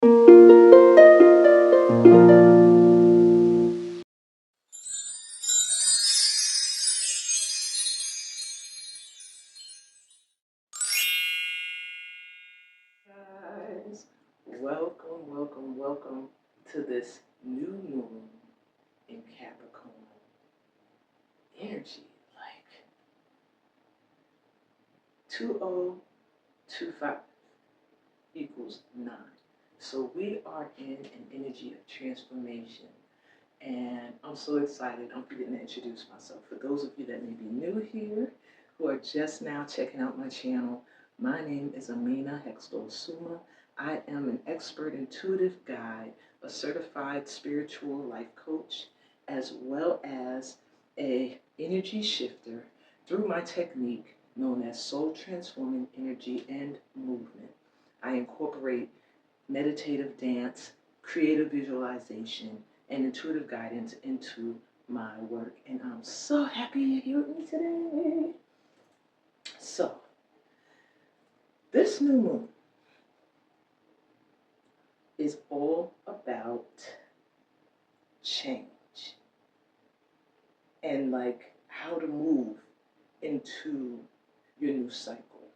Guys, welcome to this new moon in Capricorn energy, like 2025 equals 9. So we are in an energy of transformation, and I'm so excited. I'm forgetting to introduce myself. For those of you that may be new here, who are just now checking out my channel, my name is Amina Hextol Suma. I am an expert intuitive guide, a certified spiritual life coach, as well as a energy shifter through my technique known as soul transforming energy and movement. I incorporate meditative dance, creative visualization, and intuitive guidance into my work. And I'm so happy you're here with me today. So, this new moon is all about change and like how to move into your new cycle.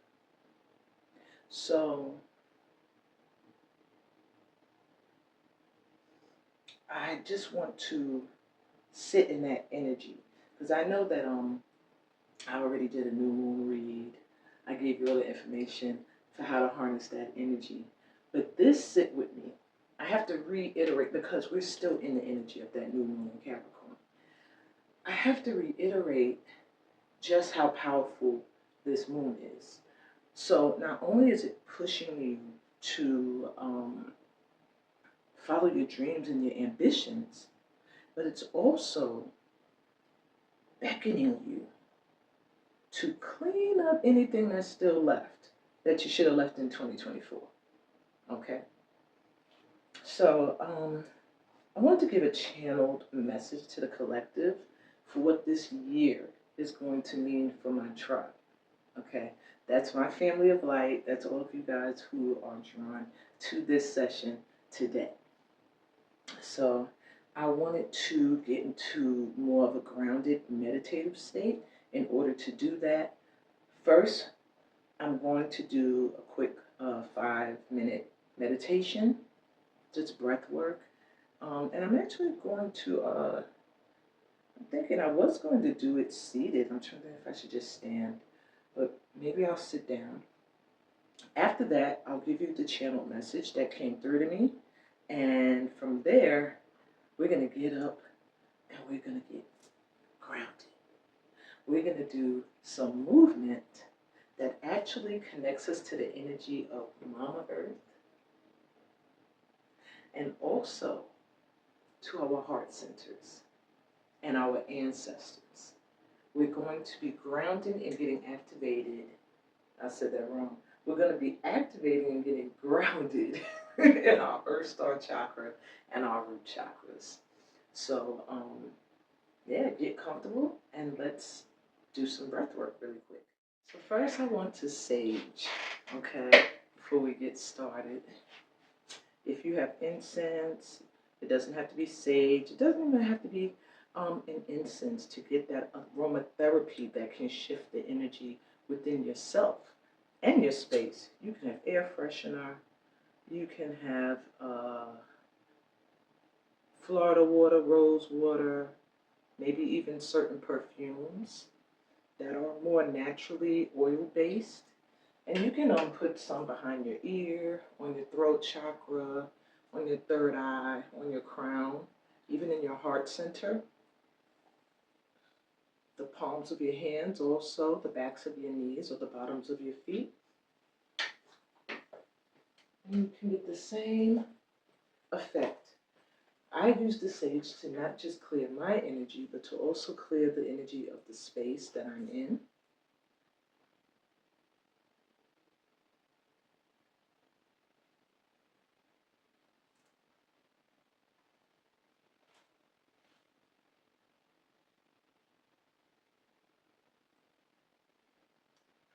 So I just want to sit in that energy because I know that I already did a new moon read. I gave you all the information for how to harness that energy. But this sit with me. I have to reiterate because we're still in the energy of that new moon in Capricorn. I have to reiterate just how powerful this moon is. So not only is it pushing you to follow your dreams and your ambitions, but it's also beckoning you to clean up anything that's still left that you should have left in 2024. Okay? So I want to give a channeled message to the collective for what this year is going to mean for my tribe. Okay? That's my family of light. That's all of you guys who are drawn to this session today. So I wanted to get into more of a grounded meditative state. In order to do that, first I'm going to do a quick 5-minute meditation, just breath work. And I'm actually going to, I'm thinking I was going to do it seated. I'm trying to think if I should just stand, but maybe I'll sit down. After that, I'll give you the channel message that came through to me. And from there, we're going to get up and we're going to get grounded. We're going to do some movement that actually connects us to the energy of Mama Earth and also to our heart centers and our ancestors. We're going to be grounding and getting activated. I said that wrong. We're going to be activating and getting grounded in our Earth Star chakra and our root chakras. So, yeah, get comfortable and let's do some breath work really quick. So first I want to sage, okay, before we get started. If you have incense, it doesn't have to be sage. It doesn't even have to be an incense to get that aromatherapy that can shift the energy within yourself and your space. You can have air freshener. You can have Florida water, rose water, maybe even certain perfumes that are more naturally oil-based. And you can put some behind your ear, on your throat chakra, on your third eye, on your crown, even in your heart center. The palms of your hands also, the backs of your knees or the bottoms of your feet. And you can get the same effect. I use the sage to not just clear my energy, but to also clear the energy of the space that I'm in.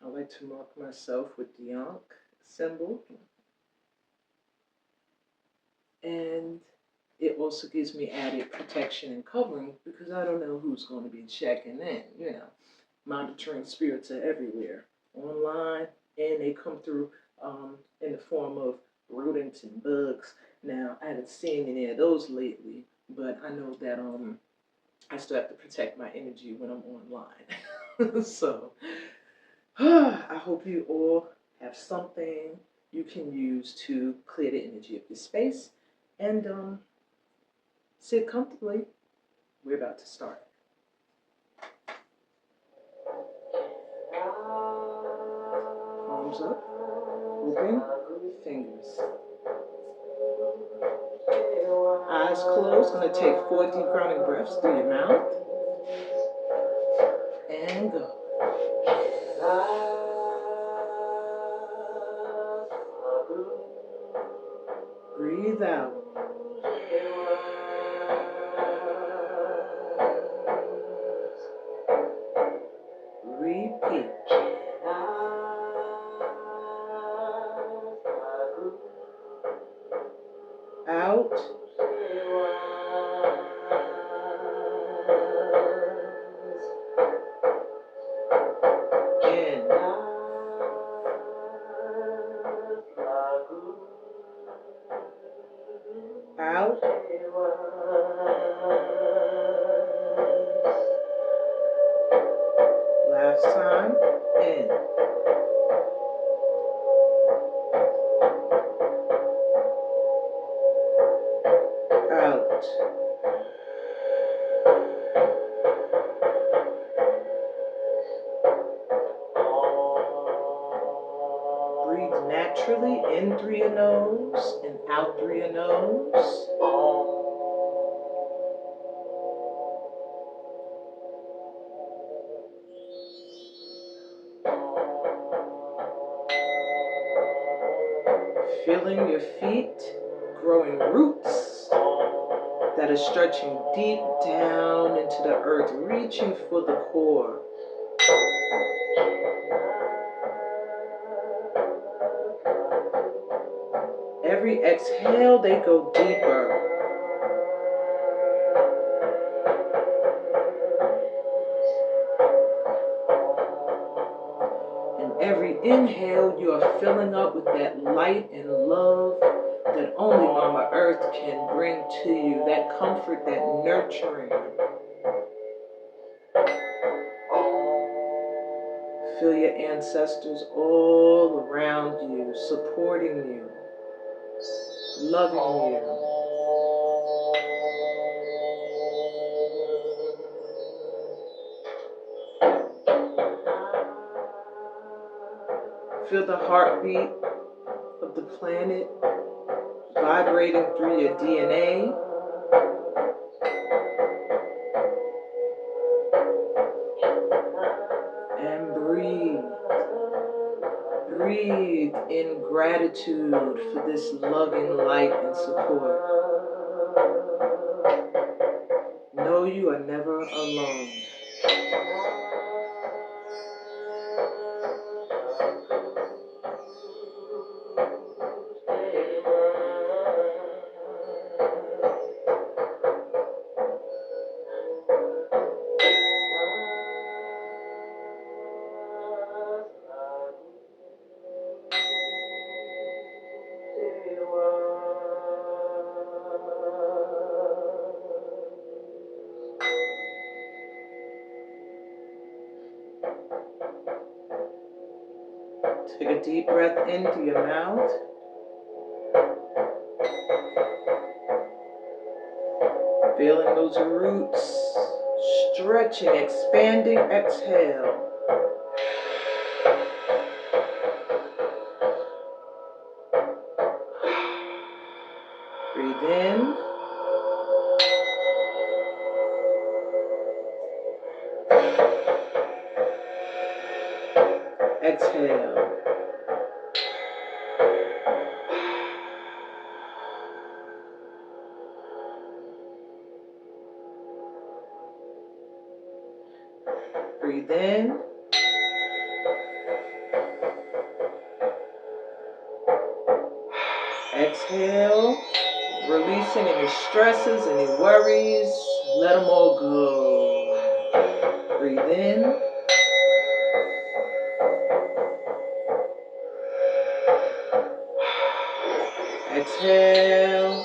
I like to mark myself with the Ankh symbol. And it also gives me added protection and covering because I don't know who's going to be checking in, you know. Monitoring spirits are everywhere, online, and they come through in the form of rodents and bugs. Now, I haven't seen any of those lately, but I know that I still have to protect my energy when I'm online. So, I hope you all have something you can use to clear the energy of your space and sit comfortably. We're about to start. Palms up, open, fingers. Eyes closed, gonna take 4 deep grounding breaths through your mouth. And go. Breathe out. Repeat. Out. In. Out. Last time. In. Out. Breathe naturally in through your nose and out through your nose. Feeling your feet growing roots that are stretching deep down into the earth, reaching for the core. Every exhale, they go deeper. And every inhale, you are filling up with that light and love that only Mama Earth can bring to you, that comfort, that nurturing. Feel your ancestors all around you, supporting you, loving you. Feel the heartbeat of the planet vibrating through your DNA. And breathe. Breathe in gratitude for this loving light and support. Know you are never alone. Take a deep breath in through your mouth. Feeling those roots stretching, expanding. Exhale. Breathe in. Exhale. Breathe in. Exhale. Releasing any stresses, any worries. Let them all go. Breathe in. Exhale.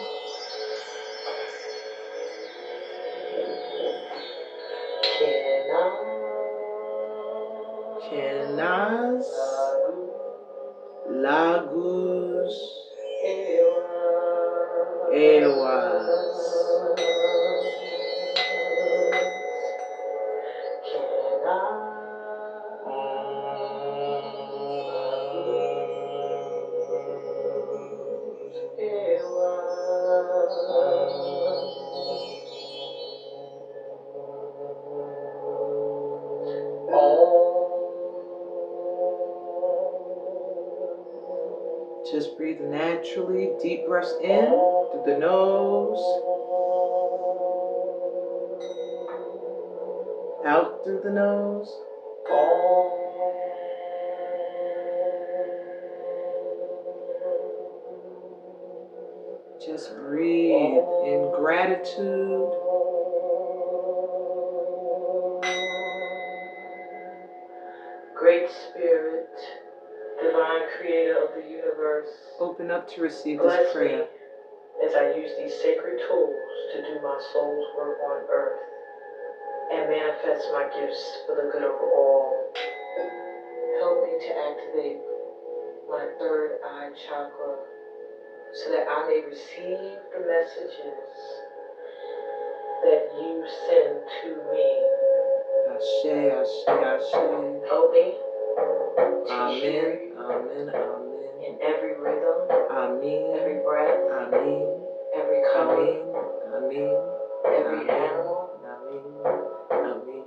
Kenas, Lagos, Ewas. Just breathe naturally, deep breaths in through the nose, out through the nose. Just breathe in gratitude. Great Spirit, Divine Creator of the universe, open up to receive this prayer. As I use these sacred tools to do my soul's work on earth and manifest my gifts for the good of all. Help me to activate my third eye chakra so that I may receive the messages that you send to me. Ashe, ashe, ashe. Help me to hear you. Amen, amen. In every rhythm. Amen. Every breath. Amen. Every color. Amen. Every animal. Amen. Amen.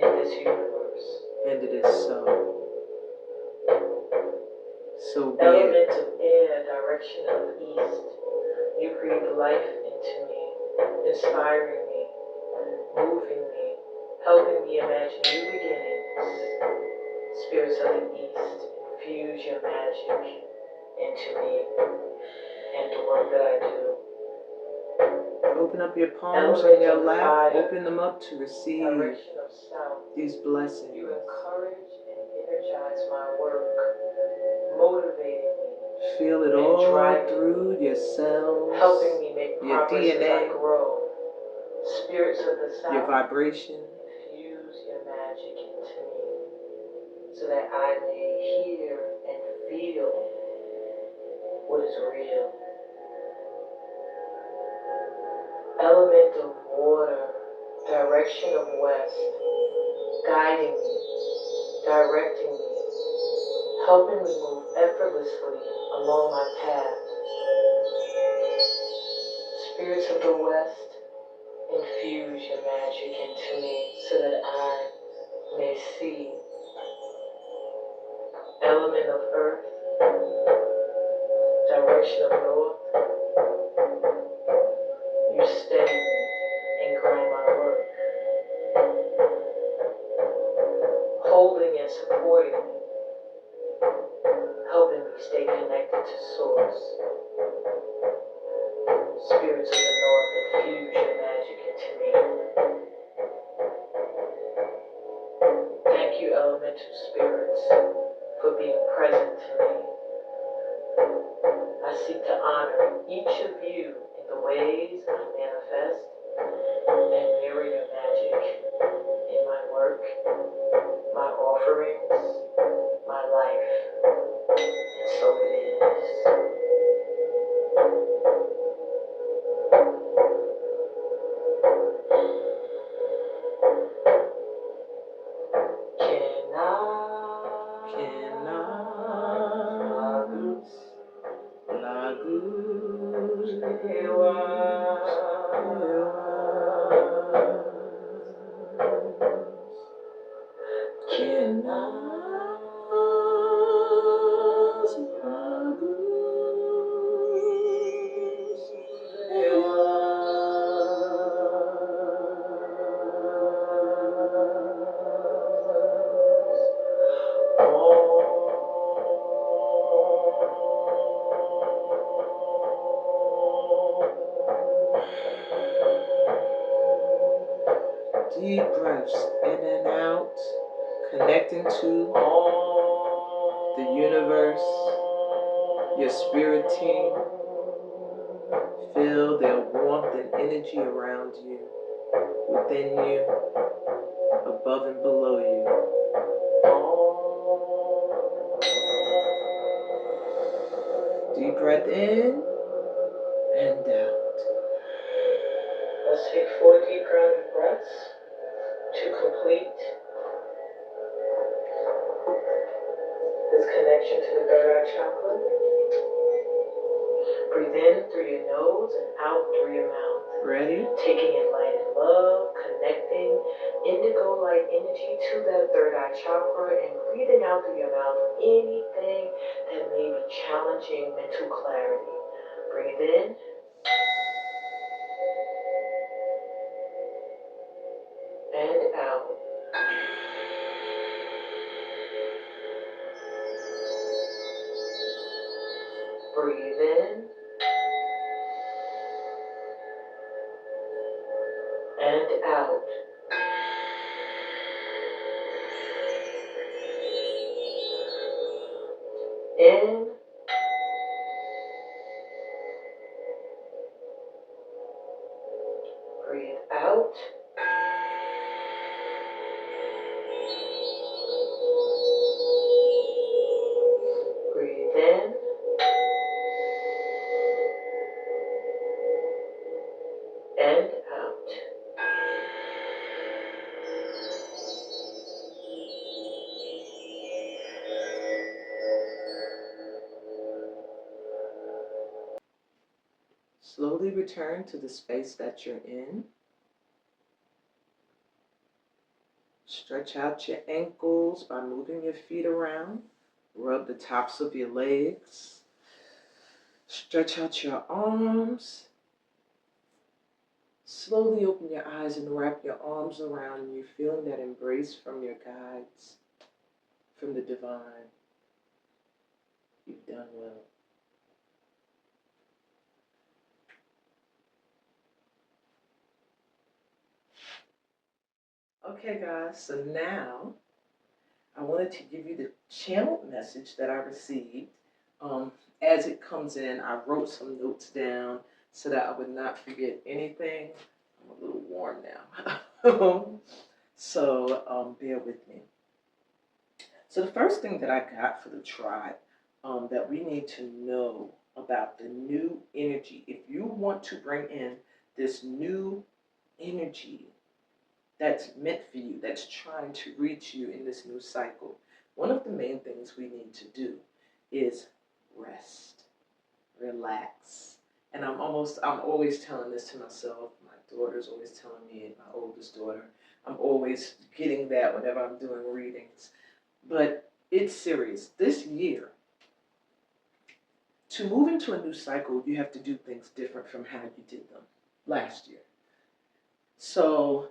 In this universe. And it is so. So be Element it. of air, direction of east. You breathe life into me, inspiring me, moving me, helping me imagine new beginnings. Spirits of the east, infuse your magic into me and the work that I do. Open up your palms in your lap. Open them up to receive Direction of south. these blessings. You encourage and energize my work, motivating me. Feel it all through your cells, helping me make your progress as I DNA, grow. Spirits of the south. your vibration. Infuse your magic into me so that I may hear and feel what is real. Element of water, direction of west, guiding me, directing me, helping me move effortlessly along my path. Spirits of the west, infuse your magic into me so that I may see. Element of earth, direction of north, you steady me and grind my work. Holding and supporting me, helping me stay connected to source. Spirits of the north, infuse your magic into me. Thank you, elemental spirits, for being present to me. I seek to honor each of you in the ways I manifest and mirror your magic in my work, my offerings, my life, and so it is. deep breaths in and out, connecting to the universe, your spirit team. Feel their warmth and energy around you, within you, above and below you. Deep breath in and out. Let's take 4 deep grounded breaths to complete this connection to the third eye chakra. Breathe in through your nose and out through your mouth. Ready? Taking in light and love, connecting indigo light energy to that third eye chakra, and breathing out through your mouth anything that may be challenging mental clarity. Breathe in. And out. Breathe in. And out. In. Breathe out. Breathe in. And out. Slowly return to the space that you're in. Stretch out your ankles by moving your feet around. Rub the tops of your legs. Stretch out your arms. Slowly open your eyes and wrap your arms around you, feeling that embrace from your guides, from the divine. You've done well. Okay, guys, so now I wanted to give you the channeled message that I received. As it comes in, I wrote some notes down so that I would not forget anything. I'm a little warm now. So bear with me. So the first thing that I got for the tribe that we need to know about the new energy, if you want to bring in this new energy that's meant for you, that's trying to reach you in this new cycle, one of the main things we need to do is rest, relax. And I'm always telling this to myself. My daughter's always telling me, my oldest daughter, I'm always getting that whenever I'm doing readings. But it's serious. This year, to move into a new cycle, you have to do things different from how you did them last year. So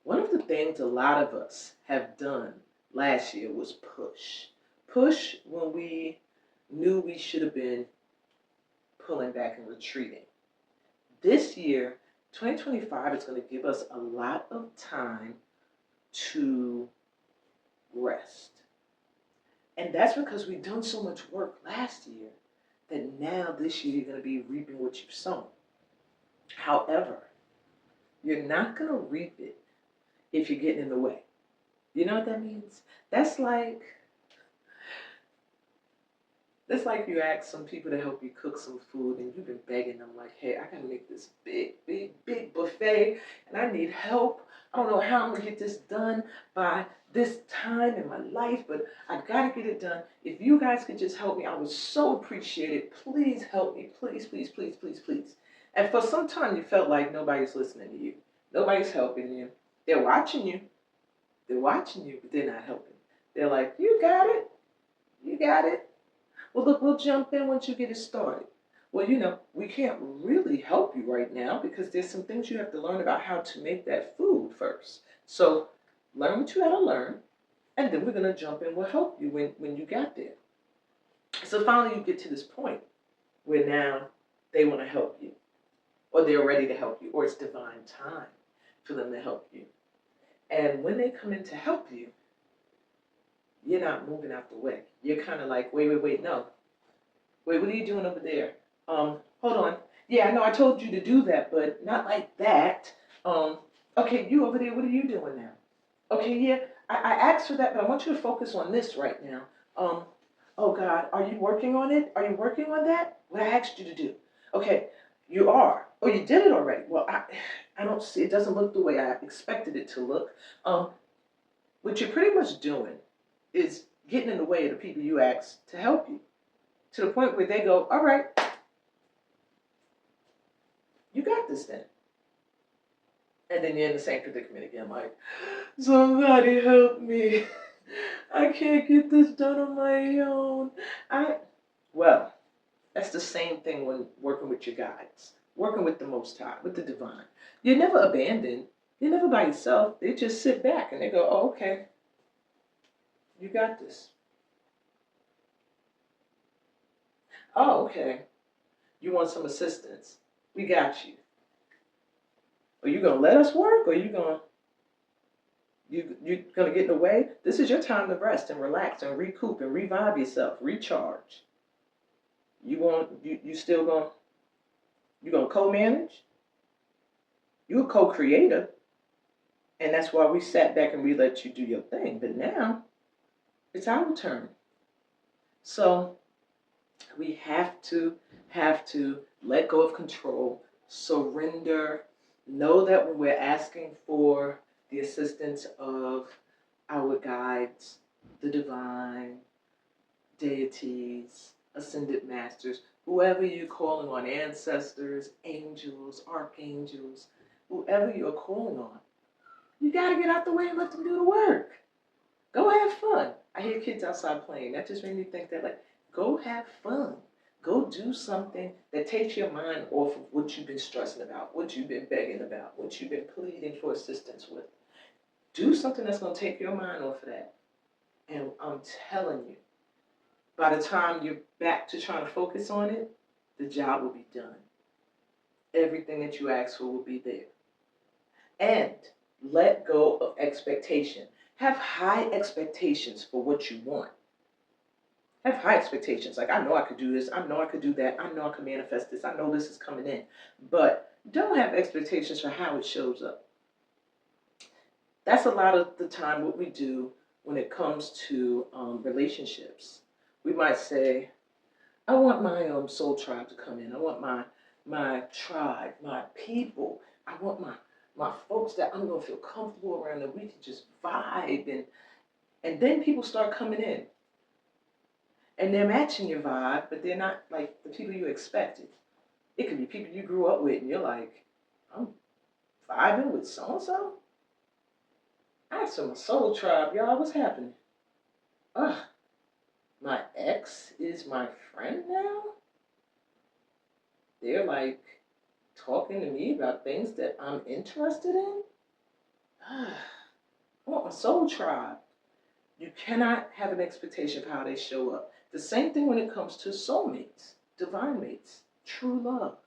one of the things a lot of us have done last year was push. Push when we knew we should have been pulling back and retreating. This year, 2025 is going to give us a lot of time to rest. And that's because we've done so much work last year that now this year you're going to be reaping what you've sown. However, you're not going to reap it if you're getting in the way. You know what that means? That's like you ask some people to help you cook some food and you've been begging them like, hey, I gotta make this big buffet and I need help. I don't know how I'm gonna get this done by this time in my life, but I gotta get it done. If you guys could just help me, I would so appreciate it. Please help me, please, please, please, please, please. And for some time you felt like nobody's listening to you. Nobody's helping you. They're watching you. They're watching you, but they're not helping. They're like, you got it. You got it. Well, look, we'll jump in once you get it started. Well, you know, we can't really help you right now because there's some things you have to learn about how to make that food first. So learn what you got to learn, and then we're going to jump in. We'll help you when you got there. So finally you get to this point where now they want to help you, or they're ready to help you, or it's divine time for them to help you. And when they come in to help you, you're not moving out the way. You're kind of like, wait, no. Wait, what are you doing over there? Hold on. Yeah, I know I told you to do that, but not like that. Okay, you over there, what are you doing now? Okay, yeah, I asked for that, but I want you to focus on this right now. Um, oh God, are you working on it? Are you working on that? What I asked you to do. Okay, you are. Oh, you did it already. Well, I don't see, it doesn't look the way I expected it to look. What you're pretty much doing is getting in the way of the people you asked to help you, to the point where they go, all right, you got this then. And then you're in the same predicament again, like, somebody help me. I can't get this done on my own. Well, that's the same thing when working with your guides, working with the Most High, with the Divine. You're never abandoned. You're never by yourself. They just sit back and they go, oh, okay, you got this. Oh, okay. You want some assistance? We got you. Are you gonna let us work, or you gonna get in the way? This is your time to rest and relax and recoup and revive yourself, recharge. You still gonna co-manage? You're a co-creator, and that's why we sat back and we let you do your thing. But now it's our turn. So we have to let go of control, surrender, know that when we're asking for the assistance of our guides, the divine, deities, ascended masters, whoever you're calling on, ancestors, angels, archangels, whoever you're calling on, you gotta get out the way and let them do the work. Go have fun. I hear kids outside playing. That just made me think that, like, go have fun. Go do something that takes your mind off of what you've been stressing about, what you've been begging about, what you've been pleading for assistance with. Do something that's going to take your mind off of that. And I'm telling you, by the time you're back to trying to focus on it, the job will be done. Everything that you ask for will be there. And let go of expectation. Have high expectations for what you want. Have high expectations. Like, I know I could do this. I know I could do that. I know I can manifest this. I know this is coming in. But don't have expectations for how it shows up. That's a lot of the time what we do when it comes to relationships. We might say, I want my soul tribe to come in. I want my tribe, my people. I want my folks that I'm going to feel comfortable around, that we can just vibe. And then people start coming in. And they're matching your vibe, but they're not like the people you expected. It could be people you grew up with, and you're like, I'm vibing with so-and-so? I saw my soul tribe, y'all. What's happening? Ugh, my ex is my friend now? They're like talking to me about things that I'm interested in? I want my soul tribe. You cannot have an expectation of how they show up. The same thing when it comes to soulmates, divine mates, true love.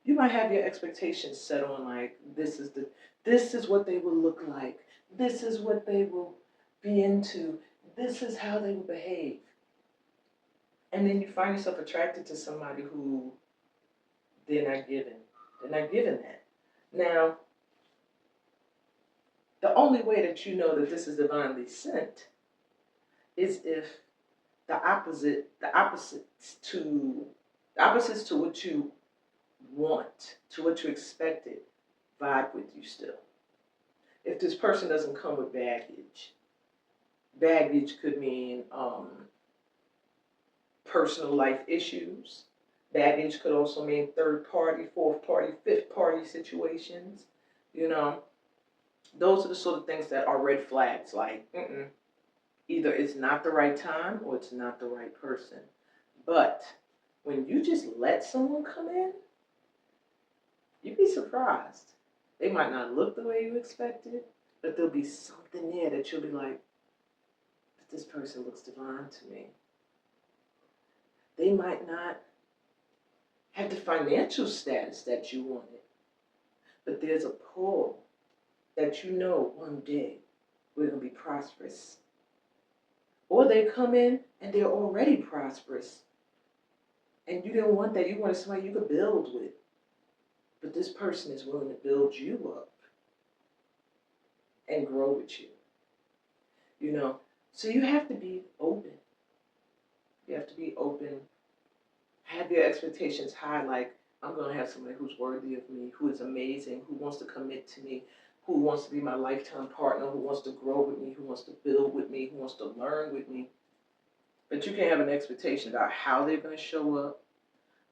You might have your expectations set on, like, this is what they will look like. This is what they will be into. This is how they will behave. And then you find yourself attracted to somebody who they're not given. They're not given that. Now, the only way that you know that this is divinely sent is if the opposites to what you want, to what you expected, vibe with you still. If this person doesn't come with baggage could mean personal life issues. Baggage could also mean third party, fourth party, fifth party situations. You know, those are the sort of things that are red flags. Like, either it's not the right time or it's not the right person. But when you just let someone come in, you'd be surprised. They might not look the way you expected, but there'll be something there that you'll be like, but this person looks divine to me. They might not have the financial status that you wanted, but there's a pull. that you know one day we're going to be prosperous. Or they come in and they're already prosperous. And you didn't want that. You wanted somebody you could build with. But this person is willing to build you up and grow with you. You know, so you have to be open. You have to be open. Have your expectations high, like I'm going to have somebody who's worthy of me, who is amazing, who wants to commit to me, who wants to be my lifetime partner, who wants to grow with me, who wants to build with me, who wants to learn with me. But you can't have an expectation about how they're going to show up.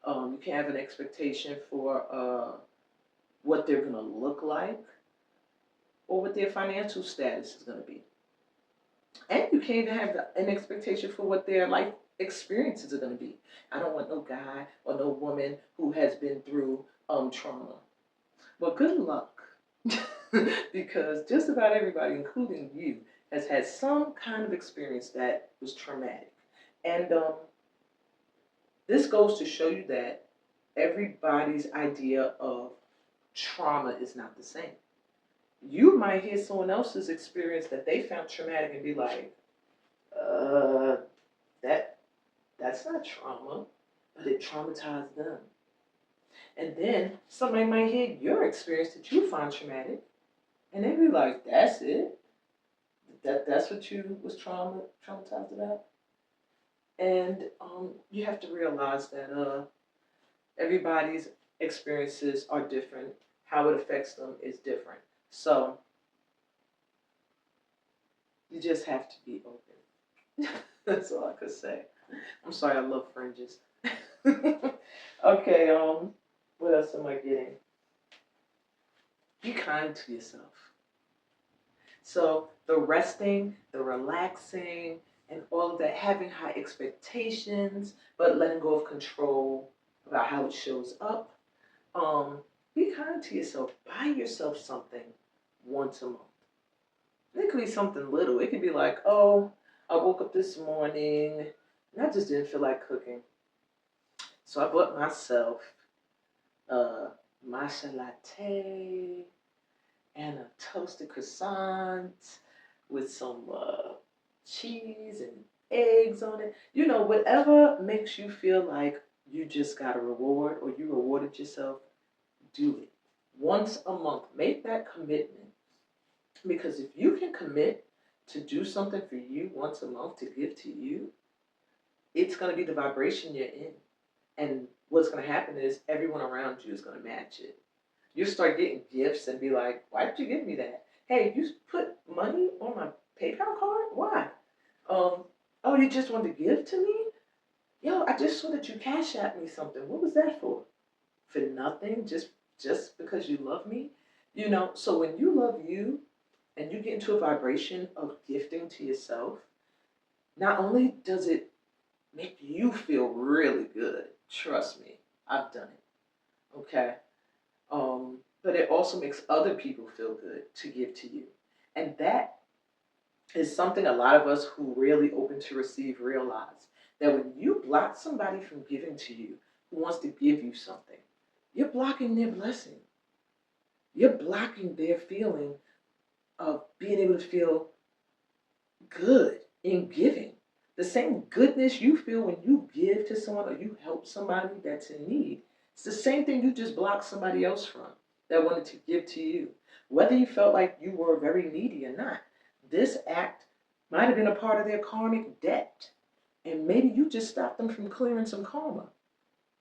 You can't have an expectation for what they're going to look like or what their financial status is going to be. And you can't even have an expectation for what their life experiences are going to be. I don't want no guy or no woman who has been through trauma. Well, good luck. Because just about everybody, including you, has had some kind of experience that was traumatic. And this goes to show you that everybody's idea of trauma is not the same. You might hear someone else's experience that they found traumatic and be like, that's not trauma, but it traumatized them. And then somebody might hear your experience that you find traumatic, and they be like, that's it? That's what you was traumatized about? And you have to realize that everybody's experiences are different. How it affects them is different. So you just have to be open. That's all I could say. I'm sorry, I love fringes. Okay, what else am I getting? Be kind to yourself. So the resting, the relaxing, and all of that, having high expectations, but letting go of control about how it shows up. Be kind to yourself. Buy yourself something once a month. It could be something little. It could be like, oh, I woke up this morning and I just didn't feel like cooking. So I bought myself a matcha latte and a toasted croissant with some cheese and eggs on it. You know, whatever makes you feel like you just got a reward or you rewarded yourself, do it. Once a month. Make that commitment. Because if you can commit to do something for you once a month to give to you, it's going to be the vibration you're in. And what's going to happen is everyone around you is going to match it. You start getting gifts and be like, why did you give me that? Hey, you put money on my PayPal card? Why? Oh, you just wanted to give to me? Yo, I just saw that you cash at me something. What was that for? For nothing? Just because you love me? You know, so when you love you and you get into a vibration of gifting to yourself, not only does it make you feel really good, trust me, I've done it. Okay? But it also makes other people feel good to give to you. And that is something a lot of us who really open to receive realize. That when you block somebody from giving to you who wants to give you something, you're blocking their blessing. You're blocking their feeling of being able to feel good in giving. The same goodness you feel when you give to someone or you help somebody that's in need, it's the same thing you just blocked somebody else from that wanted to give to you. Whether you felt like you were very needy or not, this act might have been a part of their karmic debt. And maybe you just stopped them from clearing some karma.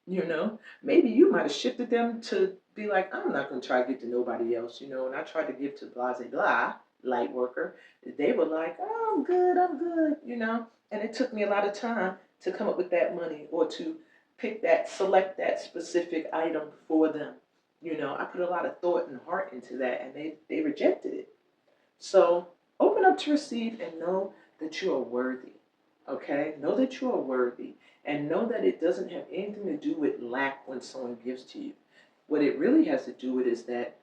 You know, maybe you might have shifted them to be like, I'm not going to try to give to nobody else, you know, and I tried to give to blah, blah, blah, Lightworker. They were like, oh, I'm good, you know, and it took me a lot of time to come up with that money or to select that specific item for them. You know, I put a lot of thought and heart into that, and they rejected it. So open up to receive and know that you are worthy. Okay? Know that you are worthy. And know that it doesn't have anything to do with lack when someone gives to you. What it really has to do with is that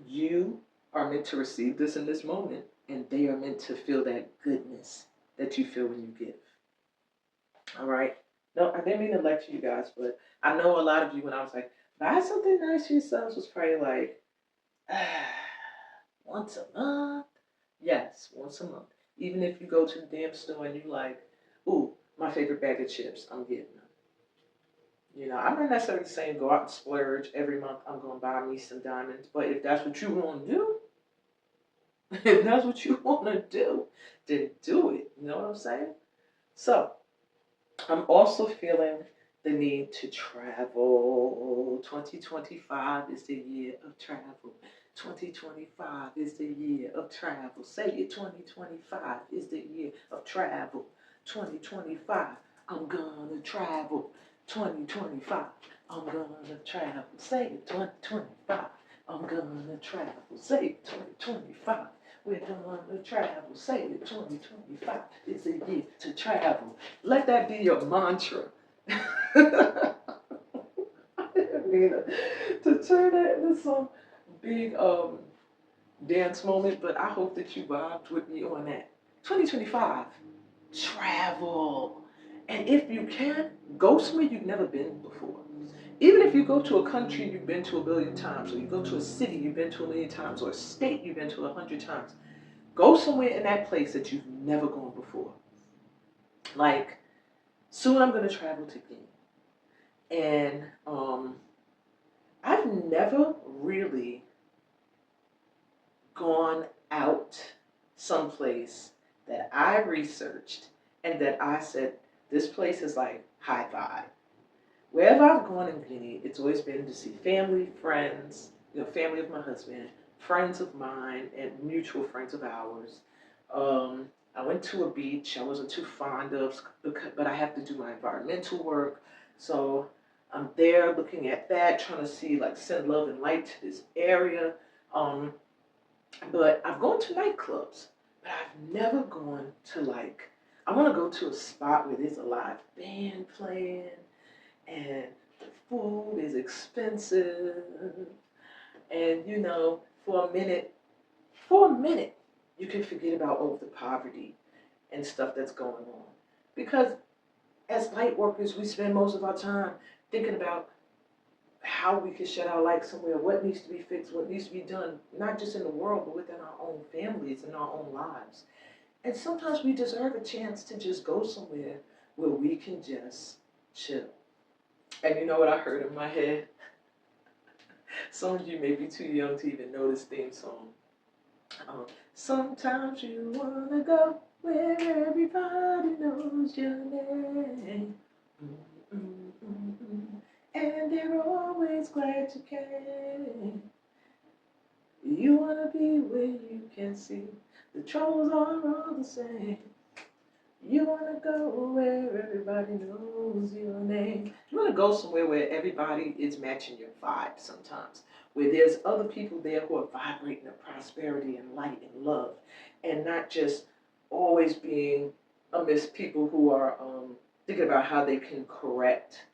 you are meant to receive this in this moment, and they are meant to feel that goodness that you feel when you give. All right? No, I didn't mean to lecture you guys, but I know a lot of you, when I was like, buy something nice for yourselves, was probably like, ah. once a month. Yes, once a month. Even if you go to the damn store and you like, ooh, my favorite bag of chips, I'm getting them. You know, I'm not necessarily saying go out and splurge every month. I'm going to buy me some diamonds. But if that's what you want to do, if that's what you want to do, then do it. You know what I'm saying? So, I'm also feeling the need to travel. 2025 is the year of travel. 2025 is the year of travel. Say it, 2025 is the year of travel. 2025, I'm gonna travel. 2025, I'm gonna travel. Say it, 2025, I'm gonna travel. Say it, 2025. We're gonna travel. Say it, 2025 is the year to travel. Let that be your mantra. I didn't mean to turn that into some big dance moment, but I hope that you vibed with me on that. 2025, travel. And if you can, go somewhere you've never been before. Even if you go to a country you've been to a billion times, or you go to a city you've been to a million times, or a state you've been to 100 times, go somewhere in that place that you've never gone before. Like, soon I'm going to travel to Guinea. And I've never really gone out someplace that I researched and that I said, this place is like high vibe. Wherever I've gone in Guinea, it's always been to see family, friends, family of my husband, friends of mine, and mutual friends of ours. I went to a beach I wasn't too fond of, but I have to do my environmental work. So I'm there looking at that, trying to see, like, send love and light to this area. But I've gone to nightclubs, but I've never gone to, like, I want to go to a spot where there's a live band playing and the food is expensive. And, for a minute, you can forget about all of the poverty and stuff that's going on. Because as light workers, we spend most of our time thinking about how we can shed our light somewhere, what needs to be fixed, what needs to be done, not just in the world, but within our own families and our own lives. And sometimes we deserve a chance to just go somewhere where we can just chill. And you know what I heard in my head? Some of you may be too young to even know this theme song. Sometimes you wanna go where everybody knows your name. And they're always glad you came. You wanna be where you can see the troubles are all the same. You wanna go where everybody knows your name. You wanna go somewhere where everybody is matching your vibe sometimes. Where there's other people there who are vibrating in prosperity and light and love. And not just always being amidst people who are thinking about how they can correct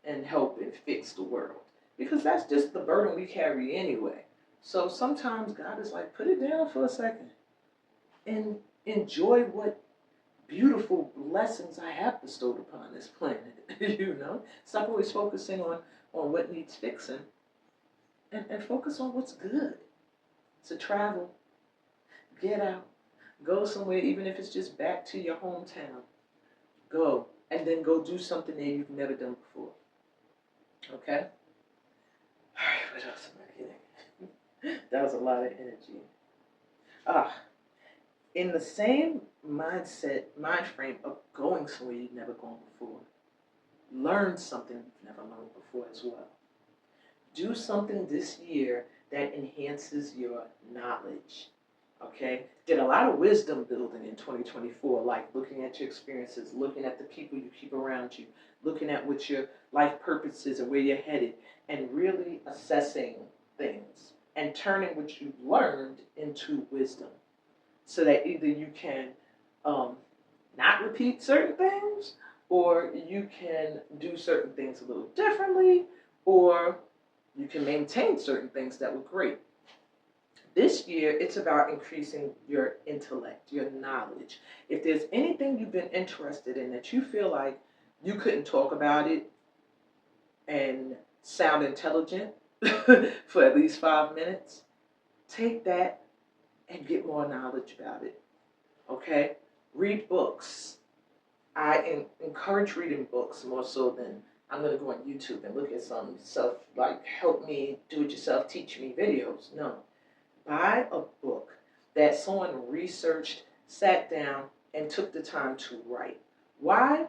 and help and fix the world. Because that's just the burden we carry anyway. So sometimes God is like, put it down for a second and enjoy what beautiful blessings I have bestowed upon this planet. Stop always focusing on what needs fixing and focus on what's good. So travel, get out, go somewhere, even if it's just back to your hometown. Go, and then go do something that you've never done before. Okay? Alright, what else am I getting? That was a lot of energy. In the same mind frame of going somewhere you've never gone before, learn something you've never learned before as well. Do something this year that enhances your knowledge. Okay? Did a lot of wisdom building in 2024, like looking at your experiences, looking at the people you keep around you, looking at what your life purpose is and where you're headed, and really assessing things and turning what you've learned into wisdom. So that either you can not repeat certain things, or you can do certain things a little differently, or you can maintain certain things that were great. This year, it's about increasing your intellect, your knowledge. If there's anything you've been interested in that you feel like you couldn't talk about it and sound intelligent for at least 5 minutes, take that and get more knowledge about it. Okay? Read books. I encourage reading books more so than I'm going to go on YouTube and look at some self, like help me, do it yourself, teach me videos. No. Buy a book that someone researched, sat down, and took the time to write. Why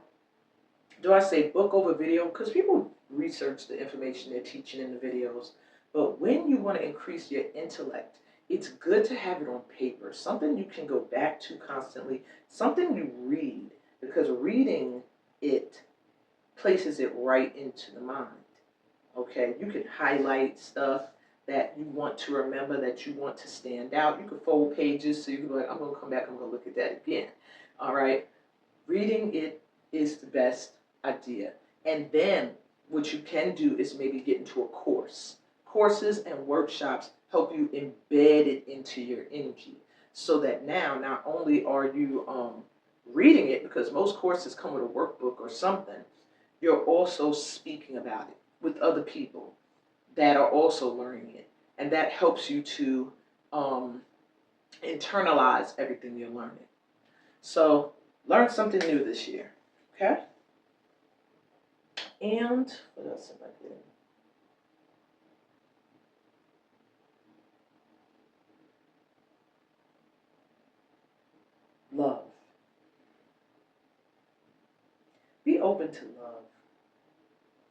do I say book over video? Because people research the information they're teaching in the videos. But when you want to increase your intellect, it's good to have it on paper, something you can go back to constantly, something you read, because reading it places it right into the mind. Okay, you can highlight stuff that you want to remember, that you want to stand out. You can fold pages so you can be like, I'm going to come back, I'm going to look at that again. All right, reading it is the best idea. And then what you can do is maybe get into a course. Courses and workshops help you embed it into your energy so that now not only are you reading it, because most courses come with a workbook or something, you're also speaking about it with other people that are also learning it. And that helps you to internalize everything you're learning. So learn something new this year, okay? And what else am I getting? Love. Be open to love.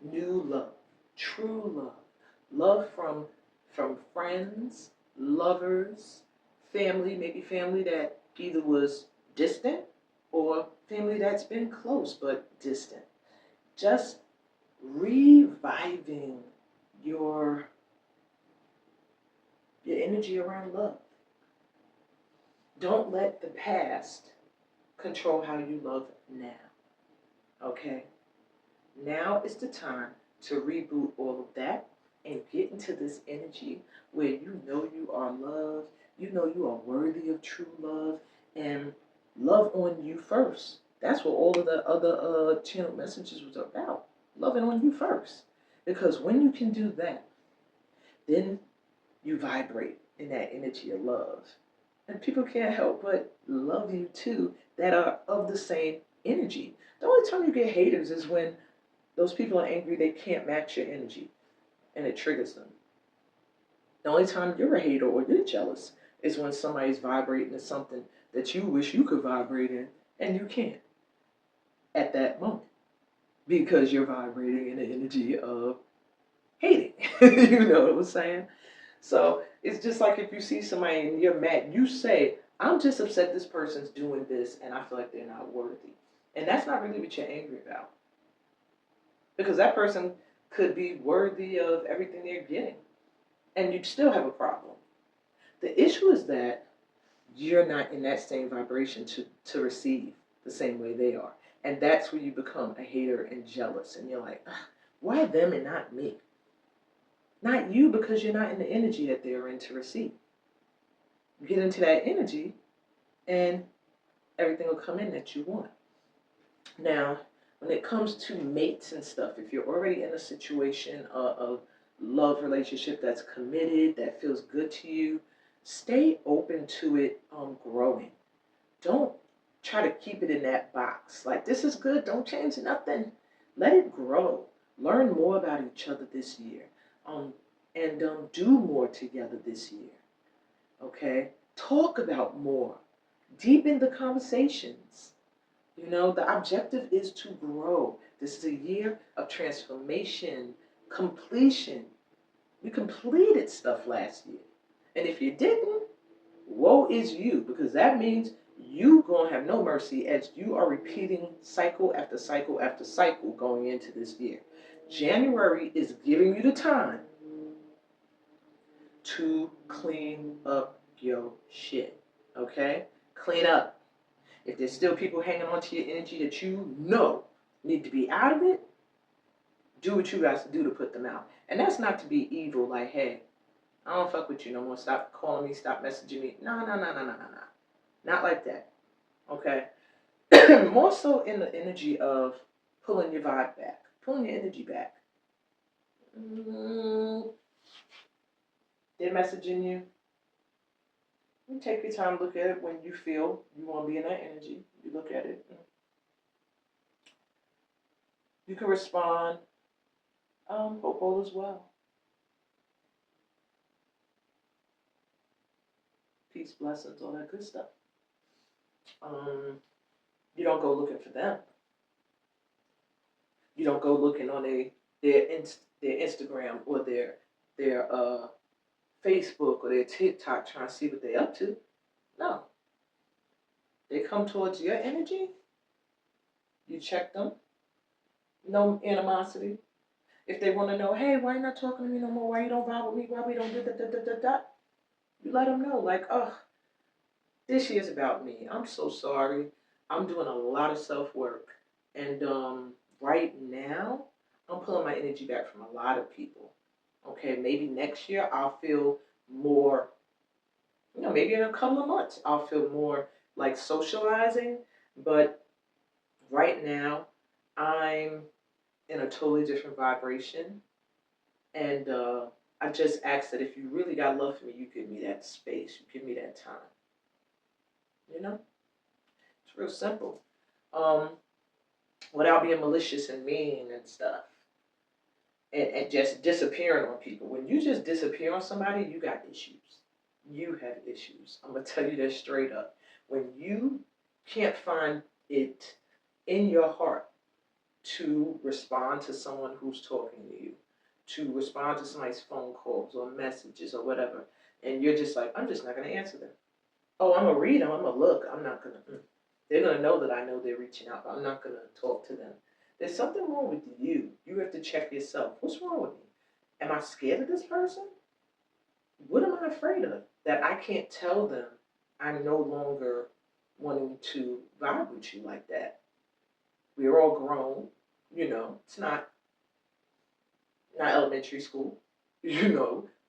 New love. True love. Love from friends, lovers, family, maybe family that either was distant or family that's been close but distant. Just reviving your energy around love. Don't let the past control how you love now. Okay? Now is the time to reboot all of that and get into this energy where you know you are loved, you know you are worthy of true love, and love on you first. That's what all of the other channel messages was about. Loving on you first. Because when you can do that, then you vibrate in that energy of love. And people can't help but love you too that are of the same energy. The only time you get haters is when those people are angry, they can't match your energy and it triggers them. The only time you're a hater or you're jealous is when somebody's vibrating to something that you wish you could vibrate in and you can't at that moment because you're vibrating in the energy of hating. You know what I'm saying? So it's just like if you see somebody and you're mad, you say, I'm just upset this person's doing this and I feel like they're not worthy. And that's not really what you're angry about. Because that person could be worthy of everything they're getting. And you'd still have a problem. The issue is that you're not in that same vibration to receive the same way they are. And that's where you become a hater and jealous. And you're like, why them and not me? Not you, because you're not in the energy that they're in to receive. Get into that energy and everything will come in that you want. Now, when it comes to mates and stuff, if you're already in a situation of love relationship that's committed, that feels good to you, stay open to it growing. Don't try to keep it in that box. Like, this is good, don't change nothing. Let it grow. Learn more about each other this year. And do more together this year. Okay? Talk about more. Deepen the conversations. You know, the objective is to grow. This is a year of transformation, completion. You completed stuff last year. And if you didn't, woe is you, because that means you gonna have no mercy as you are repeating cycle after cycle after cycle going into this year. January is giving you the time to clean up your shit. Okay? Clean up. If there's still people hanging on to your energy that you know need to be out of it, do what you guys do to put them out. And that's not to be evil, like, hey, I don't fuck with you no more. Stop calling me, stop messaging me. No. Not like that. Okay? More so in the energy of pulling your vibe back, pulling your energy back. They're messaging you. You take your time, look at it when you feel you want to be in that energy. You look at it. You can respond, hope all is well. Peace, blessings, all that good stuff. You don't go looking for them. You don't go looking on their Instagram or their Facebook or their TikTok trying to see what they're up to. No. They come towards your energy. You check them. No animosity. If they want to know, hey, why you not talking to me no more? Why you don't vibe with me? Why we don't do that? You let them know, like, oh, this year's about me. I'm so sorry. I'm doing a lot of self-work. And right now, I'm pulling my energy back from a lot of people. Okay, maybe next year I'll feel more, maybe in a couple of months I'll feel more like socializing. But right now, I'm in a totally different vibration. And I just ask that if you really got love for me, you give me that space, you give me that time. It's real simple. Without being malicious and mean and stuff. And just disappearing on people. When you just disappear on somebody, you got issues. You have issues. I'm going to tell you that straight up. When you can't find it in your heart to respond to someone who's talking to you, to respond to somebody's phone calls or messages or whatever, and you're just like, I'm just not going to answer them. Oh, I'm going to read them. I'm going to look. I'm not going to. They're going to know that I know they're reaching out, but I'm not going to talk to them. There's something wrong with you. You have to check yourself. What's wrong with me? Am I scared of this person? What am I afraid of? That I can't tell them I'm no longer wanting to vibe with you like that. We're all grown. It's not elementary school.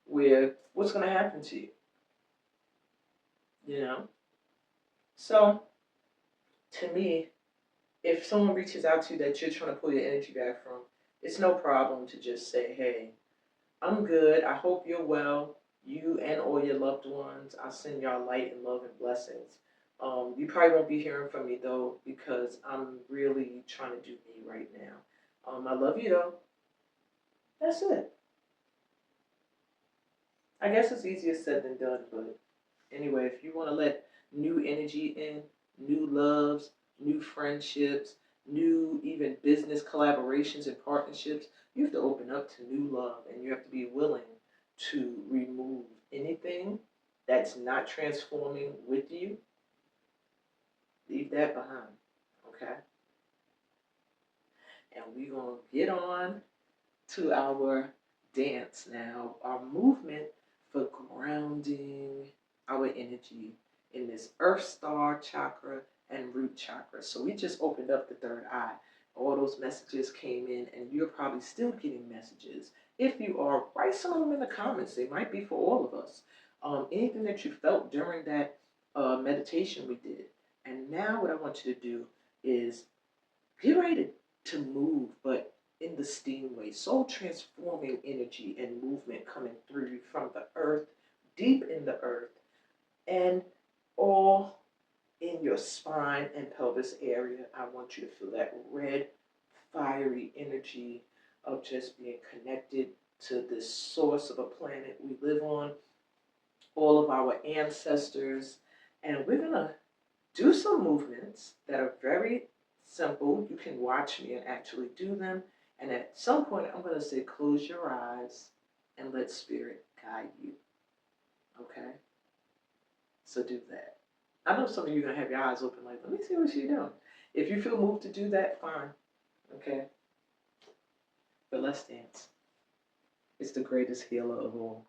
Where what's going to happen to you? So, to me, if someone reaches out to you that you're trying to pull your energy back from, it's no problem to just say, hey, I'm good. I hope you're well. You and all your loved ones. I send y'all light and love and blessings. You probably won't be hearing from me, though, because I'm really trying to do me right now. I love you, though. That's it. I guess it's easier said than done, but anyway, if you want to let new energy in, new loves, new friendships, new even business collaborations and partnerships, you have to open up to new love, and you have to be willing to remove anything that's not transforming with you. Leave that behind, okay? And we're going to get on to our dance now, our movement for grounding our energy in this earth star chakra and root chakra. So we just opened up the third eye. All those messages came in, and you're probably still getting messages. If you are, write some of them in the comments. They might be for all of us. Anything that you felt during that meditation we did. And now what I want you to do is get ready to move, but in the S.T.E.A.M way. Soul transforming energy and movement coming through you from the earth, deep in the earth, and all in your spine and pelvis area. I want you to feel that red, fiery energy of just being connected to this source of a planet we live on, all of our ancestors. And we're going to do some movements that are very simple. You can watch me and actually do them. And at some point, I'm going to say, close your eyes and let spirit guide you. Okay? So do that. I know some of you are going to have your eyes open like, let me see what she's doing. If you feel moved to do that, fine. Okay? But let's dance. It's the greatest healer of all.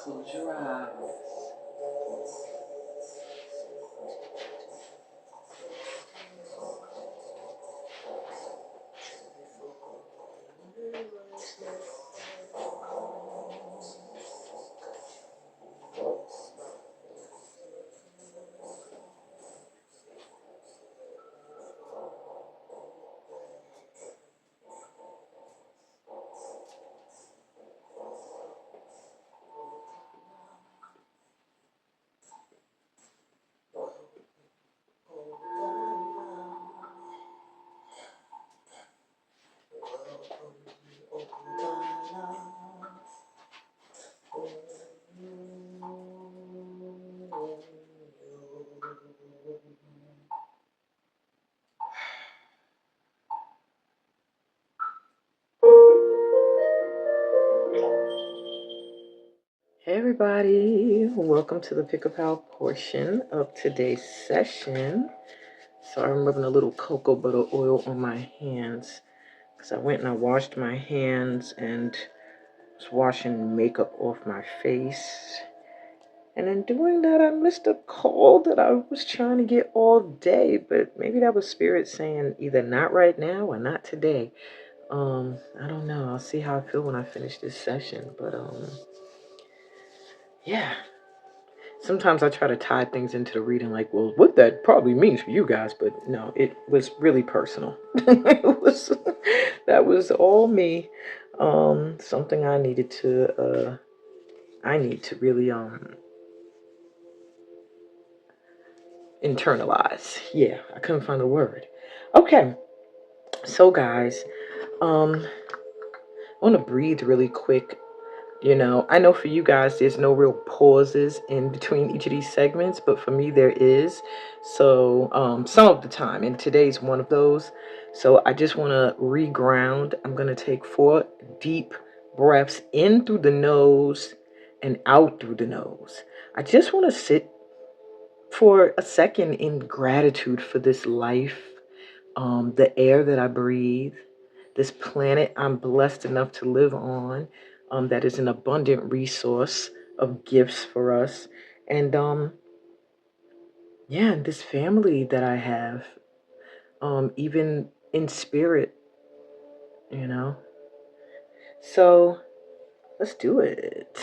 Close your eyes. everybody, welcome to the pick a pal portion of today's session. Sorry, I'm rubbing a little cocoa butter oil on my hands because I went and I washed my hands and was washing makeup off my face. And in doing that, I missed a call that I was trying to get all day, but maybe that was spirit saying either not right now or not today. I don't know. I'll see how I feel when I finish this session, but yeah. Sometimes I try to tie things into the reading, like, well, what that probably means for you guys, but no, it was really personal. That was all me. Something I need to really internalize. Yeah, I couldn't find the word. Okay, so guys, I want to breathe really quick. You know, I know for you guys, there's no real pauses in between each of these segments, but for me, there is. So, some of the time, and today's one of those. So, I just want to reground. I'm going to take 4 deep breaths in through the nose and out through the nose. I just want to sit for a second in gratitude for this life, the air that I breathe, this planet I'm blessed enough to live on, that is an abundant resource of gifts for us. And yeah, and this family that I have, even in spirit, you know. So let's do it.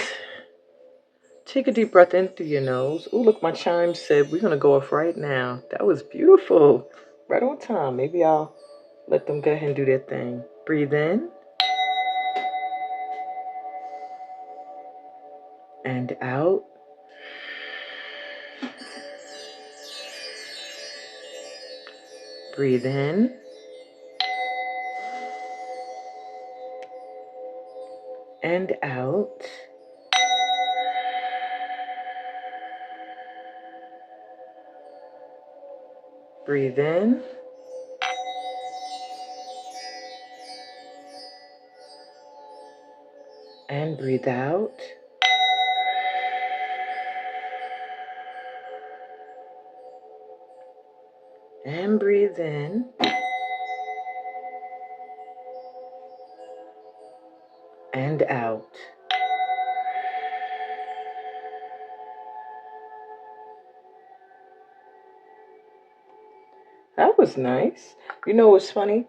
Take a deep breath in through your nose. Oh, look, my chime said we're gonna go off right now. That was beautiful. Right on time. Maybe I'll let them go ahead and do their thing. Breathe in and out. Breathe in and out. Breathe in and breathe out. And breathe in and out. That was nice. You know what's funny?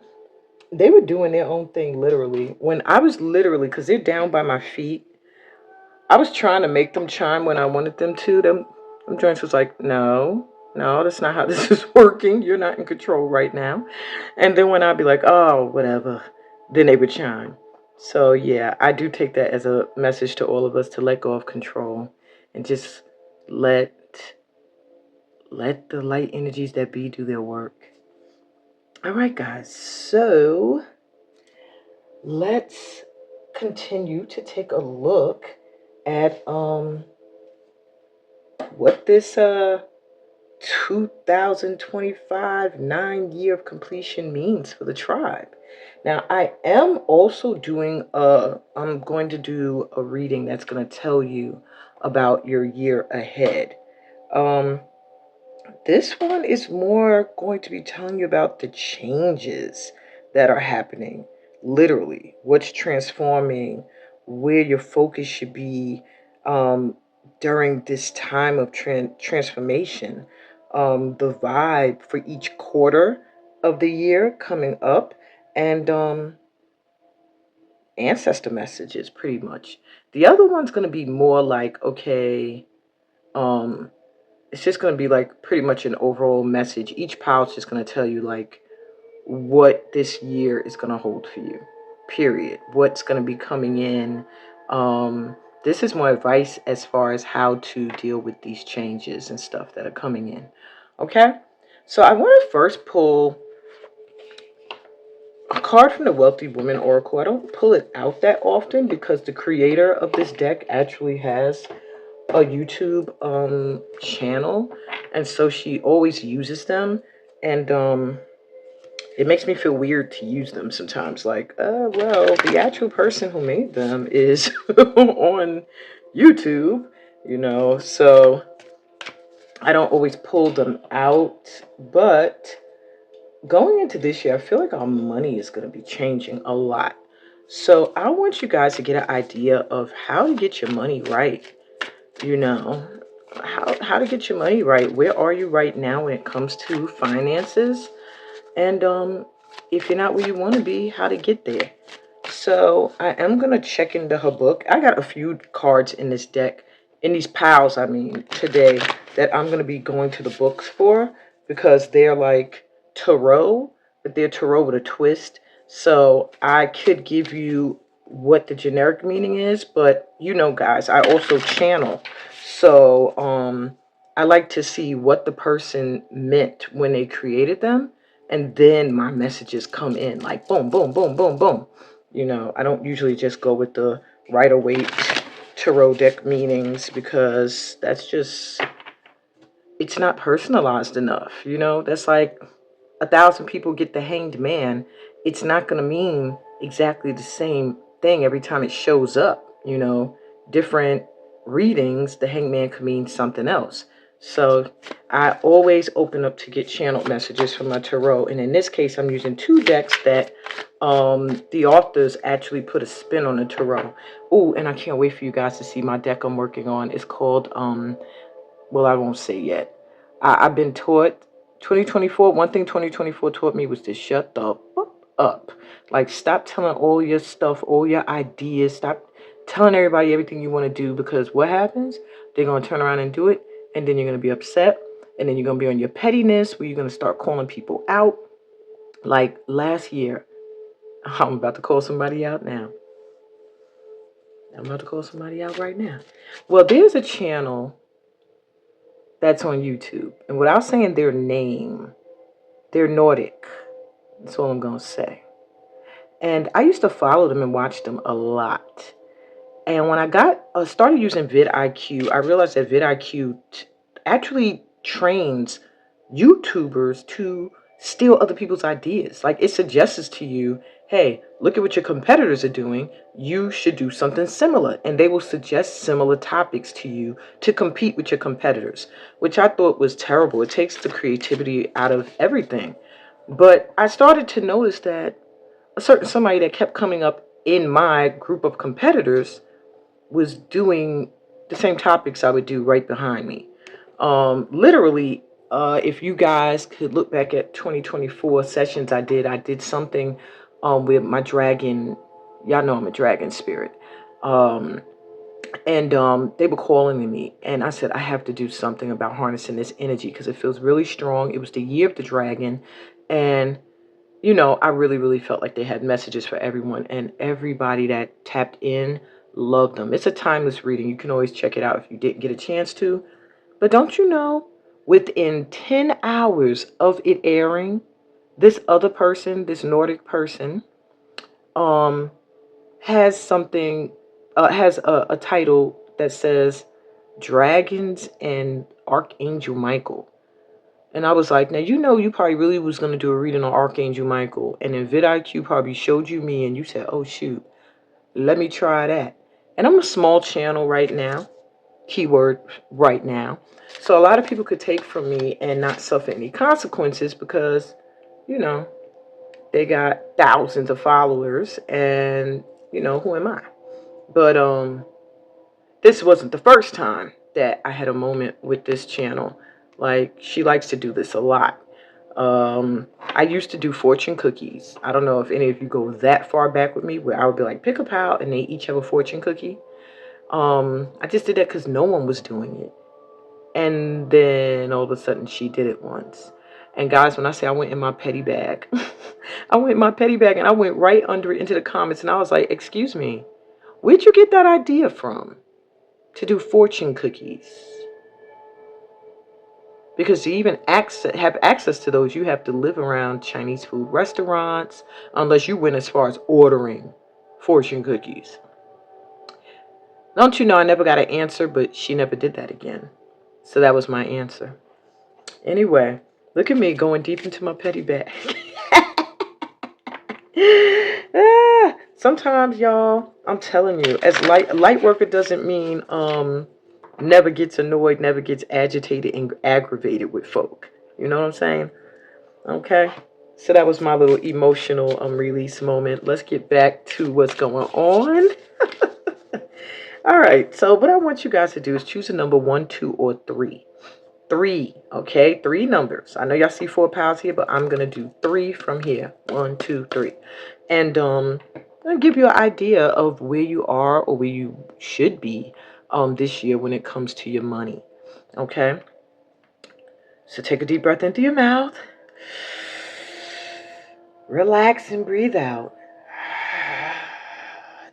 They were doing their own thing literally. When I was literally, because they're down by my feet, I was trying to make them chime when I wanted them to. Them joints was like, no, no, that's not how this is working. You're not in control right now. And then when I'd be like, oh, whatever, then they would chime. So yeah, I do take that as a message to all of us to let go of control and just let the light energies that be do their work. All right, guys. So let's continue to take a look at what this 2025 9-year of completion means for the tribe. Now, I am also doing I'm going to do a reading that's going to tell you about your year ahead. This one is more going to be telling you about the changes that are happening, literally, what's transforming, where your focus should be during this time of transformation, the vibe for each quarter of the year coming up, and ancestor messages, pretty much. The other one's going to be more like, okay, um, it's just going to be like pretty much an overall message. Each pouch is just going to tell you like what this year is going to hold for you, period. What's going to be coming in. This is more advice as far as how to deal with these changes and stuff that are coming in. Okay, so I want to first pull a card from the Wealthy Woman Oracle. I don't pull it out that often because the creator of this deck actually has a YouTube channel, and so she always uses them, and it makes me feel weird to use them sometimes, like well, the actual person who made them is on YouTube, so I don't always pull them out. But going into this year, I feel like our money is going to be changing a lot. So I want you guys to get an idea of how to get your money right. How to get your money right. Where are you right now when it comes to finances? And if you're not where you want to be, how to get there. So I am going to check into her book. I got a few cards in this deck, in these piles, today, that I'm going to be going to the books for, because they're like tarot, but they're tarot with a twist. So I could give you what the generic meaning is, but guys, I also channel. So I like to see what the person meant when they created them, and then my messages come in like boom, boom, boom, boom, boom. I don't usually just go with the Rider-Waite tarot deck meanings, because it's not personalized enough. That's like 1,000 people get the Hanged Man. It's not going to mean exactly the same thing every time it shows up. Different readings, the Hanged Man could mean something else. So I always open up to get channeled messages from my tarot. And in this case, I'm using 2 decks that the authors actually put a spin on the tarot. Oh, and I can't wait for you guys to see my deck I'm working on. It's called, well, I won't say yet. I've been taught 2024, one thing 2024 taught me was to shut the fuck up. Like, stop telling all your stuff, all your ideas. Stop telling everybody everything you want to do, because what happens? They're going to turn around and do it, and then you're going to be upset, and then you're going to be on your pettiness, where you're going to start calling people out. Like last year, I'm about to call somebody out now. I'm about to call somebody out right now. Well, there's a channel that's on YouTube, and without saying their name, they're Nordic. That's all I'm going to say. And I used to follow them and watch them a lot. And when I started using vidIQ, I realized that vidIQ actually trains YouTubers to steal other people's ideas. Like, it suggests to you, hey, look at what your competitors are doing. You should do something similar. And they will suggest similar topics to you to compete with your competitors, which I thought was terrible. It takes the creativity out of everything. But I started to notice that a certain somebody that kept coming up in my group of competitors was doing the same topics I would do right behind me. Literally, if you guys could look back at 2024 sessions I did something with my dragon. Y'all know I'm a dragon spirit. And they were calling to me, and I said, I have to do something about harnessing this energy, because it feels really strong. It was the year of the dragon, and I really, really felt like they had messages for everyone, and everybody that tapped in loved them. It's a timeless reading. You can always check it out if you didn't get a chance to. But don't you know, within 10 hours of it airing, this other person, this Nordic person, um, has something, has a title that says Dragons and Archangel Michael. And I was like, now, you probably really was going to do a reading on Archangel Michael. And then vidIQ probably showed you me, and you said, oh, shoot, let me try that. And I'm a small channel right now. Keyword, right now. So a lot of people could take from me and not suffer any consequences, because, they got thousands of followers. And, who am I? But this wasn't the first time that I had a moment with this channel. Like, she likes to do this a lot. I used to do fortune cookies. I don't know if any of you go that far back with me, where I would be like, pick a pal, and they each have a fortune cookie. I just did that because no one was doing it. And then all of a sudden she did it once. And guys, when I say I went in my petty bag, I went in my petty bag and I went right under it into the comments, and I was like, excuse me, where'd you get that idea from to do fortune cookies? Because to even have access to those, you have to live around Chinese food restaurants, unless you went as far as ordering fortune cookies. Don't you know, I never got an answer, but she never did that again. So that was my answer. Anyway, look at me going deep into my petty bag. So sometimes, y'all, I'm telling you, as light worker doesn't mean never gets annoyed, never gets agitated and aggravated with folk. You know what I'm saying? Okay. So that was my little emotional release moment. Let's get back to what's going on. All right. So what I want you guys to do is choose a number 1, 2, or 3. 3, okay? 3 numbers. I know y'all see 4 piles here, but I'm gonna do 3 from here. 1, 2, 3, and I'll give you an idea of where you are or where you should be this year when it comes to your money. Okay. So take a deep breath into your mouth. Relax and breathe out.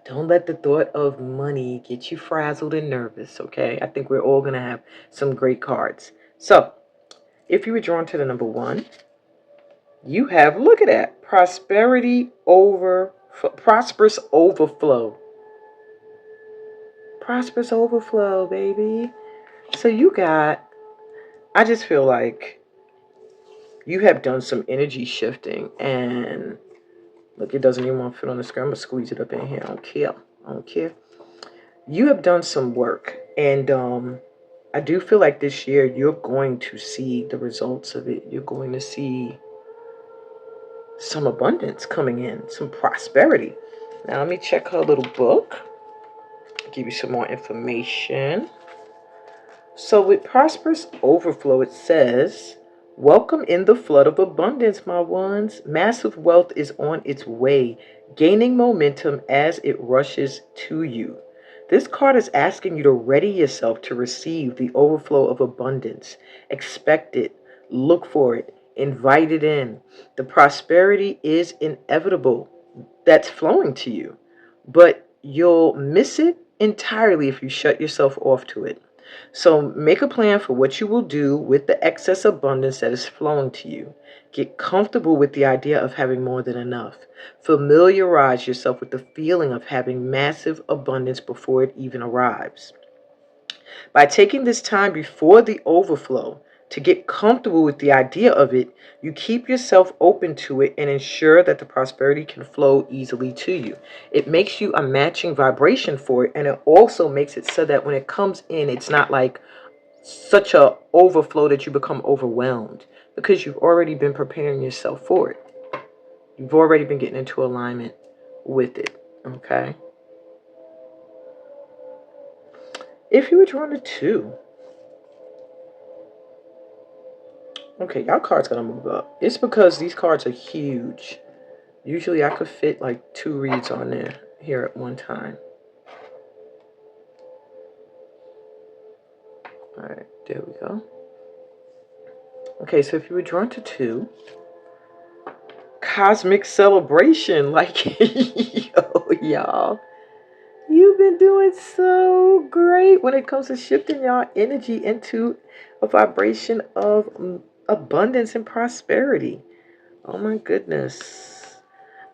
Don't let the thought of money get you frazzled and nervous, okay? I think we're all going to have some great cards. So, if you were drawn to the number 1, you have, look at that, prosperous overflow. Prosperous overflow, baby. So I just feel like you have done some energy shifting, and look, it doesn't even want to fit on the screen. I'm going to squeeze it up in here. I don't care. I don't care. You have done some work, and I do feel like this year you're going to see the results of it. You're going to see some abundance coming in, some prosperity. Now, let me check her little book, give you some more information. So with prosperous overflow, it says, welcome in the flood of abundance, my ones. Massive wealth is on its way, gaining momentum as it rushes to you. This card is asking you to ready yourself to receive the overflow of abundance. Expect it, look for it, invite it in. The prosperity is inevitable that's flowing to you, but you'll miss it entirely if you shut yourself off to it. So make a plan for what you will do with the excess abundance that is flowing to you. Get comfortable with the idea of having more than enough. Familiarize yourself with the feeling of having massive abundance before it even arrives. By taking this time before the overflow to get comfortable with the idea of it, you keep yourself open to it and ensure that the prosperity can flow easily to you. It makes you a matching vibration for it, and it also makes it so that when it comes in, it's not like such a overflow that you become overwhelmed, because you've already been preparing yourself for it. You've already been getting into alignment with it, okay? If you were drawn to 2, okay, y'all cards gonna move up. It's because these cards are huge. Usually I could fit like 2 reads on there here at one time. All right, there we go. Okay, so if you were drawn to 2, cosmic celebration, like, yo, y'all, you've been doing so great when it comes to shifting y'all energy into a vibration of abundance and prosperity. Oh my goodness.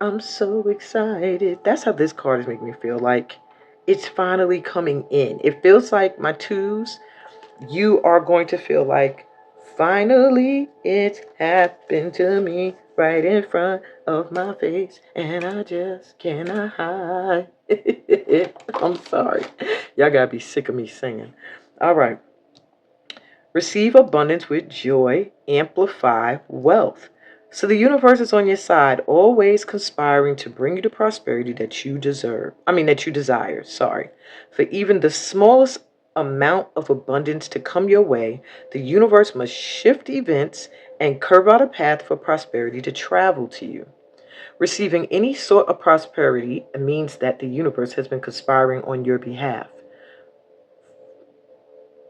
I'm so excited. That's how this card is making me feel, like it's finally coming in. It feels like my 2s, you are going to feel like, finally it's happened to me right in front of my face, and I just cannot hide. I'm sorry. Y'all gotta be sick of me singing. All right. Receive abundance with joy, amplify wealth. So the universe is on your side, always conspiring to bring you the prosperity that you that you desire, sorry. For even the smallest amount of abundance to come your way, the universe must shift events and curve out a path for prosperity to travel to you. Receiving any sort of prosperity means that the universe has been conspiring on your behalf.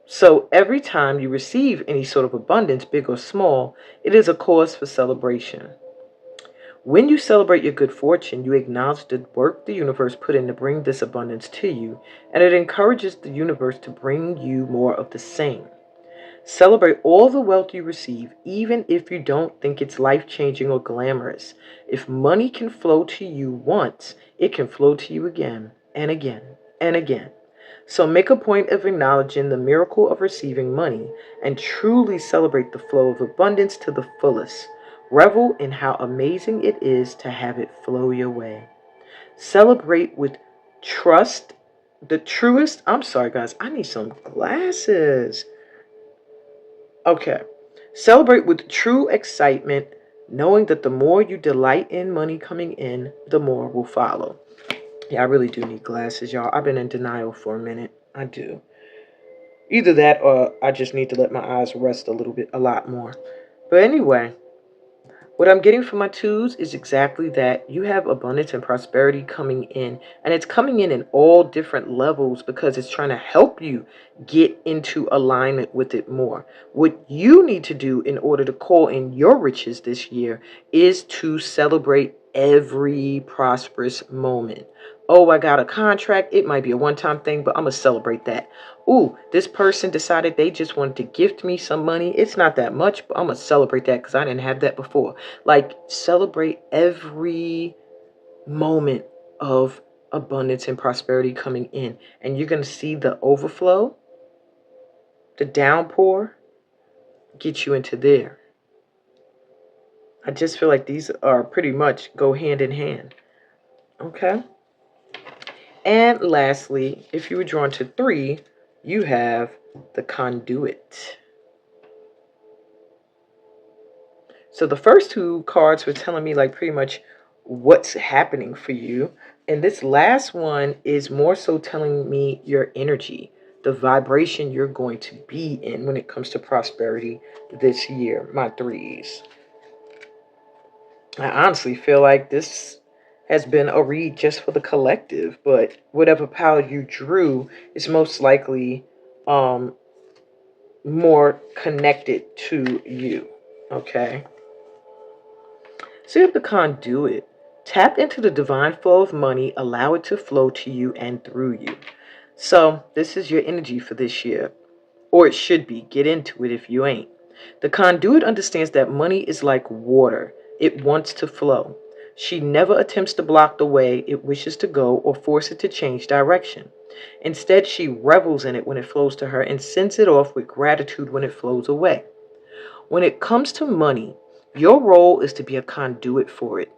So every time you receive any sort of abundance, big or small, it is a cause for celebration. When you celebrate your good fortune, you acknowledge the work the universe put in to bring this abundance to you, and it encourages the universe to bring you more of the same. Celebrate all the wealth you receive, even if you don't think it's life-changing or glamorous. If money can flow to you once, it can flow to you again and again and again. So make a point of acknowledging the miracle of receiving money and truly celebrate the flow of abundance to the fullest. Revel in how amazing it is to have it flow your way. Celebrate with trust, the truest. I'm sorry, guys. I need some glasses. Okay. Celebrate with true excitement, knowing that the more you delight in money coming in, the more will follow. Yeah, I really do need glasses, y'all. I've been in denial for a minute. I do. Either that or I just need to let my eyes rest a lot more. But anyway, what I'm getting from my twos is exactly that. You have abundance and prosperity coming in, and it's coming in all different levels because it's trying to help you get into alignment with it more. What you need to do in order to call in your riches this year is to celebrate every prosperous moment. Oh, I got a contract. It might be a one-time thing, but I'm going to celebrate that. Ooh, this person decided they just wanted to gift me some money. It's not that much, but I'm going to celebrate that because I didn't have that before. Like, celebrate every moment of abundance and prosperity coming in. And you're going to see the overflow, the downpour, get you into there. I just feel like these are pretty much go hand in hand. Okay? And lastly, if you were drawn to 3, you have the conduit. So the first 2 cards were telling me like pretty much what's happening for you. And this last one is more so telling me your energy, the vibration you're going to be in when it comes to prosperity this year, my 3s. I honestly feel like this has been a read just for the collective, but whatever power you drew is most likely um, more connected to you. Okay? So you have the conduit. Tap into the divine flow of money, allow it to flow to you and through you. So this is your energy for this year, or it should be. Get into it if you ain't. The conduit understands that money is like water. It wants to flow. She never attempts to block the way it wishes to go or force it to change direction. Instead, she revels in it when it flows to her and sends it off with gratitude when it flows away. When it comes to money, your role is to be a conduit for it.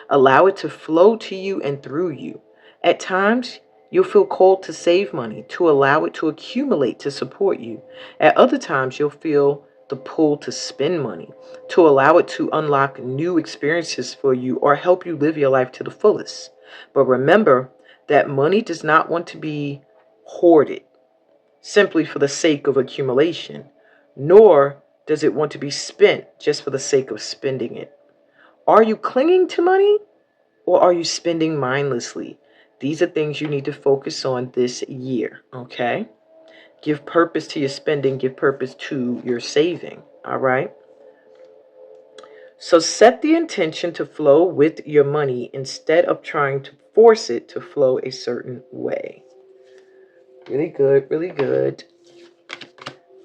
Allow it to flow to you and through you. At times, you'll feel called to save money, to allow it to accumulate to support you. At other times, you'll feel the pull to spend money, to allow it to unlock new experiences for you or help you live your life to the fullest. But remember that money does not want to be hoarded simply for the sake of accumulation, nor does it want to be spent just for the sake of spending it. Are you clinging to money or are you spending mindlessly? These are things you need to focus on this year, okay? Give purpose to your spending, give purpose to your saving, all right? So set the intention to flow with your money instead of trying to force it to flow a certain way. Really good, really good.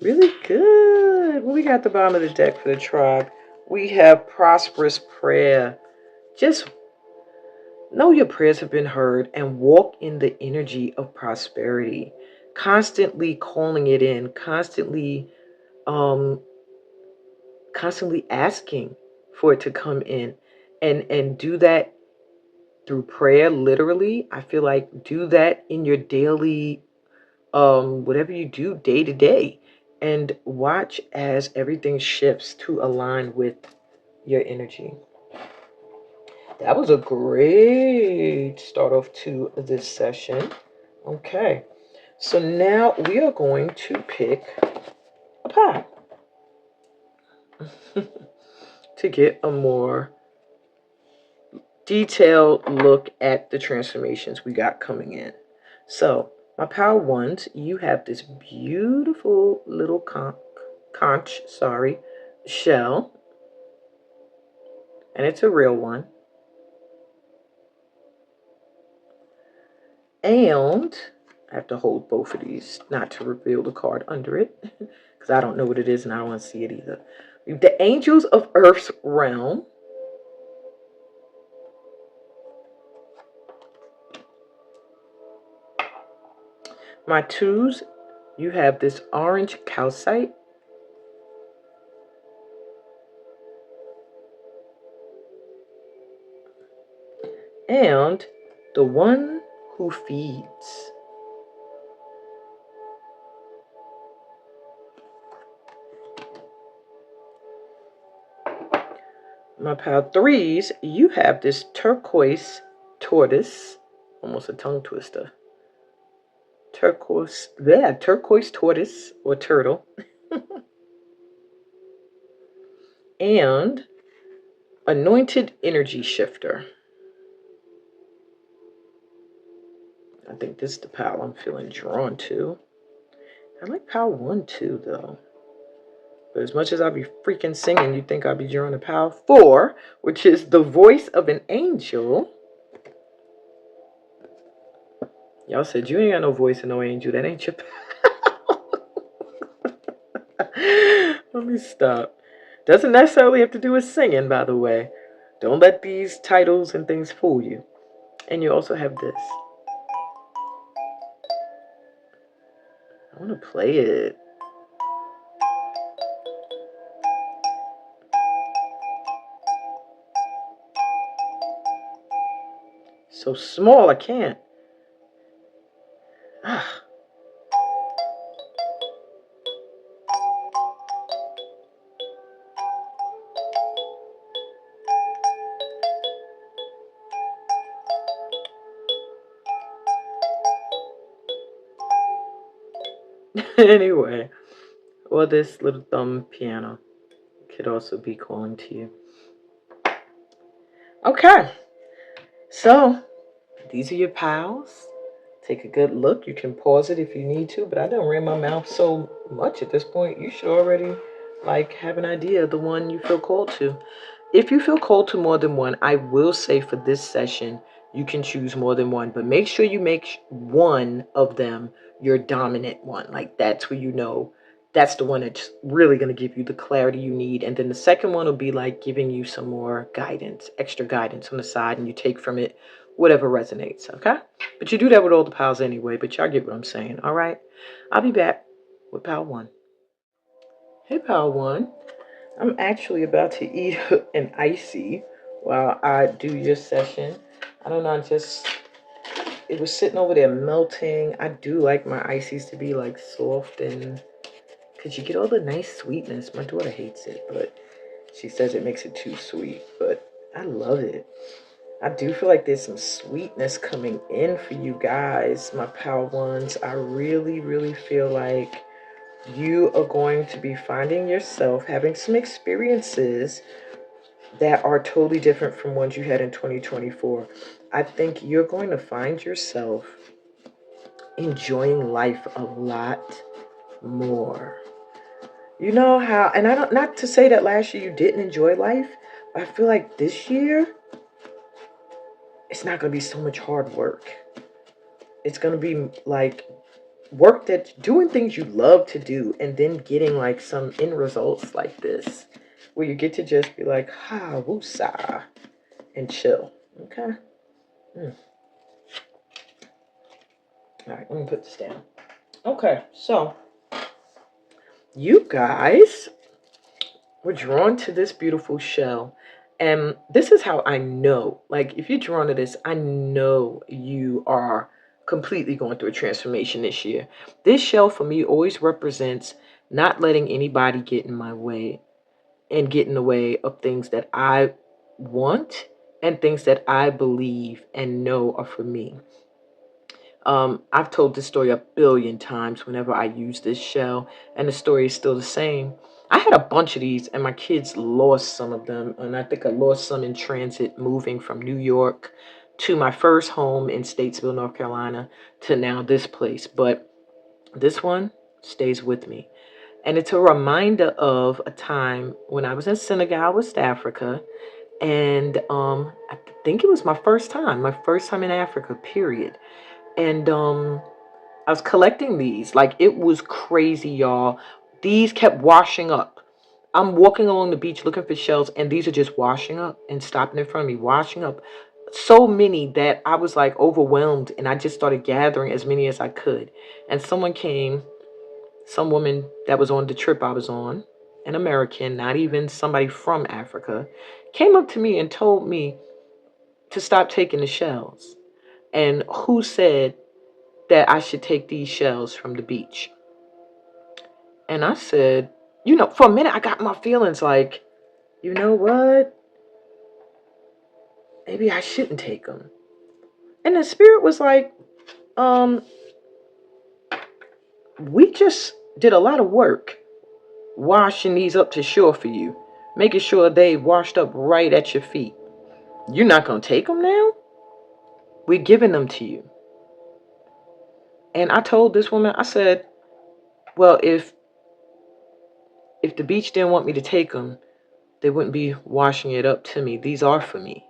Really good. What we got at the bottom of the deck for the tribe? We have prosperous prayer. Just know your prayers have been heard and walk in the energy of prosperity. Constantly calling it in, um constantly asking for it to come in. And do that through prayer, literally. I feel like do that in your daily whatever you do day to day, and watch as everything shifts to align with your energy. That was a great start off to this session. Okay, so now we are going to pick a pie to get a more detailed look at the transformations we got coming in. So my power ones, you have this beautiful little conch, shell, and it's a real one. And I have to hold both of these not to reveal the card under it because I don't know what it is and I don't want to see it either. The Angels of Earth's Realm. My twos, you have this orange calcite. And the one who feeds. My pal threes, you have this turquoise tortoise, almost a tongue twister. Turquoise tortoise or turtle. And anointed energy shifter. I think this is the pal I'm feeling drawn to. I like pal 1 too, though. But as much as I'll be freaking singing, you think I'll be drawn to pal 4, which is the voice of an angel. Y'all said you ain't got no voice of no angel. That ain't your pal. Let me stop. Doesn't necessarily have to do with singing, by the way. Don't let these titles and things fool you. And you also have this. I want to play it. So small, I can't. Ah. Anyway, or this little thumb piano could also be calling to you. Okay, so these are your pals. Take a good look. You can pause it if you need to, but I don't ran my mouth so much at this point. You should already have an idea of the one you feel called to. If you feel called to more than one, I will say for this session, you can choose more than one, but make sure you make one of them your dominant one. That's where you know that's the one that's really going to give you the clarity you need. And then the second one will be giving you some more guidance, extra guidance on the side, and you take from it whatever resonates, okay? But you do that with all the pals anyway, but y'all get what I'm saying, all right? I'll be back with pal 1. Hey, pal 1. I'm actually about to eat an icy while I do your session. I don't know, it was sitting over there melting. I do like my ices to be soft and, because you get all the nice sweetness. My daughter hates it, but she says it makes it too sweet, but I love it. I do feel like there's some sweetness coming in for you guys, my pal 1s. I really, really feel like you are going to be finding yourself having some experiences that are totally different from ones you had in 2024. I think you're going to find yourself enjoying life a lot more. You know how, and I don't, not to say that last year you didn't enjoy life, but I feel like this year, it's not going to be so much hard work. It's going to be work that doing things you love to do and then getting some end results like this where you get to just be ha woosah and chill. Okay. All right, let me put this down. Okay, so you guys were drawn to this beautiful shell. And this is how I know, if you're drawn to this, I know you are completely going through a transformation this year. This shell for me always represents not letting anybody get in my way and get in the way of things that I want and things that I believe and know are for me. I've told this story a billion times whenever I use this shell, and the story is still the same. I had a bunch of these, and my kids lost some of them, and I think I lost some in transit moving from New York to my first home in Statesville, North Carolina, to now this place. But this one stays with me. And it's a reminder of a time when I was in Senegal, West Africa, and I think it was my first time in Africa, period. And I was collecting these. It was crazy, y'all. These kept washing up. I'm walking along the beach looking for shells, and these are just washing up and stopping in front of me, washing up. So many that I was overwhelmed, and I just started gathering as many as I could. And someone came, some woman that was on the trip I was on, an American, not even somebody from Africa, came up to me and told me to stop taking the shells. And who said that I should take these shells from the beach? And I said, for a minute I got my feelings like, you know what? Maybe I shouldn't take them. And the spirit was like, we just did a lot of work washing these up to shore for you, making sure they washed up right at your feet. You're not going to take them now? We're giving them to you. And I told this woman, I said, well, if the beach didn't want me to take them, they wouldn't be washing it up to me. These are for me.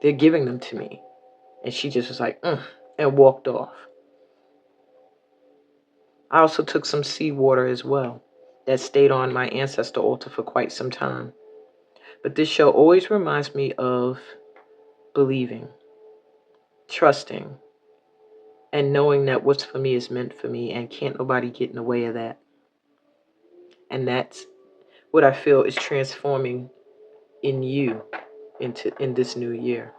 They're giving them to me. And she just was like, and walked off. I also took some seawater as well that stayed on my ancestor altar for quite some time. But this show always reminds me of believing, trusting, and knowing that what's for me is meant for me and can't nobody get in the way of that. And that's what I feel is transforming in you in this new year.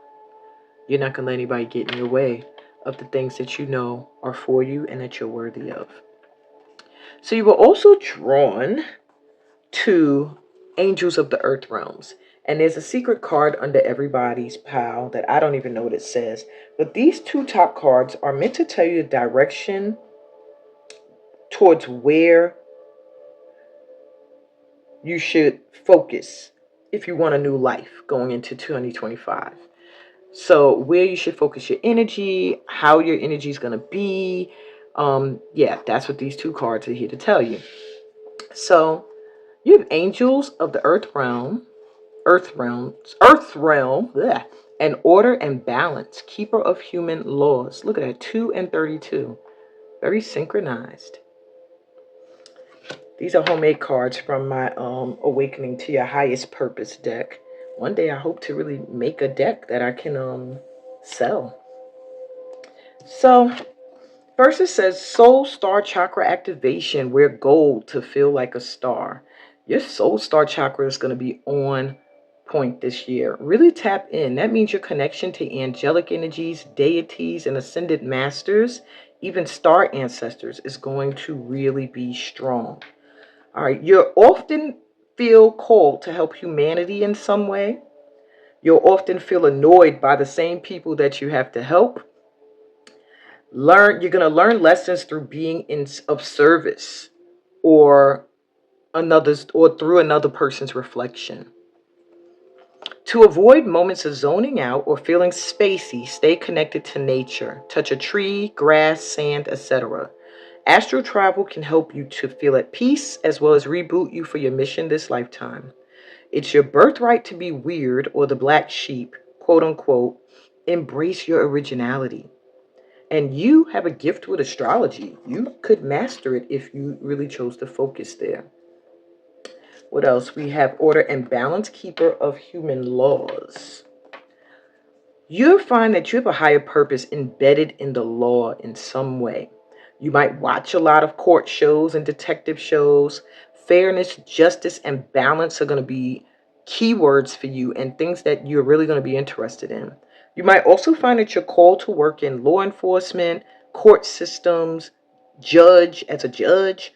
You're not going to let anybody get in your way of the things that you know are for you and that you're worthy of. So you were also drawn to Angels of the Earth Realms. And there's a secret card under everybody's pile that I don't even know what it says. But these two top cards are meant to tell you the direction towards where you should focus if you want a new life going into 2025. So where you should focus your energy, how your energy is going to be. That's what these two cards are here to tell you. So you have Angels of the Earth Realm, bleh, and Order and Balance, Keeper of Human Laws. Look at that, 2 and 32. Very synchronized. These are homemade cards from my Awakening to Your Highest Purpose deck. One day I hope to really make a deck that I can sell. So first it says Soul Star Chakra Activation. Wear gold to feel like a star. Your Soul Star Chakra is going to be on point this year. Really tap in. That means your connection to angelic energies, deities, and ascended masters, even star ancestors, is going to really be strong. All right, you'll often feel called to help humanity in some way. You'll often feel annoyed by the same people that you have to help. You're going to learn lessons through being of service or through another person's reflection. To avoid moments of zoning out or feeling spacey, stay connected to nature. Touch a tree, grass, sand, etc. Astral travel can help you to feel at peace as well as reboot you for your mission this lifetime. It's your birthright to be weird or the black sheep, quote unquote. Embrace your originality. And you have a gift with astrology. You could master it if you really chose to focus there. What else? We have Order and Balance, Keeper of Human Laws. You'll find that you have a higher purpose embedded in the law in some way. You might watch a lot of court shows and detective shows. Fairness, justice, and balance are going to be keywords for you and things that you're really going to be interested in. You might also find that you're called to work in law enforcement, court systems, as a judge,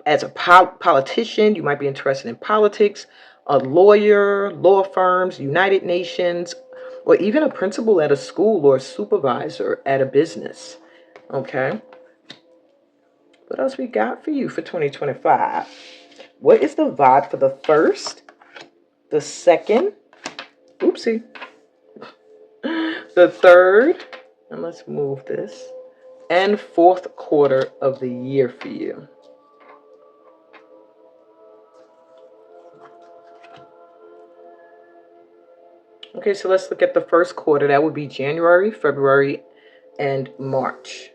as a politician. You might be interested in politics, a lawyer, law firms, United Nations, or even a principal at a school or a supervisor at a business. Okay. What else we got for you for 2025? What is the vibe for the first, the second, the third, and let's move this, and fourth quarter of the year for you? Okay, so let's look at the first quarter. That would be January, February, and March.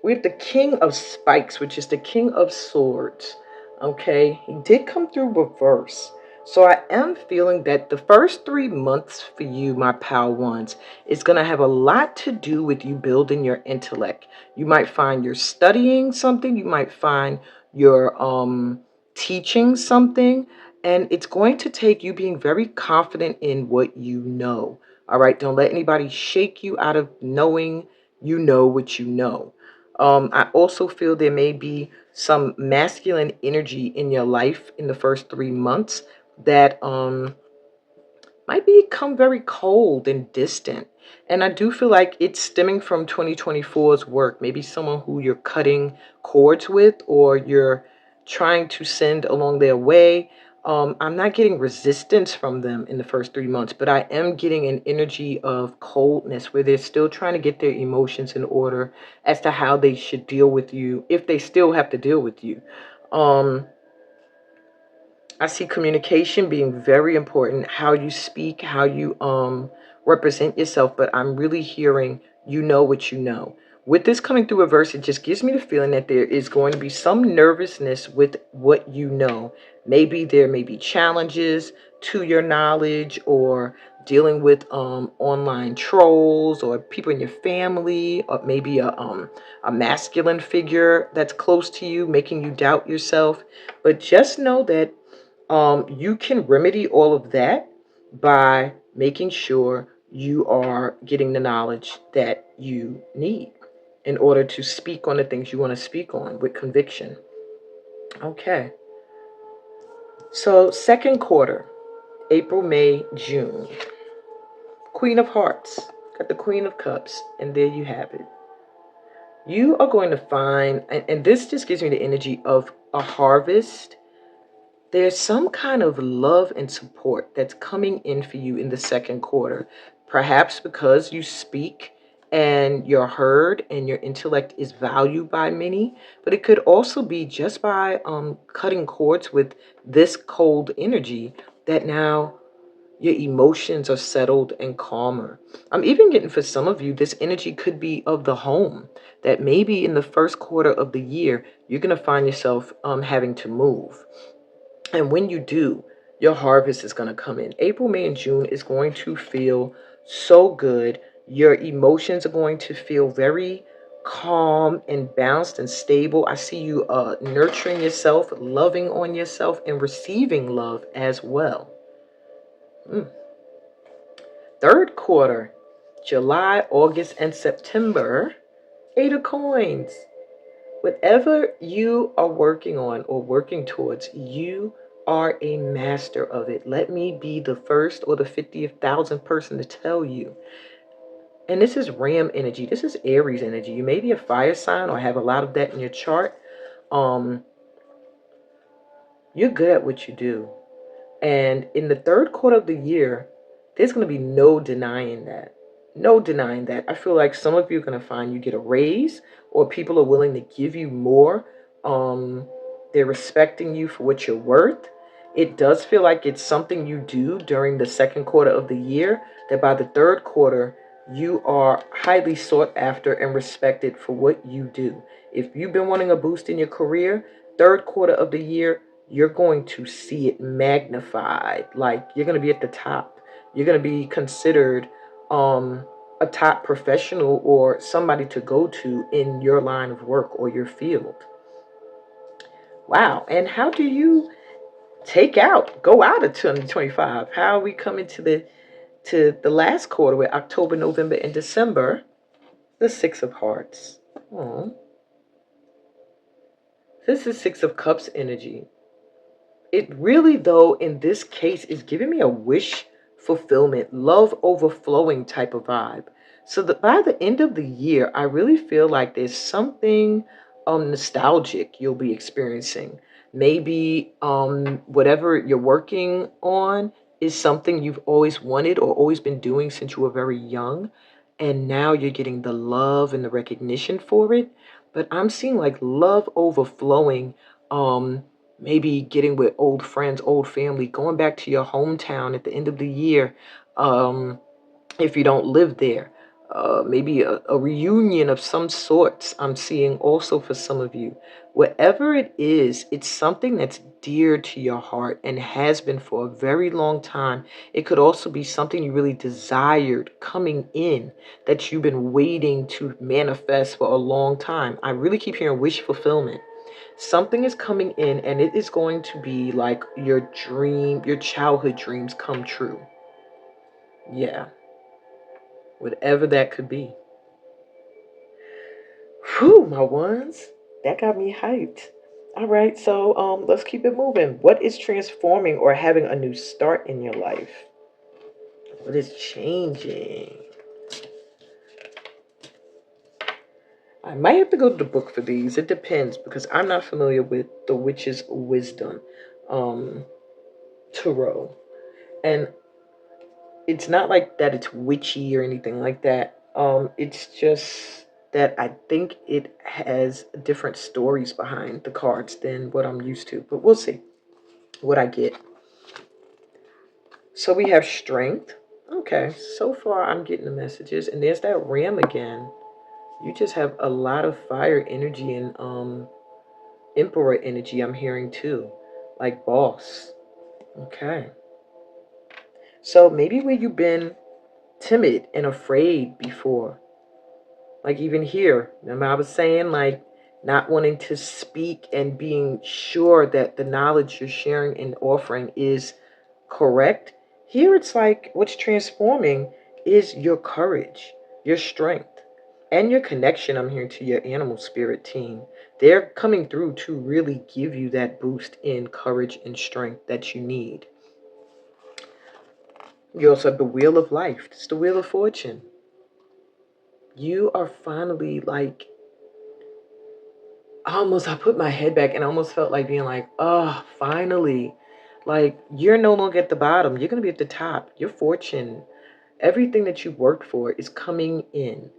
We have the King of Spikes, which is the King of Swords. Okay, he did come through reverse. So I am feeling that the first 3 months for you, my pal ones, is going to have a lot to do with you building your intellect. You might find you're studying something. You might find you're teaching something. And it's going to take you being very confident in what you know. All right. Don't let anybody shake you out of knowing you know what you know. I also feel there may be some masculine energy in your life in the first 3 months that might become very cold and distant. And I do feel like it's stemming from 2024's work. Maybe someone who you're cutting cords with or you're trying to send along their way. I'm not getting resistance from them in the first 3 months, but I am getting an energy of coldness where they're still trying to get their emotions in order as to how they should deal with you, if they still have to deal with you. Um, I see communication being very important, how you speak, how you represent yourself, but I'm really hearing you know what you know. With this coming through reverse, it just gives me the feeling that there is going to be some nervousness with what you know. Maybe there may be challenges to your knowledge or dealing with online trolls or people in your family or maybe a masculine figure that's close to you making you doubt yourself. But just know that you can remedy all of that by making sure you are getting the knowledge that you need in order to speak on the things you want to speak on with conviction. Okay. So, second quarter, April, May, June. Queen of Hearts. Got the Queen of Cups, and there you have it. You are going to find, and this just gives me the energy of a harvest. There's some kind of love and support that's coming in for you in the second quarter. Perhaps because you speak and you're heard and your intellect is valued by many, but it could also be just by cutting cords with this cold energy that now your emotions are settled and calmer. I'm even getting for some of you, this energy could be of the home, that maybe in the first quarter of the year, you're going to find yourself having to move. And when you do, your harvest is going to come in. April, May, and June is going to feel so good. Your emotions are going to feel very calm and balanced and stable. I see you nurturing yourself, loving on yourself, and receiving love as well. Mm. Third quarter, July, August, and September. Eight of Coins. Whatever you are working on or working towards, you are a master of it. Let me be the first or the 50,000th person to tell you. And this is Ram energy. This is Aries energy. You may be a fire sign or have a lot of that in your chart. Um, you're good at what you do. And in the third quarter of the year, there's going to be no denying that. No denying that. I feel like some of you are going to find you get a raise or people are willing to give you more. They're respecting you for what you're worth. It does feel like it's something you do during the second quarter of the year that by the third quarter, you are highly sought after and respected for what you do. If you've been wanting a boost in your career, third quarter of the year, you're going to see it magnified. Like you're going to be at the top. You're going to be considered a top professional or somebody to go to in your line of work or your field. Wow. And how do you go out of 2025? How are we coming to the last quarter with October, November, and December? The Six of Hearts. Oh, this is Six of Cups energy. It really, though, in this case, is giving me a wish fulfillment, love overflowing type of vibe. So that by the end of the year, I really feel like there's something nostalgic you'll be experiencing. Maybe whatever you're working on is something you've always wanted or always been doing since you were very young. And now you're getting the love and the recognition for it. But I'm seeing like love overflowing. Maybe getting with old friends, old family, going back to your hometown at the end of the year, if you don't live there. Maybe a reunion of some sorts I'm seeing also for some of you. Whatever it is, it's something that's dear to your heart and has been for a very long time. It could also be something you really desired coming in that you've been waiting to manifest for a long time. I really keep hearing wish fulfillment. Something is coming in and it is going to be like your childhood dreams come true. Yeah. whatever that could be. Whew, my ones, that got me hyped. All right, so let's keep it moving. What is transforming or having a new start in your life? What is changing? I might have to go to the book for these. It depends because I'm not familiar with the Witch's Wisdom, tarot, and it's not like that it's witchy or anything like that. It's just that I think it has different stories behind the cards than what I'm used to. But we'll see what I get. So we have strength. Okay, so far I'm getting the messages, and there's that ram again. You just have a lot of fire energy and emperor energy. I'm hearing too, like boss. Okay, so maybe where you've been timid and afraid before. Like even here, remember I was saying like not wanting to speak and being sure that the knowledge you're sharing and offering is correct. Here it's like what's transforming is your courage, your strength, and your connection. I'm hearing to your animal spirit team. They're coming through to really give you that boost in courage and strength that you need. You also have the wheel of life. It's the wheel of fortune. You are finally like I put my head back and I almost felt like being like, oh, finally. Like, you're no longer at the bottom. You're going to be at the top. Your fortune, everything that you worked for is coming in.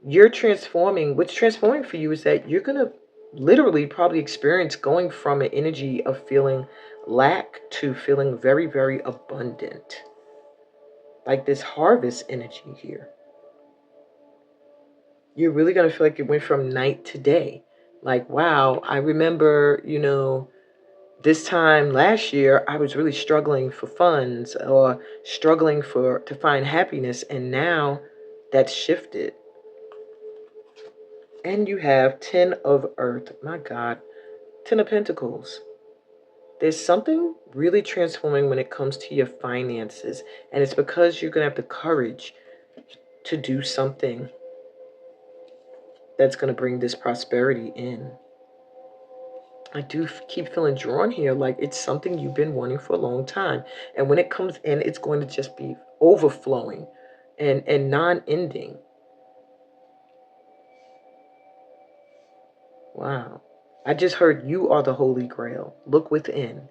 You're transforming. What's transforming for you is that you're going to literally probably experience going from an energy of feeling lack to feeling very, very abundant. Like this harvest energy here. You're really going to feel like it went from night to day. Like, wow, I remember, this time last year, I was really struggling for funds or struggling to find happiness, and now that's shifted. And you have 10 of Earth, my God, 10 of Pentacles. There's something really transforming when it comes to your finances, and it's because you're going to have the courage to do something that's going to bring this prosperity in. I do keep feeling drawn here like it's something you've been wanting for a long time. And when it comes in, it's going to just be overflowing and non-ending. Wow. I just heard you are the Holy Grail. Look within.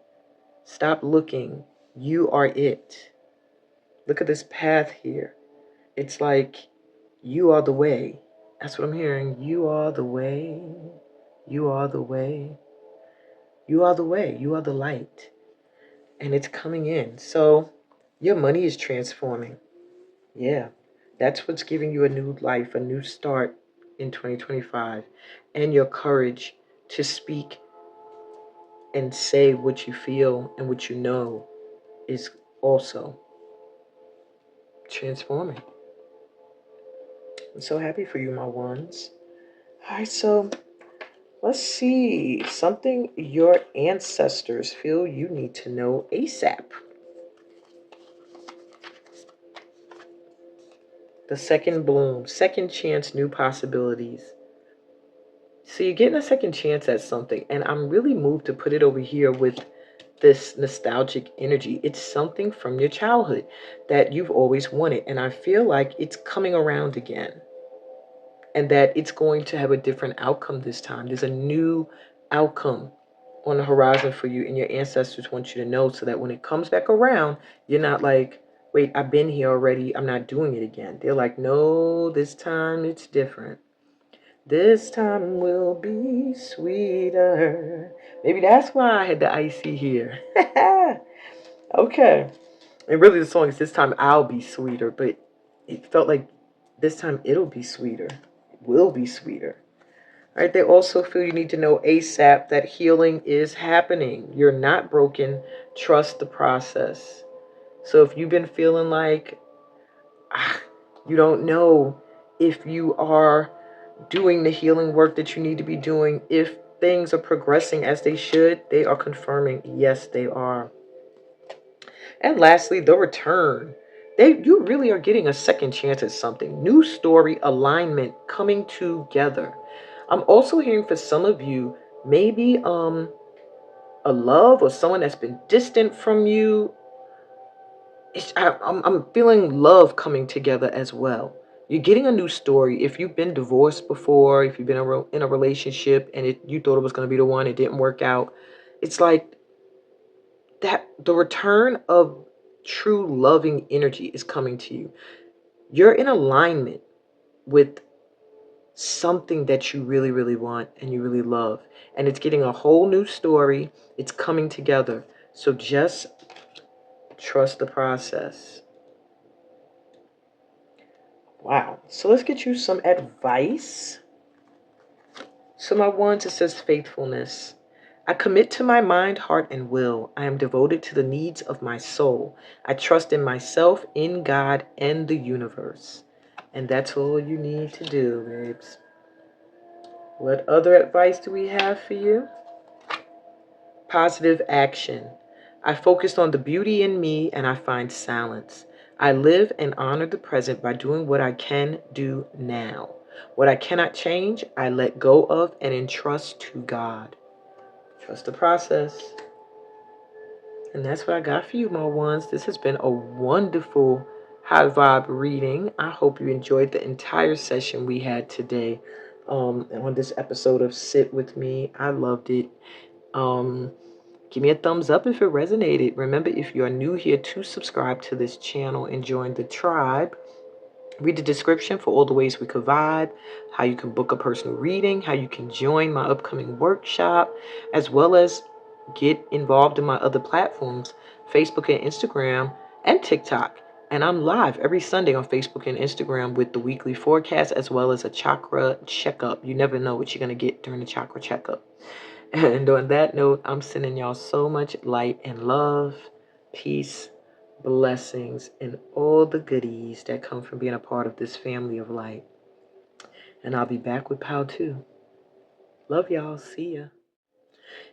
Stop looking. You are it. Look at this path here. It's like you are the way. That's what I'm hearing. You are the way. You are the way. You are the way. You are the light. And it's coming in. So your money is transforming. Yeah, that's what's giving you a new life, a new start in 2025. And your courage to speak and say what you feel and what you know is also transforming. I'm so happy for you, my ones. All right, so let's see. Something your ancestors feel you need to know ASAP. The second bloom, second chance, new possibilities. So you're getting a second chance at something, and I'm really moved to put it over here with this nostalgic energy. It's something from your childhood that you've always wanted, and I feel like it's coming around again, and that it's going to have a different outcome this time. There's a new outcome on the horizon for you, and your ancestors want you to know so that when it comes back around, you're not like, wait, I've been here already, I'm not doing it again. They're like, no, this time it's different. This time will be sweeter. Maybe that's why I had the icy here. Okay. And really the song is This Time I'll Be Sweeter, but it felt like this time it'll be sweeter. It will be sweeter. All right, they also feel you need to know ASAP that healing is happening. You're not broken. Trust the process. So if you've been feeling like you don't know if you are doing the healing work that you need to be doing, if things are progressing as they should, they are confirming, yes, they are. And lastly, the return. You really are getting a second chance at something. New story, alignment, coming together. I'm also hearing for some of you, maybe a love or someone that's been distant from you. I'm feeling love coming together as well. You're getting a new story. If you've been divorced before, if you've been in a relationship and you thought it was going to be the one, it didn't work out. It's like that the return of true loving energy is coming to you. You're in alignment with something that you really, really want and you really love. And it's getting a whole new story. It's coming together. So just trust the process. Wow. So let's get you some advice. So my ones, it says faithfulness. I commit to my mind, heart, and will. I am devoted to the needs of my soul. I trust in myself, in God, and the universe. And that's all you need to do, babes. What other advice do we have for you? Positive action. I focused on the beauty in me and I find silence. I live and honor the present by doing what I can do now. What I cannot change, I let go of and entrust to God. Trust the process. And that's what I got for you, my ones. This has been a wonderful high vibe reading. I hope you enjoyed the entire session we had today on this episode of Sit With Me. I loved it. Give me a thumbs up if it resonated. Remember, if you are new here, to subscribe to this channel and join the tribe. Read the description for all the ways we could vibe, how you can book a personal reading, how you can join my upcoming workshop, as well as get involved in my other platforms, Facebook and Instagram and TikTok. And I'm live every Sunday on Facebook and Instagram with the weekly forecast as well as a chakra checkup. You never know what you're going to get during the chakra checkup. And on that note, I'm sending y'all so much light and love, peace, blessings, and all the goodies that come from being a part of this family of light. And I'll be back with Pal 2. Love y'all. See ya.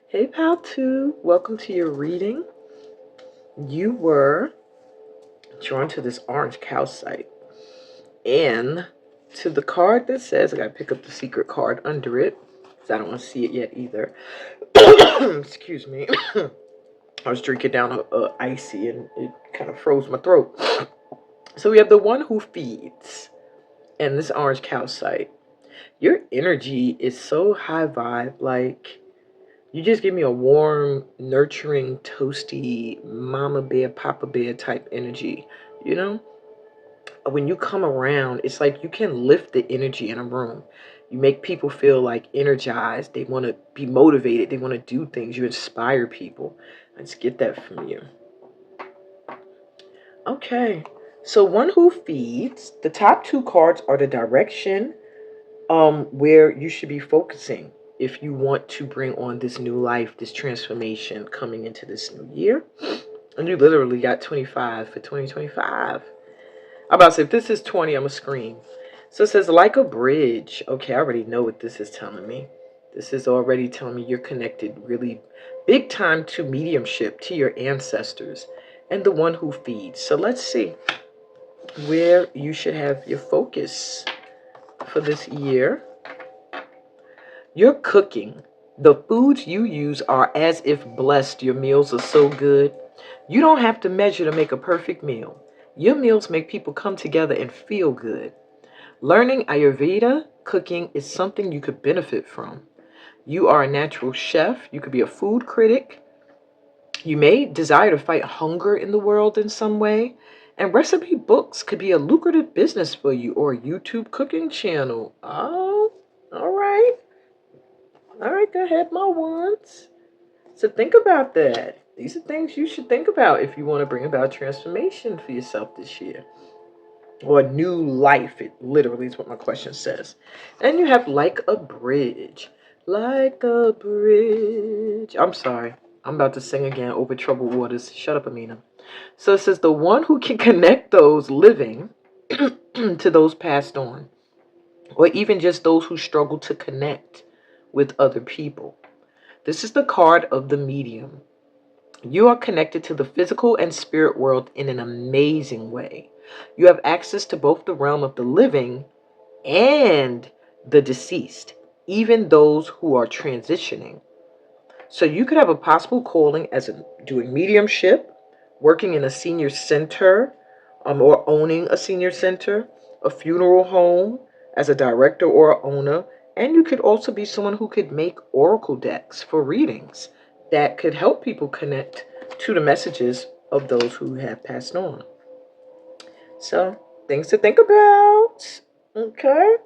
Hey, Pal 2. Welcome to your reading. You were drawn to this orange calcite and to the card that says, I gotta pick up the secret card under it because I don't want to see it yet either. Excuse me. I was drinking down a icy and it kind of froze my throat. So we have the one who feeds and this orange calcite. Your energy is so high vibe. Like, you just give me a warm, nurturing, toasty, mama bear, papa bear type energy. You know? When you come around, it's like you can lift the energy in a room. You make people feel like energized. They want to be motivated. They want to do things. You inspire people. Let's get that from you. Okay. So one who feeds, the top two cards are the direction where you should be focusing if you want to bring on this new life, this transformation coming into this new year. And you literally got 25 for 2025. I'm about to say, if this is 20, I'm going to scream. So it says, like a bridge. Okay, I already know what this is telling me. This is already telling me you're connected really big time to mediumship, to your ancestors, and the one who feeds. So let's see where you should have your focus for this year. You're cooking. The foods you use are as if blessed. Your meals are so good. You don't have to measure to make a perfect meal. Your meals make people come together and feel good. Learning Ayurveda cooking is something you could benefit from. You are a natural chef. You could be a food critic. You may desire to fight hunger in the world in some way. And recipe books could be a lucrative business for you, or a YouTube cooking channel. Oh, all right. All right, go ahead, my ones. So think about that. These are things you should think about if you want to bring about transformation for yourself this year. Or a new life, it literally is what my question says. And you have like a bridge. Like a bridge. I'm sorry. I'm about to sing again over troubled waters. Shut up, Amina. So it says the one who can connect those living to those passed on. Or even just those who struggle to connect with other people. This is the card of the medium. You are connected to the physical and spirit world in an amazing way. You have access to both the realm of the living and the deceased, even those who are transitioning. So you could have a possible calling as doing mediumship, working in a senior center, or owning a senior center, a funeral home as a director or owner, and you could also be someone who could make oracle decks for readings that could help people connect to the messages of those who have passed on. So, things to think about. Okay.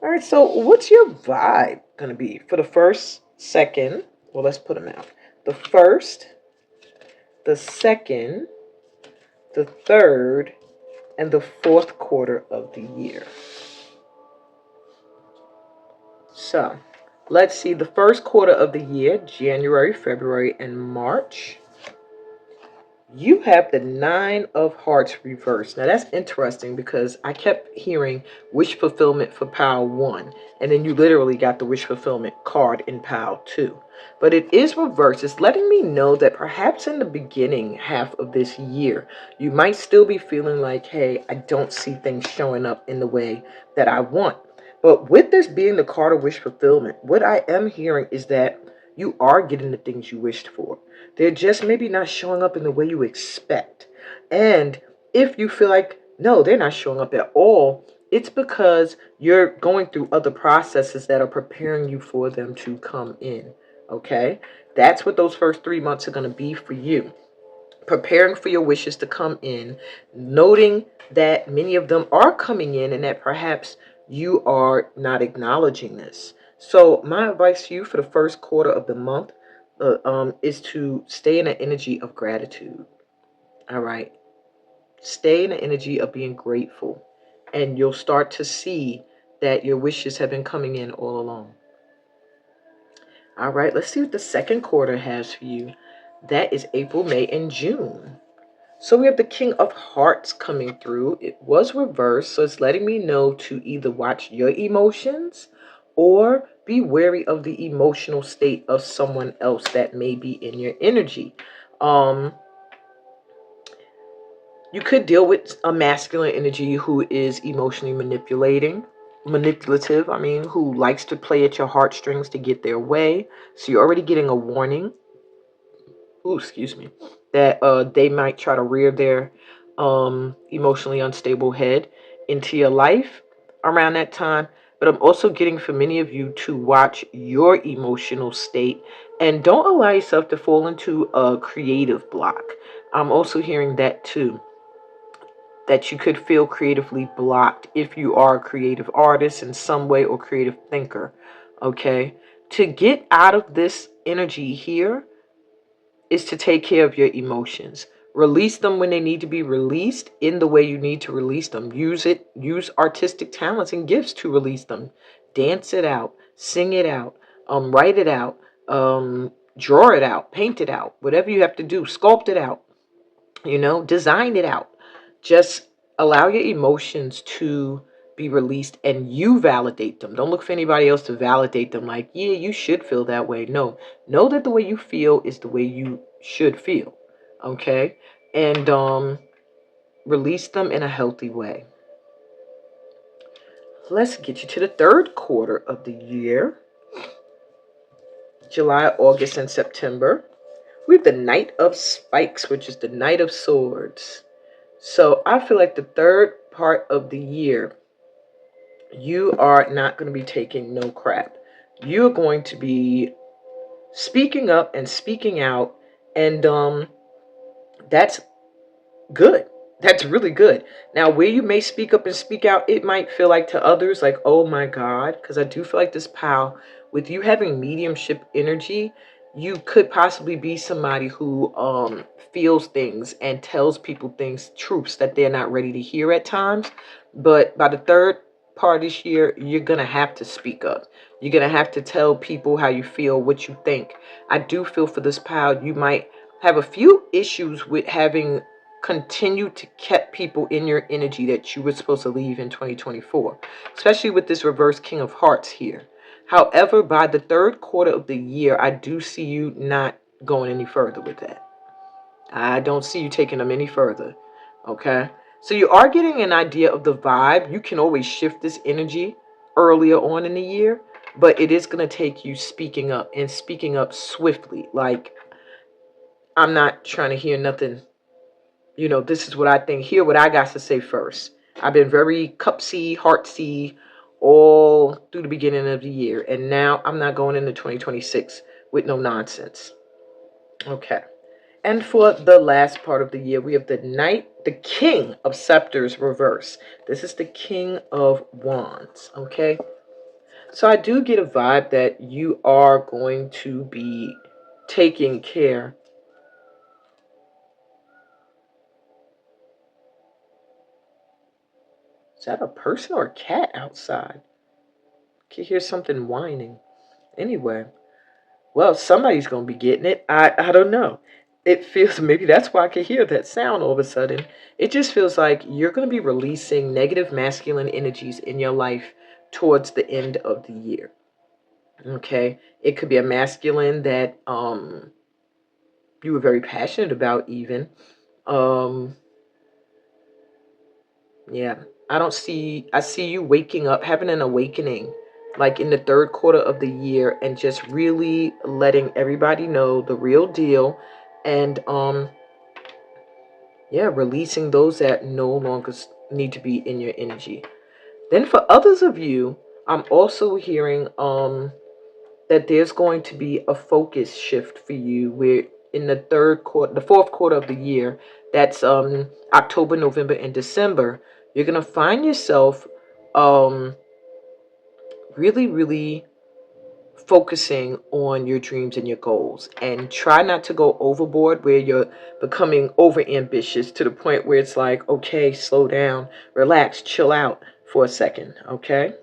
All right, so what's your vibe going to be for the first, second? Well, let's put them out. The first, the second, the third, and the fourth quarter of the year. So, let's see the first quarter of the year, January, February, and March. You have the Nine of Hearts reversed. Now that's interesting because I kept hearing wish fulfillment for pile 1, and then you literally got the wish fulfillment card in pile 2. But it is reversed. It's letting me know that perhaps in the beginning half of this year, you might still be feeling like, hey, I don't see things showing up in the way that I want. But with this being the card of wish fulfillment, what I am hearing is that you are getting the things you wished for. They're just maybe not showing up in the way you expect. And if you feel like, no, they're not showing up at all, it's because you're going through other processes that are preparing you for them to come in. Okay? That's what those first 3 months are going to be for you. Preparing for your wishes to come in, noting that many of them are coming in and that perhaps you are not acknowledging this. So my advice to you for the first quarter of the month is to stay in an energy of gratitude. All right. Stay in the energy of being grateful. And you'll start to see that your wishes have been coming in all along. All right. Let's see what the second quarter has for you. That is April, May, and June. So we have the King of Hearts coming through. It was reversed, so it's letting me know to either watch your emotions or be wary of the emotional state of someone else that may be in your energy. You could deal with a masculine energy who is emotionally manipulative, who likes to play at your heartstrings to get their way. So you're already getting a warning. Ooh, excuse me, that they might try to rear their emotionally unstable head into your life around that time. But I'm also getting for many of you to watch your emotional state and don't allow yourself to fall into a creative block. I'm also hearing that too, that you could feel creatively blocked if you are a creative artist in some way or creative thinker. Okay, to get out of this energy here is to take care of your emotions. Release them when they need to be released in the way you need to release them. Use artistic talents and gifts to release them. Dance it out, sing it out, write it out, draw it out, paint it out, whatever you have to do, sculpt it out, design it out. Just allow your emotions to be released and you validate them. Don't look for anybody else to validate them like, yeah, you should feel that way. No, know that the way you feel is the way you should feel. Okay? And release them in a healthy way. Let's get you to the third quarter of the year. July, August, and September. We have the Knight of Spikes, which is the Knight of Swords. So I feel like the third part of the year, you are not going to be taking no crap. You're going to be speaking up and speaking out, and that's good. That's really good. Now, where you may speak up and speak out, it might feel like to others, like, oh my God, because I do feel like this pal, with you having mediumship energy, you could possibly be somebody who feels things and tells people things, truths that they're not ready to hear at times. But by the third part of this year, you're going to have to speak up. You're going to have to tell people how you feel, what you think. I do feel for this pal, you might have a few issues with having continue to keep people in your energy that you were supposed to leave in 2024, especially with this reverse King of Hearts here. However, by the third quarter of the year, I do see you not going any further with that. I don't see you taking them any further. Okay? So you are getting an idea of the vibe. You can always shift this energy earlier on in the year, but it is going to take you speaking up and speaking up swiftly. Like, I'm not trying to hear nothing. This is what I think. Hear what I got to say first. I've been very cupsy, heartsy all through the beginning of the year. And now I'm not going into 2026 with no nonsense. Okay. And for the last part of the year, we have the King of Scepters reverse. This is the King of Wands. Okay. So I do get a vibe that you are going to be taking care. Is that a person or a cat outside? I can hear something whining. Anyway, well, somebody's going to be getting it. I don't know. It feels, maybe that's why I can hear that sound all of a sudden. It just feels like you're going to be releasing negative masculine energies in your life towards the end of the year. Okay? It could be a masculine that you were very passionate about even. Um Yeah, I see you waking up, having an awakening, like in the third quarter of the year, and just really letting everybody know the real deal, and yeah, releasing those that no longer need to be in your energy. Then for others of you, I'm also hearing that there's going to be a focus shift for you where in the fourth quarter of the year, that's October, November, and December, you're gonna find yourself um really, really focusing on your dreams and your goals, and try not to go overboard where you're becoming over ambitious to the point where it's like, okay, slow down, relax, chill out for a second. Okay,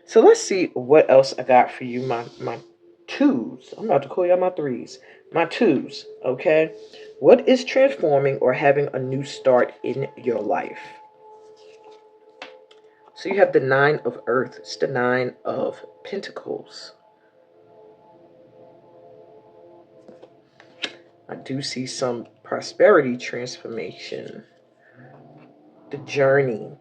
so let's see what else I got for you. My twos. I'm about to call y'all my threes. My twos. Okay. What is transforming or having a new start in your life? So you have the Nine of Earth. It's the Nine of Pentacles. I do see some prosperity transformation. The journey.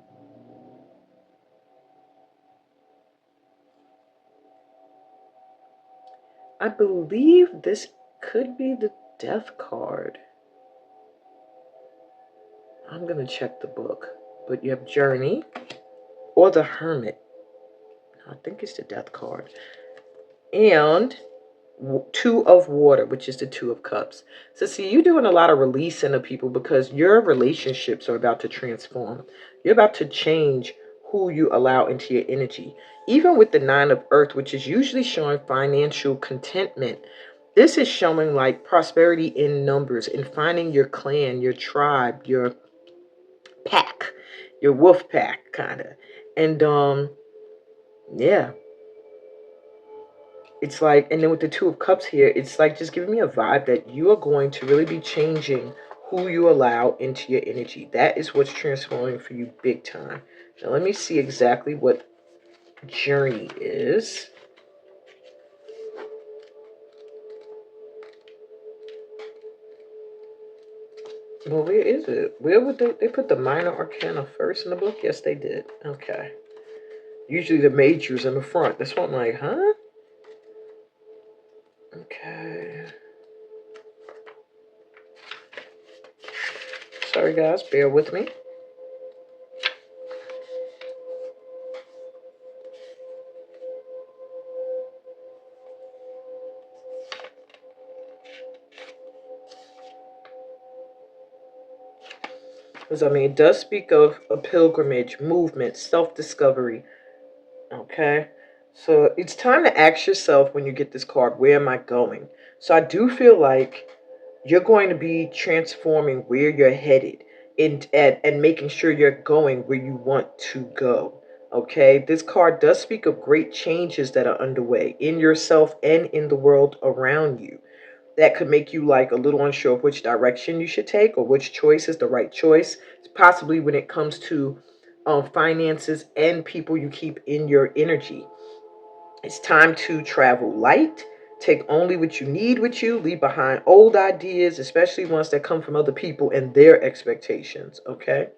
I believe this could be the Death card. I'm going to check the book. But you have Journey or the Hermit. I think it's the Death card. And Two of Water, which is the Two of Cups. So see, you're doing a lot of releasing of people because your relationships are about to transform. You're about to change who you allow into your energy. Even with the Nine of Earth, which is usually showing financial contentment, this is showing like prosperity in numbers and finding your clan, your tribe, your pack, your wolf pack kind of. And yeah, it's like, and then with the Two of Cups here, it's like just giving me a vibe that you are going to really be changing who you allow into your energy. That is what's transforming for you big time. Now let me see exactly what journey is. Well, where is it? Where would they put the minor arcana first in the book? Yes, they did. Okay. Usually the majors in the front. This one, like, huh? Okay. Sorry, guys. Bear with me. Because, I mean, it does speak of a pilgrimage, movement, self-discovery. Okay. So it's time to ask yourself when you get this card, where am I going? So I do feel like you're going to be transforming where you're headed and making sure you're going where you want to go. Okay. This card does speak of great changes that are underway in yourself and in the world around you. That could make you like a little unsure of which direction you should take or which choice is the right choice. Possibly when it comes to finances and people you keep in your energy. It's time to travel light, Take only what you need with you. Leave behind old ideas, especially ones that come from other people and their expectations, okay?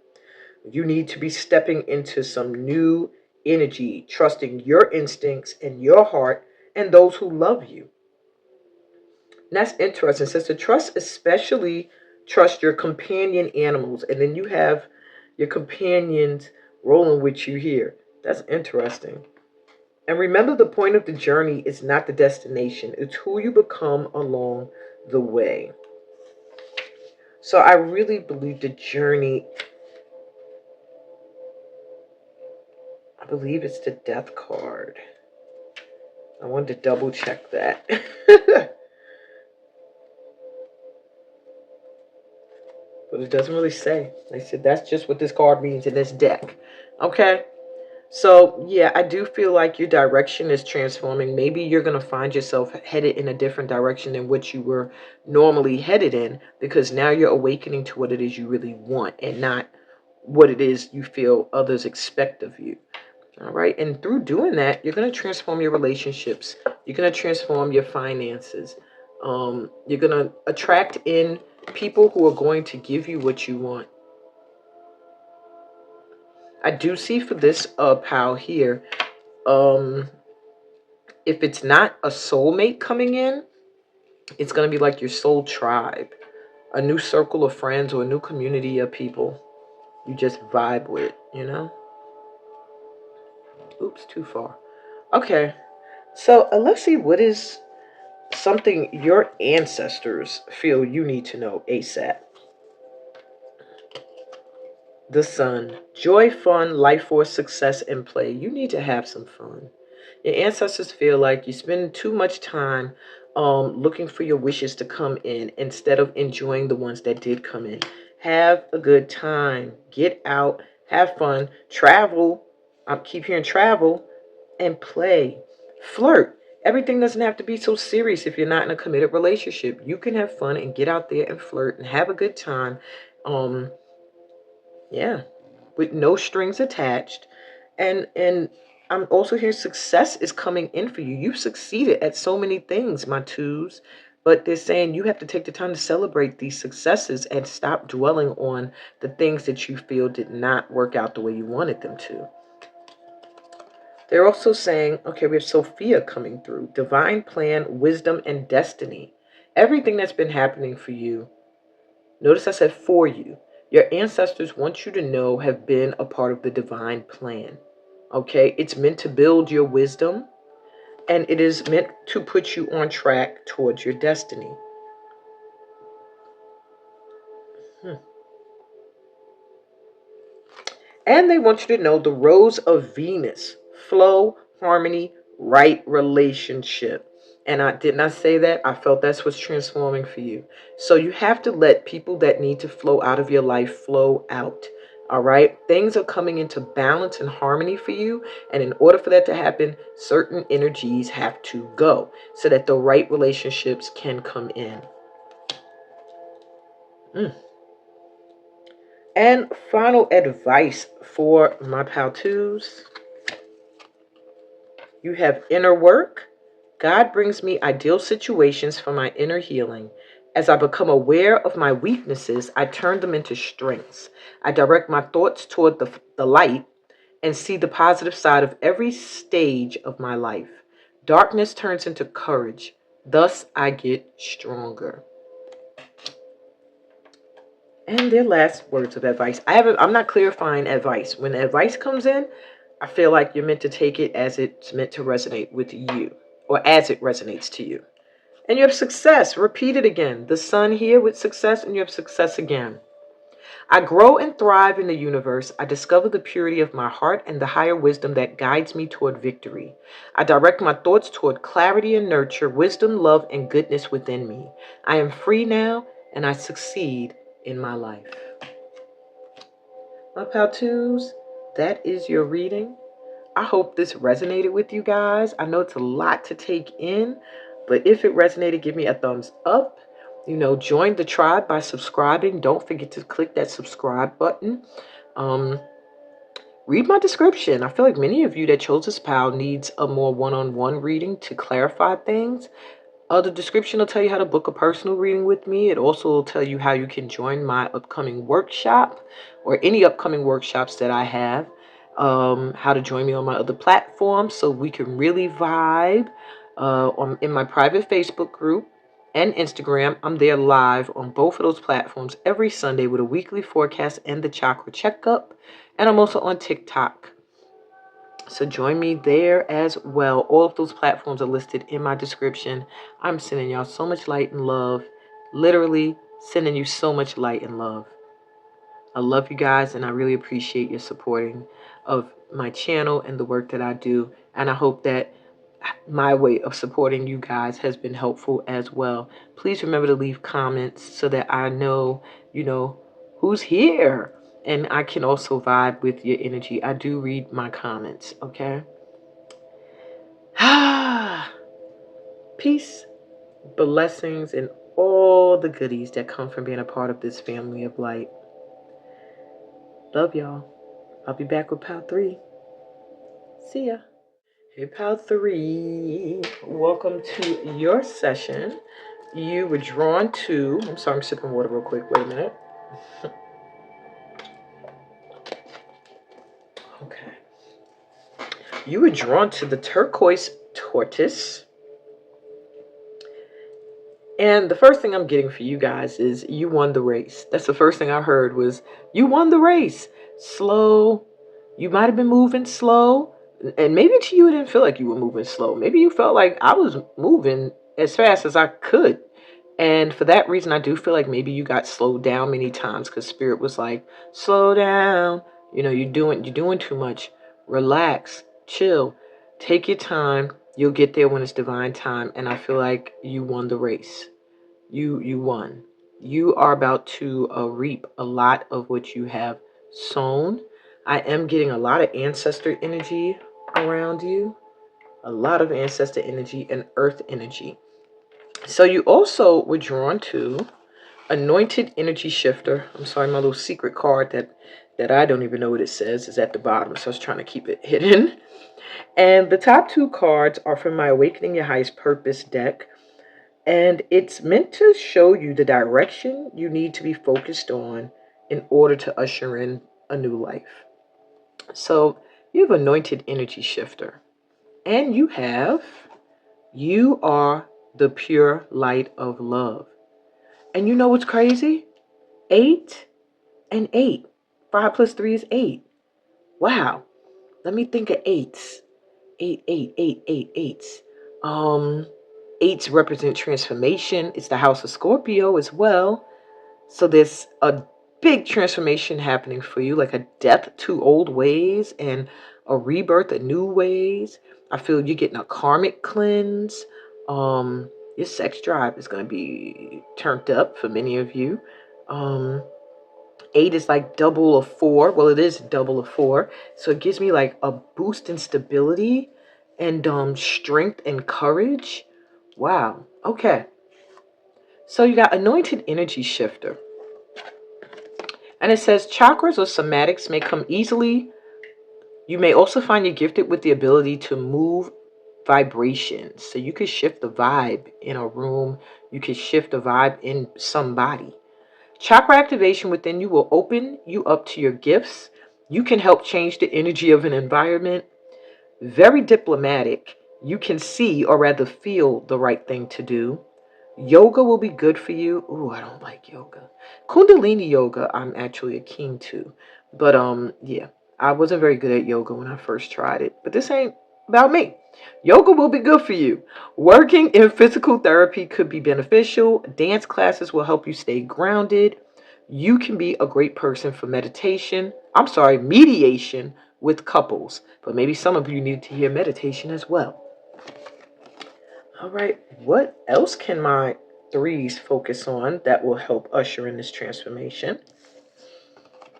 You need to be stepping into some new energy, trusting your instincts and your heart and those who love you. And that's interesting. It says to trust, especially trust your companion animals. And then you have your companions rolling with you here. That's interesting. And remember, the point of the journey is not the destination. It's who you become along the way. So I really believe the journey, I believe it's the death card. I wanted to double check that. But it doesn't really say. They said that's just what this card means in this deck. Okay? So, yeah, I do feel like your direction is transforming. Maybe you're going to find yourself headed in a different direction than what you were normally headed in, because now you're awakening to what it is you really want and not what it is you feel others expect of you. All right. And through doing that, you're going to transform your relationships. You're going to transform your finances. You're going to attract in people who are going to give you what you want. I do see for this pal here, if it's not a soulmate coming in, it's going to be like your soul tribe, a new circle of friends or a new community of people you just vibe with, you know? Oops, too far. Okay, so let's see, what is something your ancestors feel you need to know ASAP? The sun, joy, fun, life force, success, and play. You need to have some fun. Your ancestors feel like you spend too much time looking for your wishes to come in instead of enjoying the ones that did come in. Have a good time. Get out, have fun, travel. I keep hearing travel, and play. Flirt. Everything doesn't have to be so serious if you're not in a committed relationship. You can have fun and get out there and flirt and have a good time. Um, yeah, with no strings attached. And I'm also hearing success is coming in for you. You've succeeded at so many things, my twos, but they're saying you have to take the time to celebrate these successes and stop dwelling on the things that you feel did not work out the way you wanted them to. They're also saying, okay, we have Sophia coming through. Divine plan, wisdom, and destiny. Everything that's been happening for you, notice I said for you. Your ancestors want you to know have been a part of the divine plan. Okay, it's meant to build your wisdom, and it is meant to put you on track towards your destiny. And they want you to know the rows of Venus: flow, harmony, right relationship. And I did not say that. I felt that's what's transforming for you. So you have to let people that need to flow out of your life flow out. All right. Things are coming into balance and harmony for you. And in order for that to happen, certain energies have to go so that the right relationships can come in. And final advice for my pal twos. You have inner work. God brings me ideal situations for my inner healing. As I become aware of my weaknesses, I turn them into strengths. I direct my thoughts toward the light and see the positive side of every stage of my life. Darkness turns into courage. Thus, I get stronger. And their last words of advice. I'm not clarifying advice. When advice comes in, I feel like you're meant to take it as it's meant to resonate with you, or as it resonates to you. And you have success. Repeat it again. The sun here with success, and you have success again. I grow and thrive in the universe. I discover the purity of my heart and the higher wisdom that guides me toward victory. I direct my thoughts toward clarity and nurture, wisdom, love, and goodness within me. I am free now, and I succeed in my life. My pal twos, that is your reading. I hope this resonated with you guys. I know it's a lot to take in, but if it resonated, give me a thumbs up. Join the tribe by subscribing. Don't forget to click that subscribe button. Read my description. I feel like many of you that chose this pal needs a more one-on-one reading to clarify things. The description will tell you how to book a personal reading with me. It also will tell you how you can join my upcoming workshop or any upcoming workshops that I have. How to join me on my other platforms so we can really vibe. In my private Facebook group and Instagram, I'm there live on both of those platforms every Sunday with a weekly forecast and the chakra checkup. And I'm also on TikTok. So join me there as well. All of those platforms are listed in my description. I'm sending y'all so much light and love. Literally sending you so much light and love. I love you guys, and I really appreciate your supporting of my channel and the work that I do. And I hope that my way of supporting you guys has been helpful as well. Please remember to leave comments so that I know, who's here. And I can also vibe with your energy. I do read my comments, okay? Peace, blessings, and all the goodies that come from being a part of this family of light. Love y'all. I'll be back with Pal 3. See ya. Hey, Pal 3. Welcome to your session. You were drawn to... I'm sorry, I'm sipping water real quick. Wait a minute. Okay. You were drawn to the turquoise tortoise. And the first thing I'm getting for you guys is you won the race. That's the first thing I heard was you won the race. Slow. You might have been moving slow. And maybe to you it didn't feel like you were moving slow. Maybe you felt like I was moving as fast as I could. And for that reason, I do feel like maybe you got slowed down many times because Spirit was like, slow down. You're doing too much. Relax. Chill. Take your time. You'll get there when it's divine time. And I feel like you won the race. You won. You are about to reap a lot of what you have sown. I am getting a lot of ancestor energy around you. A lot of ancestor energy and earth energy. So you also were drawn to Anointed Energy Shifter. I'm sorry, my little secret card that I don't even know what it says is at the bottom. So I was trying to keep it hidden. And the top two cards are from my Awakening Your Highest Purpose deck. And it's meant to show you the direction you need to be focused on in order to usher in a new life. So you have Anointed Energy Shifter. And you are the pure light of love. And you know what's crazy? 8 and 8. 5 plus 3 is 8. Wow. Let me think of eights. 8, 8, 8, 8, 8s. Eights represent transformation. It's the house of Scorpio as well. So there's a big transformation happening for you, like a death to old ways and a rebirth of new ways. I feel you're getting a karmic cleanse. Your sex drive is going to be turned up for many of you. 8 is like double of 4. Well, it is double of 4. So it gives me like a boost in stability and strength and courage. Wow. Okay. So you got Anointed Energy Shifter. And it says chakras or somatics may come easily. You may also find you're gifted with the ability to move vibrations. So you could shift the vibe in a room. You could shift the vibe in somebody. Chakra activation within you will open you up to your gifts. You can help change the energy of an environment. Very diplomatic. You can see or rather feel the right thing to do. Yoga will be good for you. Ooh, I don't like yoga. Kundalini yoga, I'm actually a keen to. But yeah, I wasn't very good at yoga when I first tried it. But this ain't about me. Yoga will be good for you. Working in physical therapy could be beneficial. Dance classes will help you stay grounded. You can be a great person for meditation. Mediation with couples. But maybe some of you need to hear meditation as well. All right, what else can my 3s focus on that will help usher in this transformation?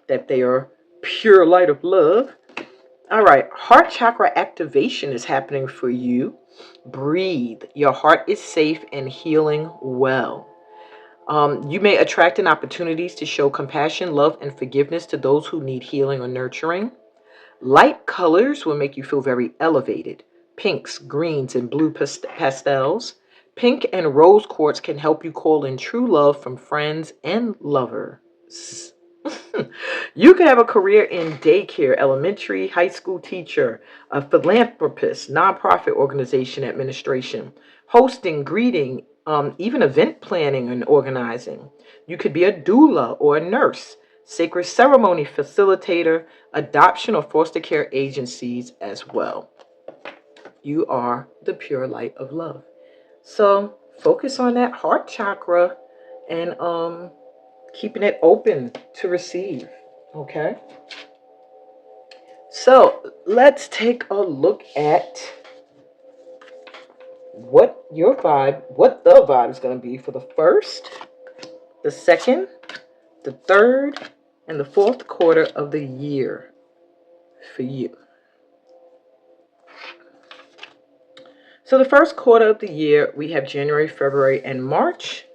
That they are pure light of love. All right, heart chakra activation is happening for you. Breathe. Your heart is safe and healing well. You may attract an opportunities to show compassion, love, and forgiveness to those who need healing or nurturing. Light colors will make you feel very elevated. Pinks, greens, and blue pastels. Pink and rose quartz can help you call in true love from friends and lovers. You could have a career in daycare, elementary, high school teacher, a philanthropist, nonprofit organization administration, hosting, greeting, even event planning and organizing. You could be a doula or a nurse, sacred ceremony facilitator, adoption or foster care agencies as well. You are the pure light of love. So focus on that heart chakra and keeping it open to receive. Okay. So let's take a look at what the vibe is going to be for the first, the second, the third, and the fourth quarter of the year for you. So the first quarter of the year, we have January, February, and March.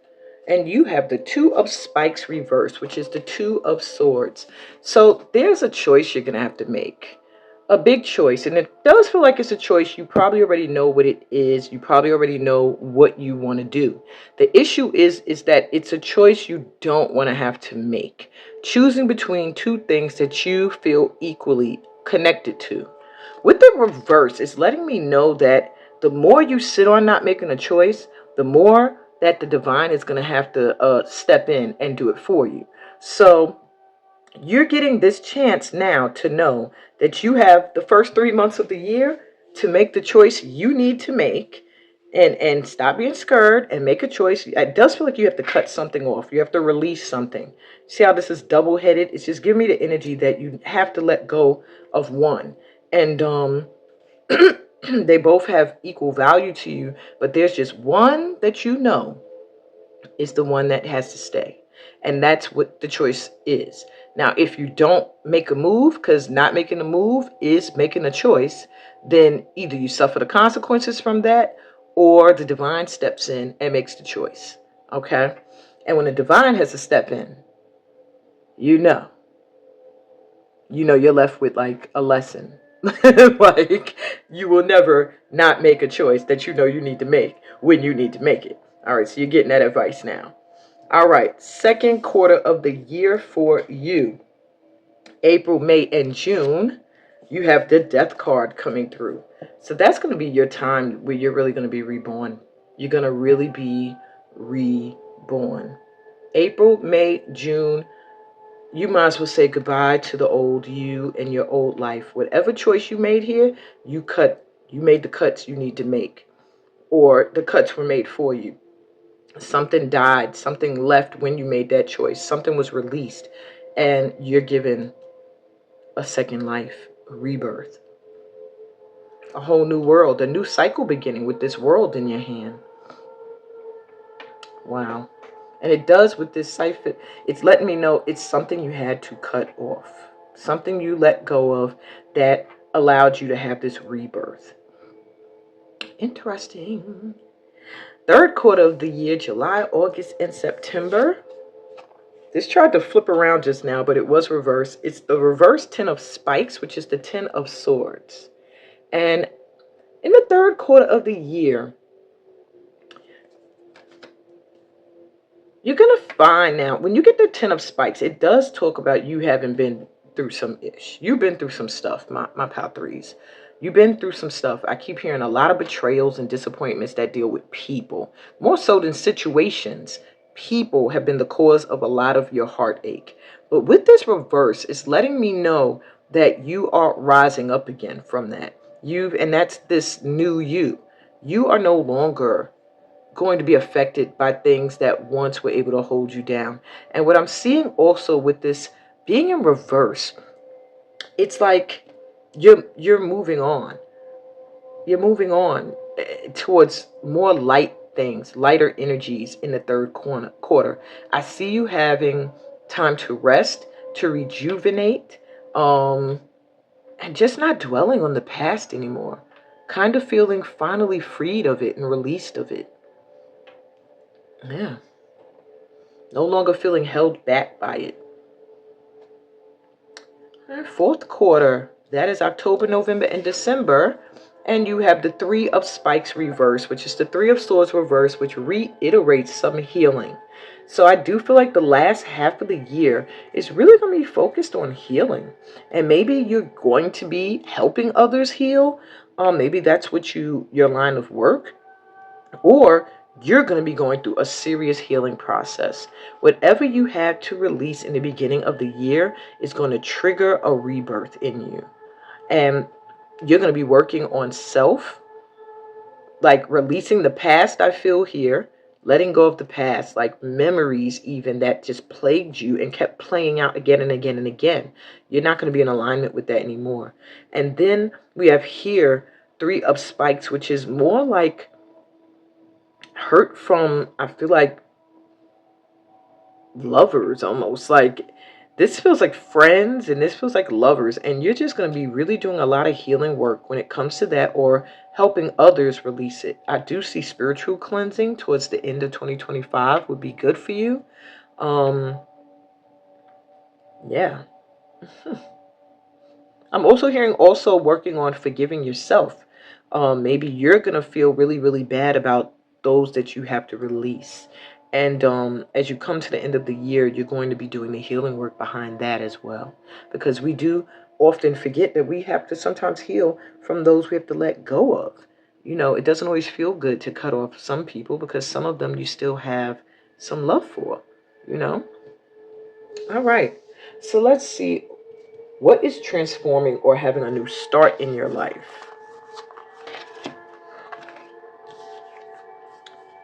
And you have the Two of Spikes reversed, which is the Two of Swords. So there's a choice you're going to have to make. A big choice. And it does feel like it's a choice. You probably already know what it is. You probably already know what you want to do. The issue is that it's a choice you don't want to have to make. Choosing between two things that you feel equally connected to. With the reverse, it's letting me know that the more you sit on not making a choice, the more that the divine is going to have to step in and do it for you. So you're getting this chance now to know that you have the first 3 months of the year to make the choice you need to make, and stop being scared and make a choice. It does feel like you have to cut something off. You have to release something. See how this is double-headed? It's just giving me the energy that you have to let go of one. And they both have equal value to you, but there's just one that you know is the one that has to stay. And that's what the choice is. Now, if you don't make a move, because not making a move is making a choice, then either you suffer the consequences from that, or the divine steps in and makes the choice. Okay? And when the divine has to step in, you know you're left with like a lesson. Like, you will never not make a choice that you need to make when you need to make it. All right, so you're getting that advice now. All right, second quarter of the year for you. April, May, and June, you have the death card coming through. So that's going to be your time where you're really going to be reborn. You're going to really be reborn. April, May, June, you might as well say goodbye to the old you and your old life. Whatever choice you made here, you made the cuts you need to make, or the cuts were made for you. Something died, something left when you made that choice, something was released, and you're given a second life, a rebirth, a whole new world, a new cycle beginning with this world in your hand. Wow. And it does with this cipher. It's letting me know it's something you had to cut off. Something you let go of that allowed you to have this rebirth. Interesting. Third quarter of the year, July, August, and September. This tried to flip around just now, but it was reversed. It's the reverse 10 of spikes, which is the 10 of swords. And in the third quarter of the year, you're going to find now, when you get the 10 of spikes, it does talk about you having been through some ish. You've been through some stuff, my pal threes. You've been through some stuff. I keep hearing a lot of betrayals and disappointments that deal with people. More so than situations. People have been the cause of a lot of your heartache. But with this reverse, it's letting me know that you are rising up again from that. And that's this new you. You are no longer going to be affected by things that once were able to hold you down. And what I'm seeing also with this being in reverse, it's like you're moving on. You're moving on towards more light things, lighter energies in the third quarter. I see you having time to rest, to rejuvenate, and just not dwelling on the past anymore. Kind of feeling finally freed of it and released of it. Yeah. No longer feeling held back by it. Fourth quarter, that is October, November, and December. And you have the Three of Spikes reverse, which is the Three of Swords reverse, which reiterates some healing. So I do feel like the last half of the year is really going to be focused on healing. And maybe you're going to be helping others heal. Maybe that's what your line of work. Or you're going to be going through a serious healing process. Whatever you have to release in the beginning of the year is going to trigger a rebirth in you. And you're going to be working on self, like releasing the past, I feel here, letting go of the past, like memories even that just plagued you and kept playing out again and again and again. You're not going to be in alignment with that anymore. And then we have here Three of Spikes, which is more like hurt from, I feel like, lovers almost. Like this feels like friends and this feels like lovers, and you're just going to be really doing a lot of healing work when it comes to that, or helping others release it. I do see spiritual cleansing towards the end of 2025 would be good for you. Yeah. I'm also hearing also working on forgiving yourself. Maybe you're going to feel really, really bad about those that you have to release. And as you come to the end of the year, you're going to be doing the healing work behind that as well. Because we do often forget that we have to sometimes heal from those we have to let go of. You know, it doesn't always feel good to cut off some people because some of them you still have some love for, you know? All right. So let's see. What is transforming or having a new start in your life?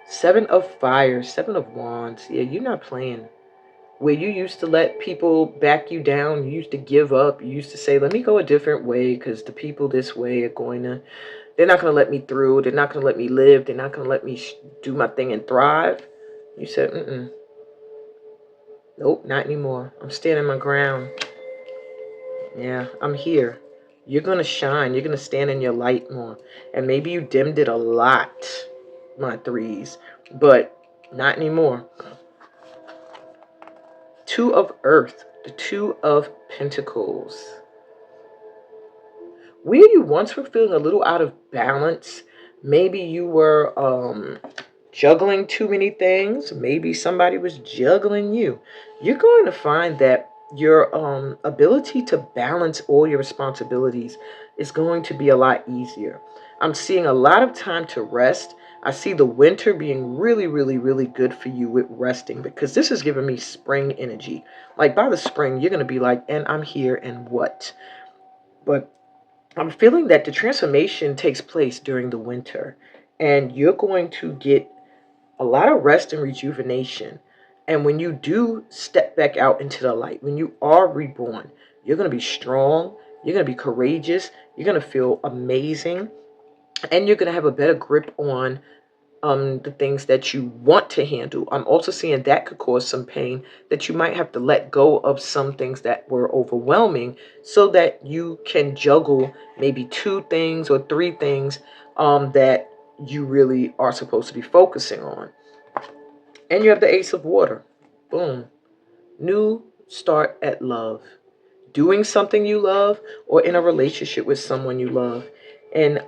Seven of Fire, Seven of Wands. Yeah, you're not playing. Where you used to let people back you down, you used to give up, you used to say, let me go a different way because the people this way are they're not going to let me through. They're not going to let me live. They're not going to let me do my thing and thrive. You said, nope, not anymore. I'm standing my ground. Yeah, I'm here. You're going to shine. You're going to stand in your light more. And maybe you dimmed it a lot, my threes, but not anymore. Two of Earth, the Two of Pentacles. Where you once were feeling a little out of balance, maybe you were juggling too many things. Maybe somebody was juggling you. You're going to find that your ability to balance all your responsibilities is going to be a lot easier. I'm seeing a lot of time to rest. I see the winter being really, really, really good for you with resting, because this is giving me spring energy. Like by the spring, you're going to be like, and I'm here and what? But I'm feeling that the transformation takes place during the winter, and you're going to get a lot of rest and rejuvenation. And when you do step back out into the light, when you are reborn, you're going to be strong, you're going to be courageous, you're going to feel amazing, and you're going to have a better grip on the things that you want to handle. I'm also seeing that could cause some pain, that you might have to let go of some things that were overwhelming so that you can juggle maybe two things or three things that you really are supposed to be focusing on. And you have the Ace of Water. Boom. New start at love. Doing something you love, or in a relationship with someone you love. And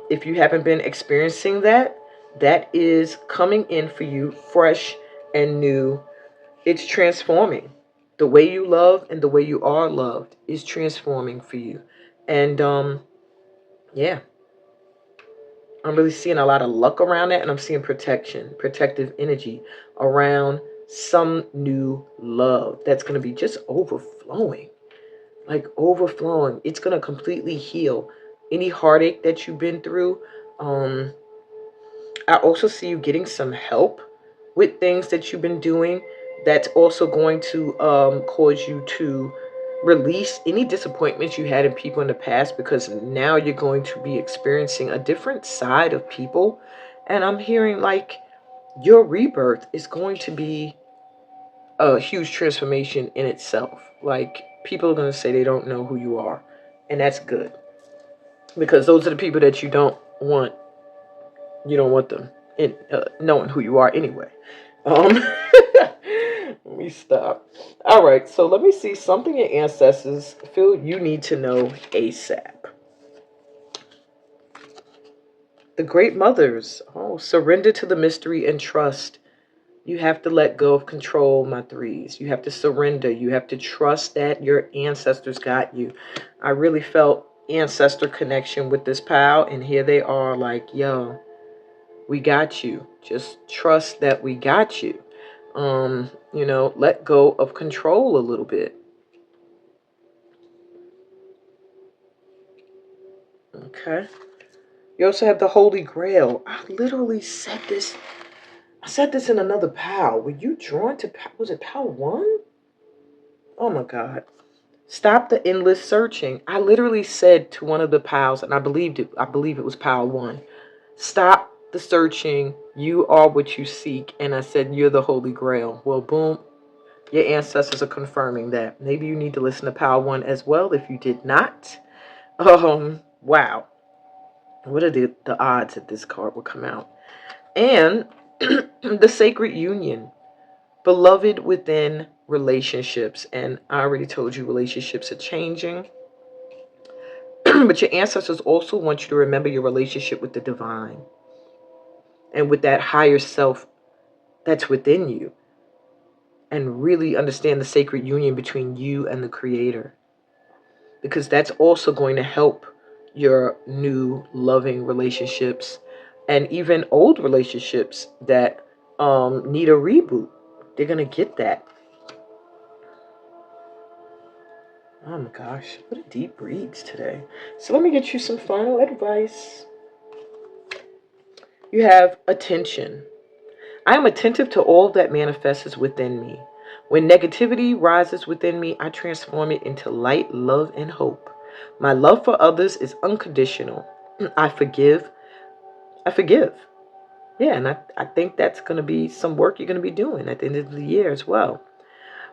if you haven't been experiencing that, that is coming in for you fresh and new. It's transforming. The way you love and the way you are loved is transforming for you. And yeah, I'm really seeing a lot of luck around that, and I'm seeing protection, protective energy around some new love that's going to be just overflowing. Like overflowing. It's going to completely heal any heartache that you've been through. I also see you getting some help with things that you've been doing. That's also going to cause you to release any disappointments you had in people in the past, because now you're going to be experiencing a different side of people. And I'm hearing like your rebirth is going to be a huge transformation in itself. Like people are going to say they don't know who you are, and that's good, because those are the people that you don't want. You don't want them in knowing who you are anyway. Let me stop. All right, so let me see something your ancestors feel you need to know ASAP. The great mothers. Oh, surrender to the mystery and trust. You have to let go of control, my threes. You have to surrender. You have to trust that your ancestors got you. I really felt ancestor connection with this pal, and here they are like, yo, we got you. Just trust that we got you. Let go of control a little bit. Okay. You also have the Holy Grail. I literally said this. I said this in another pal. Were you drawn to, was it pal 1? Oh my God. Stop the endless searching. I literally said to one of the pals, and I believe it was pal 1. Stop the searching. You are what you seek. And I said, you're the Holy Grail. Well, boom. Your ancestors are confirming that. Maybe you need to listen to pal 1 as well if you did not. Wow. What are the odds that this card will come out? And the Sacred Union. Beloved within relationships. And I already told you relationships are changing. But your ancestors also want you to remember your relationship with the divine. And with that higher self that's within you. And really understand the sacred union between you and the Creator. Because that's also going to help your new loving relationships and even old relationships that need a reboot. They're going to get that. Oh my gosh, what a deep reads today. So let me get you some final advice. You have attention. I am attentive to all that manifests within me. When negativity rises within me, I transform it into light, love, and hope. My love for others is unconditional. I forgive. I forgive. Yeah, and I think that's going to be some work you're going to be doing at the end of the year as well.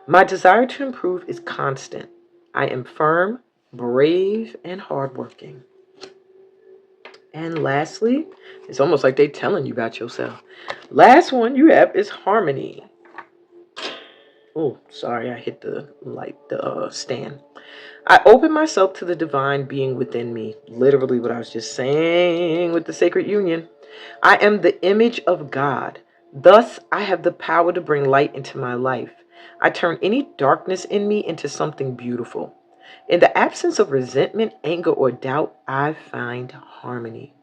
My desire to improve is constant. I am firm, brave, and hardworking. And lastly, it's almost like they're telling you about yourself. Last one you have is harmony. Oh, sorry, I hit the stand. I open myself to the divine being within me. Literally what I was just saying with the sacred union. I am the image of God. Thus, I have the power to bring light into my life. I turn any darkness in me into something beautiful. In the absence of resentment, anger, or doubt, I find harmony.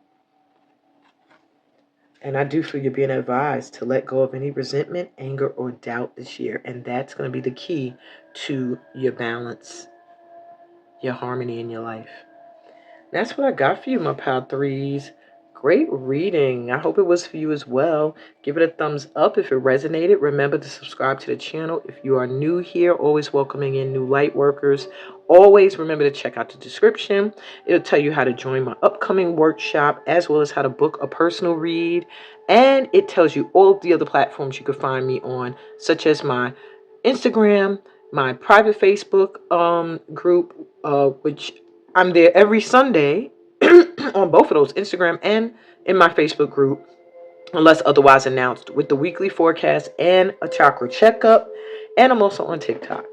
And I do feel you're being advised to let go of any resentment, anger, or doubt this year. And that's going to be the key to your balance, your harmony in your life. That's what I got for you, my pal threes. Great reading. I hope it was for you as well. Give it a thumbs up if it resonated. Remember to subscribe to the channel. If you are new here, always welcoming in new light workers. Always remember to check out the description. It'll tell you how to join my upcoming workshop, as well as how to book a personal read. And it tells you all of the other platforms you can find me on, such as my Instagram, my private Facebook group, which I'm there every Sunday on both of those, Instagram and in my Facebook group, unless otherwise announced, with the weekly forecast and a chakra checkup. And I'm also on TikTok.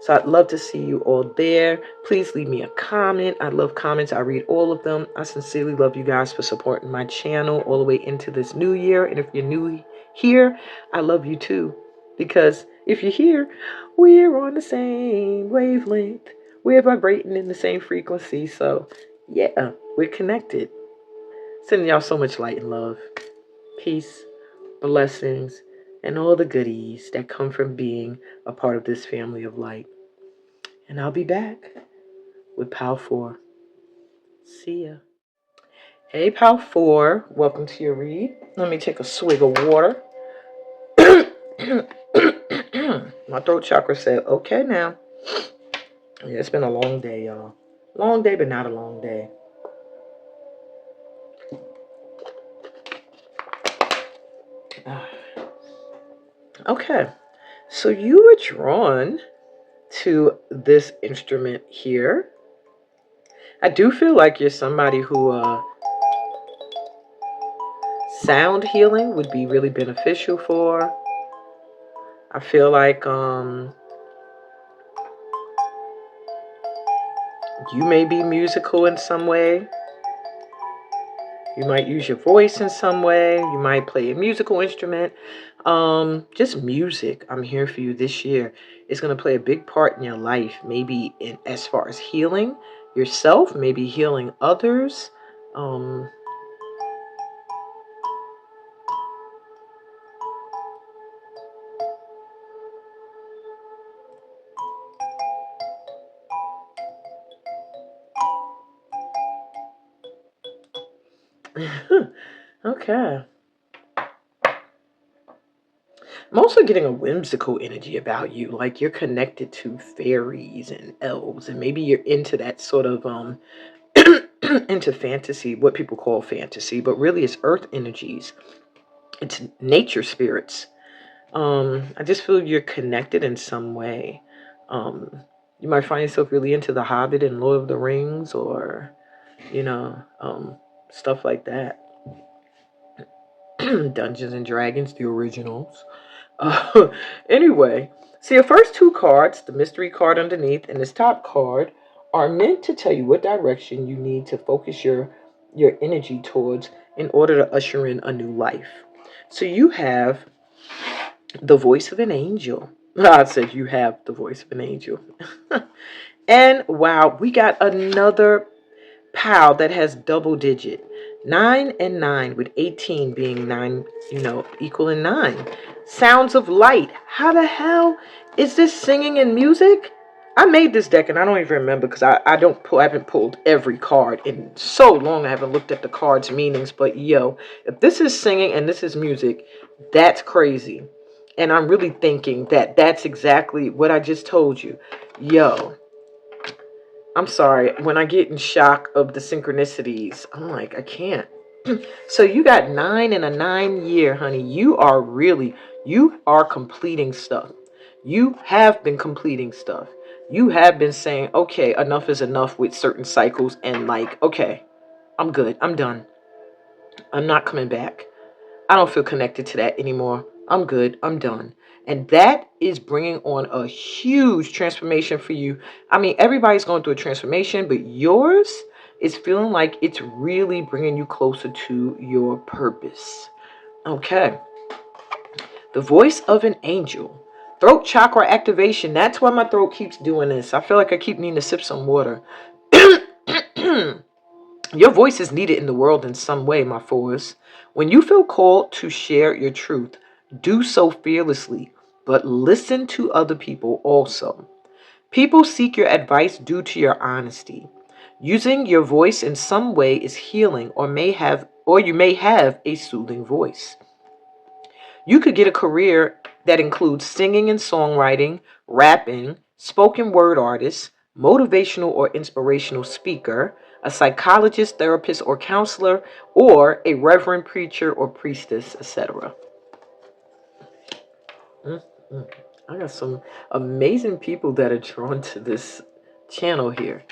So I'd love to see you all there. Please leave me a comment. I love comments. I read all of them. I sincerely love you guys for supporting my channel all the way into this new year. And if you're new here, I love you too. Because if you're here, we're on the same wavelength. We're vibrating in the same frequency. So yeah, we're connected. Sending y'all so much light and love. Peace, blessings, and all the goodies that come from being a part of this family of light. And I'll be back with Pal 4. See ya. Hey, Pal 4. Welcome to your read. Let me take a swig of water. My throat chakra said, okay now. Yeah, it's been a long day, y'all. Long day, but not a long day. Okay. So you were drawn to this instrument here. I do feel like you're somebody who sound healing would be really beneficial for. I feel like you may be musical in some way. You might use your voice in some way. You might play a musical instrument. Just music. I'm here for you this year. It's going to play a big part in your life. Maybe in as far as healing yourself, maybe healing others. Um, okay. I'm also getting a whimsical energy about you, like you're connected to fairies and elves, and maybe you're into that sort of into fantasy, what people call fantasy, but really it's earth energies. It's nature spirits. I just feel you're connected in some way. Um, you might find yourself really into The Hobbit and Lord of the Rings, or you know, stuff like that. Dungeons and Dragons, the originals. Uh, anyway, see, your first two cards, the mystery card underneath and this top card, are meant to tell you what direction you need to focus your energy towards in order to usher in a new life. So you have the voice of an angel. I said you have the voice of an angel. And wow, we got another PAL that has double digit. 9 and 9, with 18 being 9, equaling 9. Sounds of light. How the hell is this singing and music? I made this deck and I don't even remember because I haven't pulled every card in so long. I haven't looked at the cards' meanings. But yo, if this is singing and this is music, that's crazy. And I'm really thinking that that's exactly what I just told you. Yo, I'm sorry. When I get in shock of the synchronicities, I'm like, I can't. So you got 9 in a 9 year, honey. You are completing stuff. You have been completing stuff. You have been saying, okay, enough is enough with certain cycles, and like, okay, I'm good. I'm done. I'm not coming back. I don't feel connected to that anymore. I'm good. I'm done. And that is bringing on a huge transformation for you. I mean, everybody's going through a transformation, but yours is feeling like it's really bringing you closer to your purpose. Okay. The voice of an angel. Throat chakra activation. That's why my throat keeps doing this. I feel like I keep needing to sip some water. Your voice is needed in the world in some way, my fours. When you feel called to share your truth, do so fearlessly, but listen to other people also. People seek your advice due to your honesty. Using your voice in some way is healing, or you may have a soothing voice. You could get a career that includes singing and songwriting, rapping, spoken word artist, motivational or inspirational speaker, a psychologist, therapist, or counselor, or a reverend preacher or priestess, etc. I got some amazing people that are drawn to this channel here.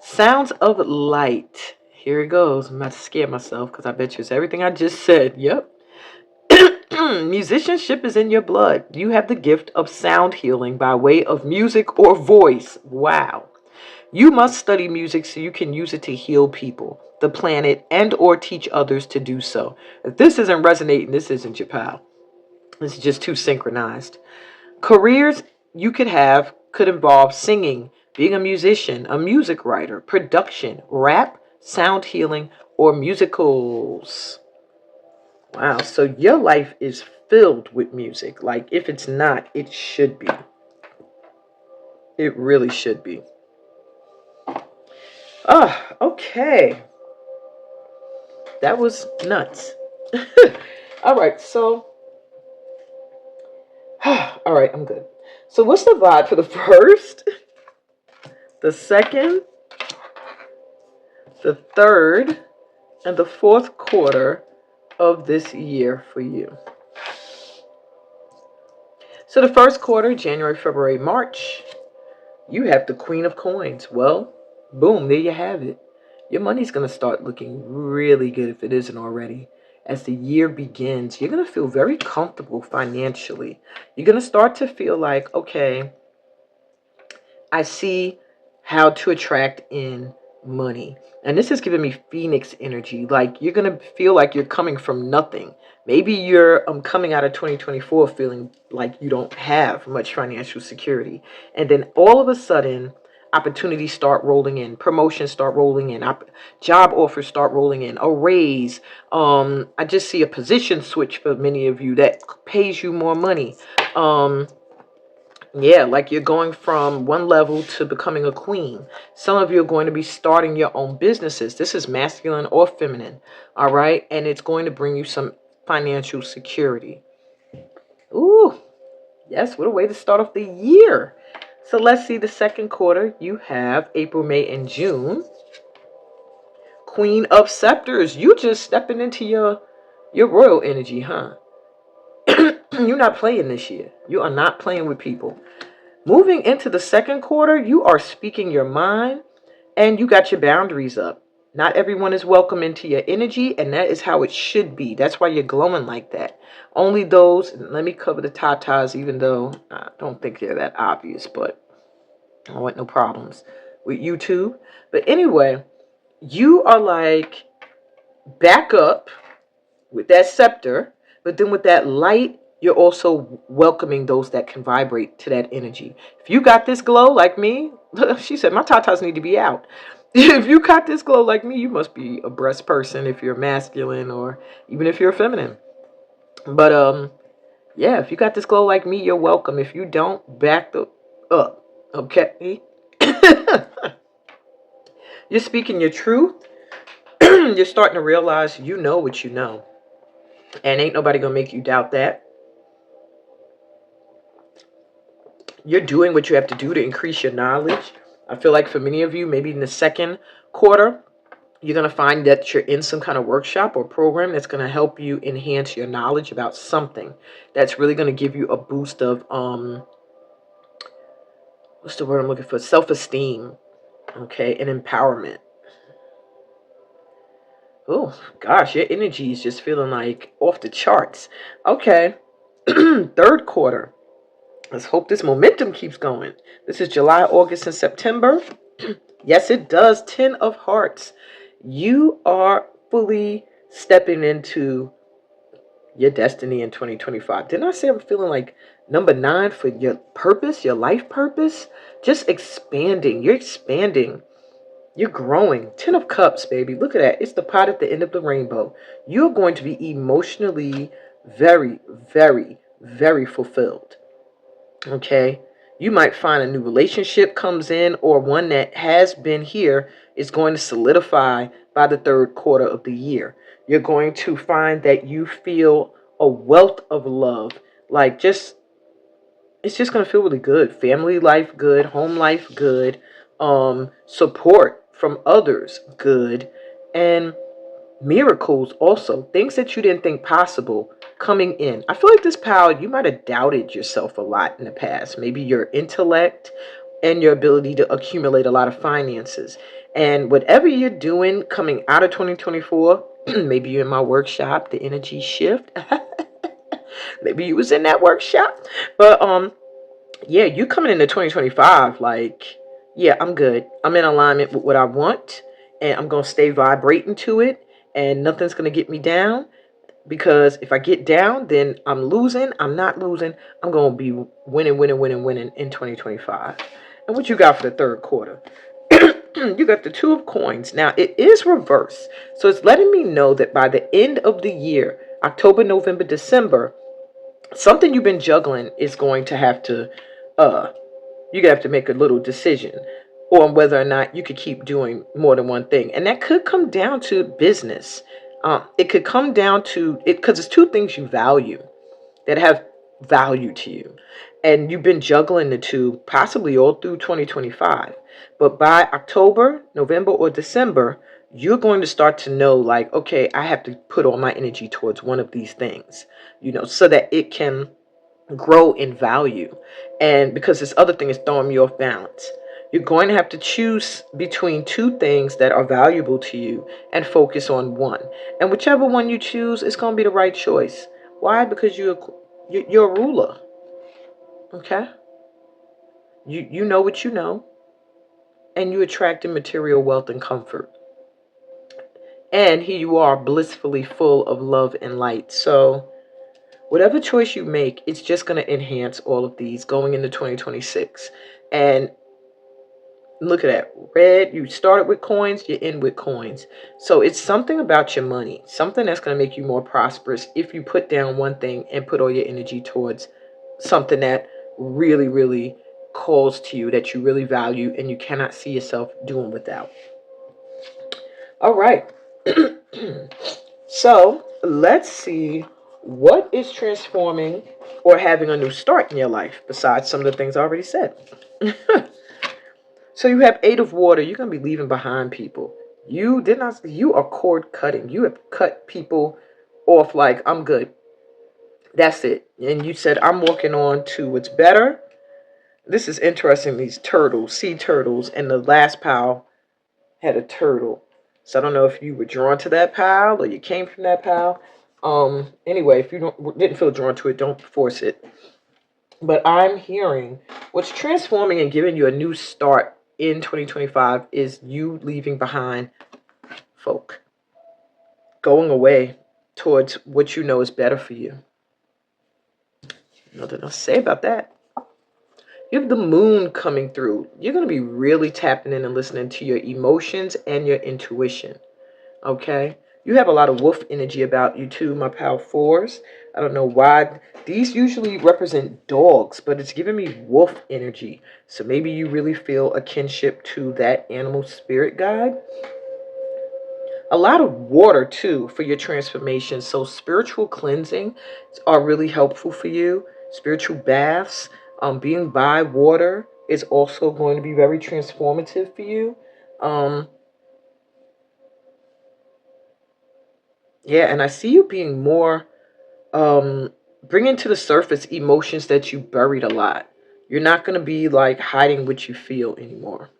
Sounds of light. Here it goes. I'm about to scare myself because I bet you it's everything I just said. Yep. Musicianship is in your blood. You have the gift of sound healing by way of music or voice. Wow. You must study music so you can use it to heal people, the planet, and or teach others to do so. If this isn't resonating, this isn't your pal. It's just too synchronized. Careers you could have could involve singing, being a musician, a music writer, production, rap, sound healing, or musicals. Wow, so your life is filled with music. Like, if it's not, it should be. It really should be. Ah, okay. That was nuts. All right, so, all right, I'm good. So, what's the vibe for the first, the second, the third, and the fourth quarter of this year for you? So, the first quarter, January, February, March, you have the Queen of Coins. Well, boom, there you have it. Your money's going to start looking really good if it isn't already. As the year begins, you're going to feel very comfortable financially. You're going to start to feel like, okay, I see how to attract in money. And this is giving me Phoenix energy. Like you're going to feel like you're coming from nothing. Maybe you're coming out of 2024 feeling like you don't have much financial security. And then all of a sudden, opportunities start rolling in, promotions start rolling in, job offers start rolling in, a raise. I just see a position switch for many of you that pays you more money. Yeah, like you're going from one level to becoming a queen. Some of you are going to be starting your own businesses. This is masculine or feminine, all right? And it's going to bring you some financial security. Ooh, yes, what a way to start off the year. So let's see the second quarter. You have April, May, and June. Queen of Scepters. You just stepping into your royal energy, huh? You're not playing this year. You are not playing with people. Moving into the second quarter, you are speaking your mind and you got your boundaries up. Not everyone is welcome into your energy, and that is how it should be. That's why you're glowing like that. Only those, let me cover the tatas, even though I don't think they're that obvious, but I want no problems with YouTube. But anyway, you are like back up with that scepter, but then with that light, you're also welcoming those that can vibrate to that energy. If you got this glow like me, she said, my tatas need to be out. If you got this glow like me, you must be a breast person if you're masculine or even if you're feminine. But yeah, if you got this glow like me, you're welcome. If you don't, back the up. Okay? You're speaking your truth. You're starting to realize you know what you know. And ain't nobody gonna make you doubt that. You're doing what you have to do to increase your knowledge. I feel like for many of you, maybe in the second quarter, you're going to find that you're in some kind of workshop or program that's going to help you enhance your knowledge about something that's really going to give you a boost of, what's the word I'm looking for? Self-esteem, okay, and empowerment. Oh, gosh, your energy is just feeling like off the charts. Okay, third quarter. Let's hope this momentum keeps going. This is July, August, and September. Yes, it does. 10 of Hearts. You are fully stepping into your destiny in 2025. Didn't I say I'm feeling like number 9 for your purpose, your life purpose? Just expanding. You're expanding. You're growing. 10 of Cups, baby. Look at that. It's the pot at the end of the rainbow. You're going to be emotionally very, very, very fulfilled. Okay, you might find a new relationship comes in, or one that has been here is going to solidify by the third quarter of the year. You're going to find that you feel a wealth of love, like just it's just going to feel really good. Family life good, home life good, support from others good, and miracles also, things that you didn't think possible coming in. I feel like this power, you might have doubted yourself a lot in the past. Maybe your intellect and your ability to accumulate a lot of finances. And whatever you're doing coming out of 2024, maybe you're in my workshop, the energy shift. Maybe you was in that workshop. But yeah, you coming into 2025 like, yeah, I'm good. I'm in alignment with what I want, and I'm going to stay vibrating to it, and nothing's going to get me down, because if I get down, then I'm losing. I'm not losing. I'm going to be winning, winning, winning, winning in 2025. And what you got for the third quarter? You got the 2 of Coins. Now, it is reverse. So it's letting me know that by the end of the year, October, November, December, something you've been juggling is going to have to you're gonna have to make a little decision on whether or not you could keep doing more than one thing. And that could come down to business. It could come down to it, because it's 2 things you value that have value to you, and you've been juggling the 2 possibly all through 2025. But by October, November, or December, you're going to start to know, like, okay, I have to put all my energy towards one of these things, so that it can grow in value. And because this other thing is throwing me off balance, you're going to have to choose between 2 things that are valuable to you and focus on one. And whichever one you choose, it's going to be the right choice. Why? Because you're a ruler. Okay? You know what you know. and you attracted material wealth and comfort. And here you are, blissfully full of love and light. So whatever choice you make, it's just going to enhance all of these going into 2026. And look at that. Red, you started with coins, you end with coins. So it's something about your money, something that's going to make you more prosperous if you put down one thing and put all your energy towards something that really, really calls to you, that you really value and you cannot see yourself doing without. All right. So let's see what is transforming or having a new start in your life besides some of the things I already said. So you have 8 of water. You're going to be leaving behind people. You are cord cutting. You have cut people off like, I'm good. That's it. And you said, I'm walking on to what's better. This is interesting. These turtles, sea turtles, and the last pile had a turtle. So I don't know if you were drawn to that pile or you came from that pile. Anyway, if you didn't feel drawn to it, don't force it. But I'm hearing what's transforming and giving you a new start in 2025 is you leaving behind folk, going away towards what you know is better for you. Nothing else to say about that. You have the moon coming through. You're going to be really tapping in and listening to your emotions and your intuition. Okay? You have a lot of wolf energy about you too, my pal 4s. I don't know why. These usually represent dogs, but it's giving me wolf energy. So maybe you really feel a kinship to that animal spirit guide. A lot of water too for your transformation. So spiritual cleansing are really helpful for you. Spiritual baths, being by water is also going to be very transformative for you. Yeah, and I see you being more bringing to the surface emotions that you buried a lot. You're not going to be like hiding what you feel anymore.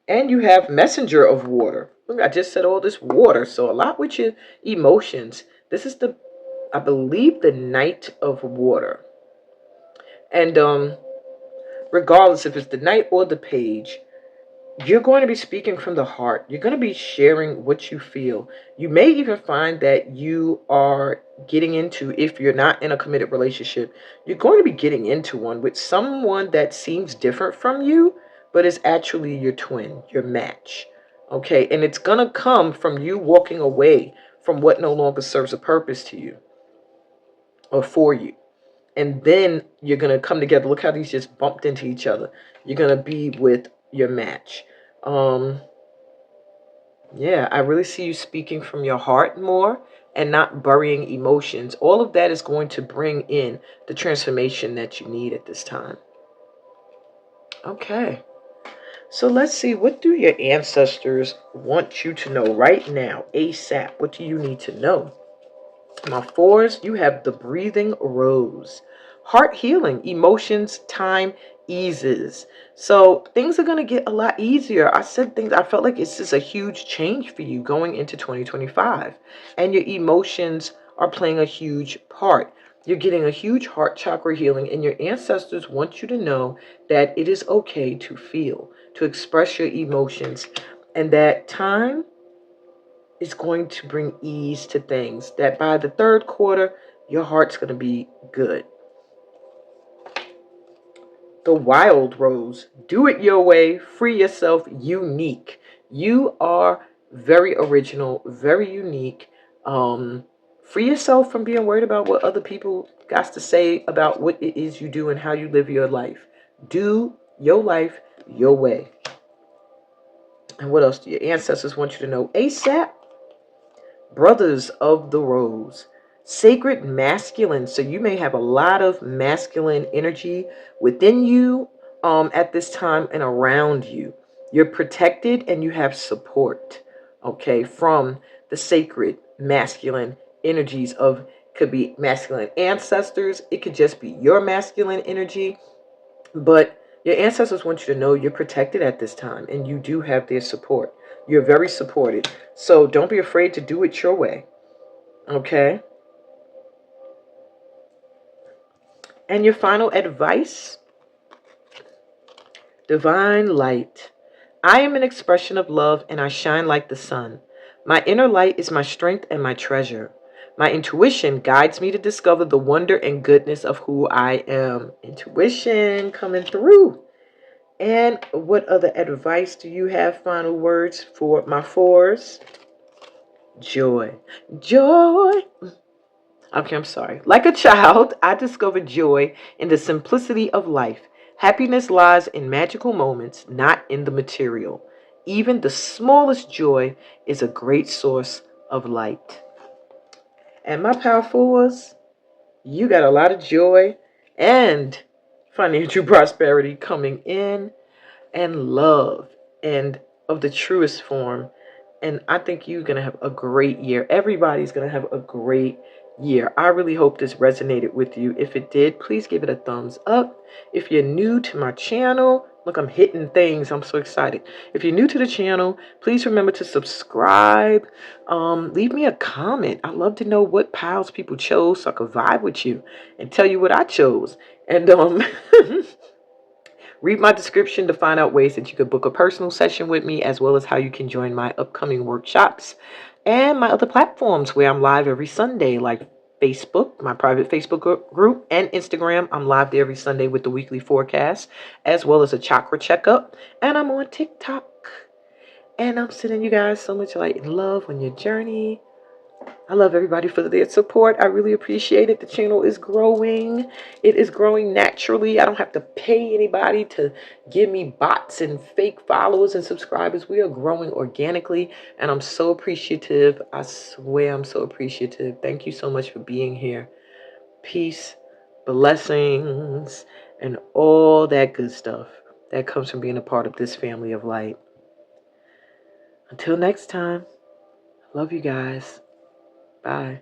And you have messenger of water. Look, I just said all this water. So a lot with your emotions. This is I believe, the Knight of Water. And regardless if it's the Knight or the Page, you're going to be speaking from the heart. You're going to be sharing what you feel. You may even find that you are getting into, if you're not in a committed relationship, you're going to be getting into one with someone that seems different from you, but is actually your twin, your match. Okay, and it's going to come from you walking away from what no longer serves a purpose to you or for you. And then you're going to come together. Look how these just bumped into each other. You're going to be with your match. Yeah, I really see you speaking from your heart more and not burying emotions. All of that is going to bring in the transformation that you need at this time. Okay. So let's see, what do your ancestors want you to know right now, ASAP? What do you need to know? My 4s, you have the breathing rose. Heart healing, emotions, time eases. So things are going to get a lot easier. I said things, I felt like it's just a huge change for you going into 2025. And your emotions are playing a huge part. You're getting a huge heart chakra healing, and your ancestors want you to know that it is okay to feel, to express your emotions, and that time is going to bring ease to things, that by the 3rd quarter, your heart's going to be good. The wild rose. Do it your way. Free yourself. Unique. You are very original, very unique. Free yourself from being worried about what other people got to say about what it is you do and how you live your life. Do your life your way. And what else do your ancestors want you to know ASAP? Brothers of the Rose. Sacred masculine. So you may have a lot of masculine energy within you at this time and around you. You're protected and you have support, okay, from the sacred masculine energies of, could be masculine ancestors. It could just be your masculine energy. But your ancestors want you to know you're protected at this time and you do have their support. You're very supported. So don't be afraid to do it your way. Okay? And your final advice? Divine light. I am an expression of love and I shine like the sun. My inner light is my strength and my treasure. My intuition guides me to discover the wonder and goodness of who I am. Intuition coming through. And what other advice do you have? Final words for my fours? Joy. Joy. Okay, I'm sorry. Like a child, I discovered joy in the simplicity of life. Happiness lies in magical moments, not in the material. Even the smallest joy is a great source of light. And my power fours, you got a lot of joy and financial prosperity coming in, and love, and of the truest form. And I think you're going to have a great year. Everybody's going to have a great year. I really hope this resonated with you. If it did, please give it a thumbs up. If you're new to my channel, look, I'm hitting things. I'm so excited. If you're new to the channel, please remember to subscribe. Leave me a comment. I'd love to know what piles people chose so I could vibe with you and tell you what I chose. And read my description to find out ways that you could book a personal session with me, as well as how you can join my upcoming workshops and my other platforms where I'm live every Sunday, like Facebook, my private Facebook group, and Instagram. I'm live there every Sunday with the weekly forecast, as well as a chakra checkup. And I'm on TikTok. And I'm sending you guys so much light and love on your journey. I love everybody for their support. I really appreciate it. The channel is growing. It is growing naturally. I don't have to pay anybody to give me bots and fake followers and subscribers. We are growing organically, and I'm so appreciative. I swear I'm so appreciative. Thank you so much for being here. Peace, blessings, and all that good stuff that comes from being a part of this family of light. Until next time, love you guys. Bye.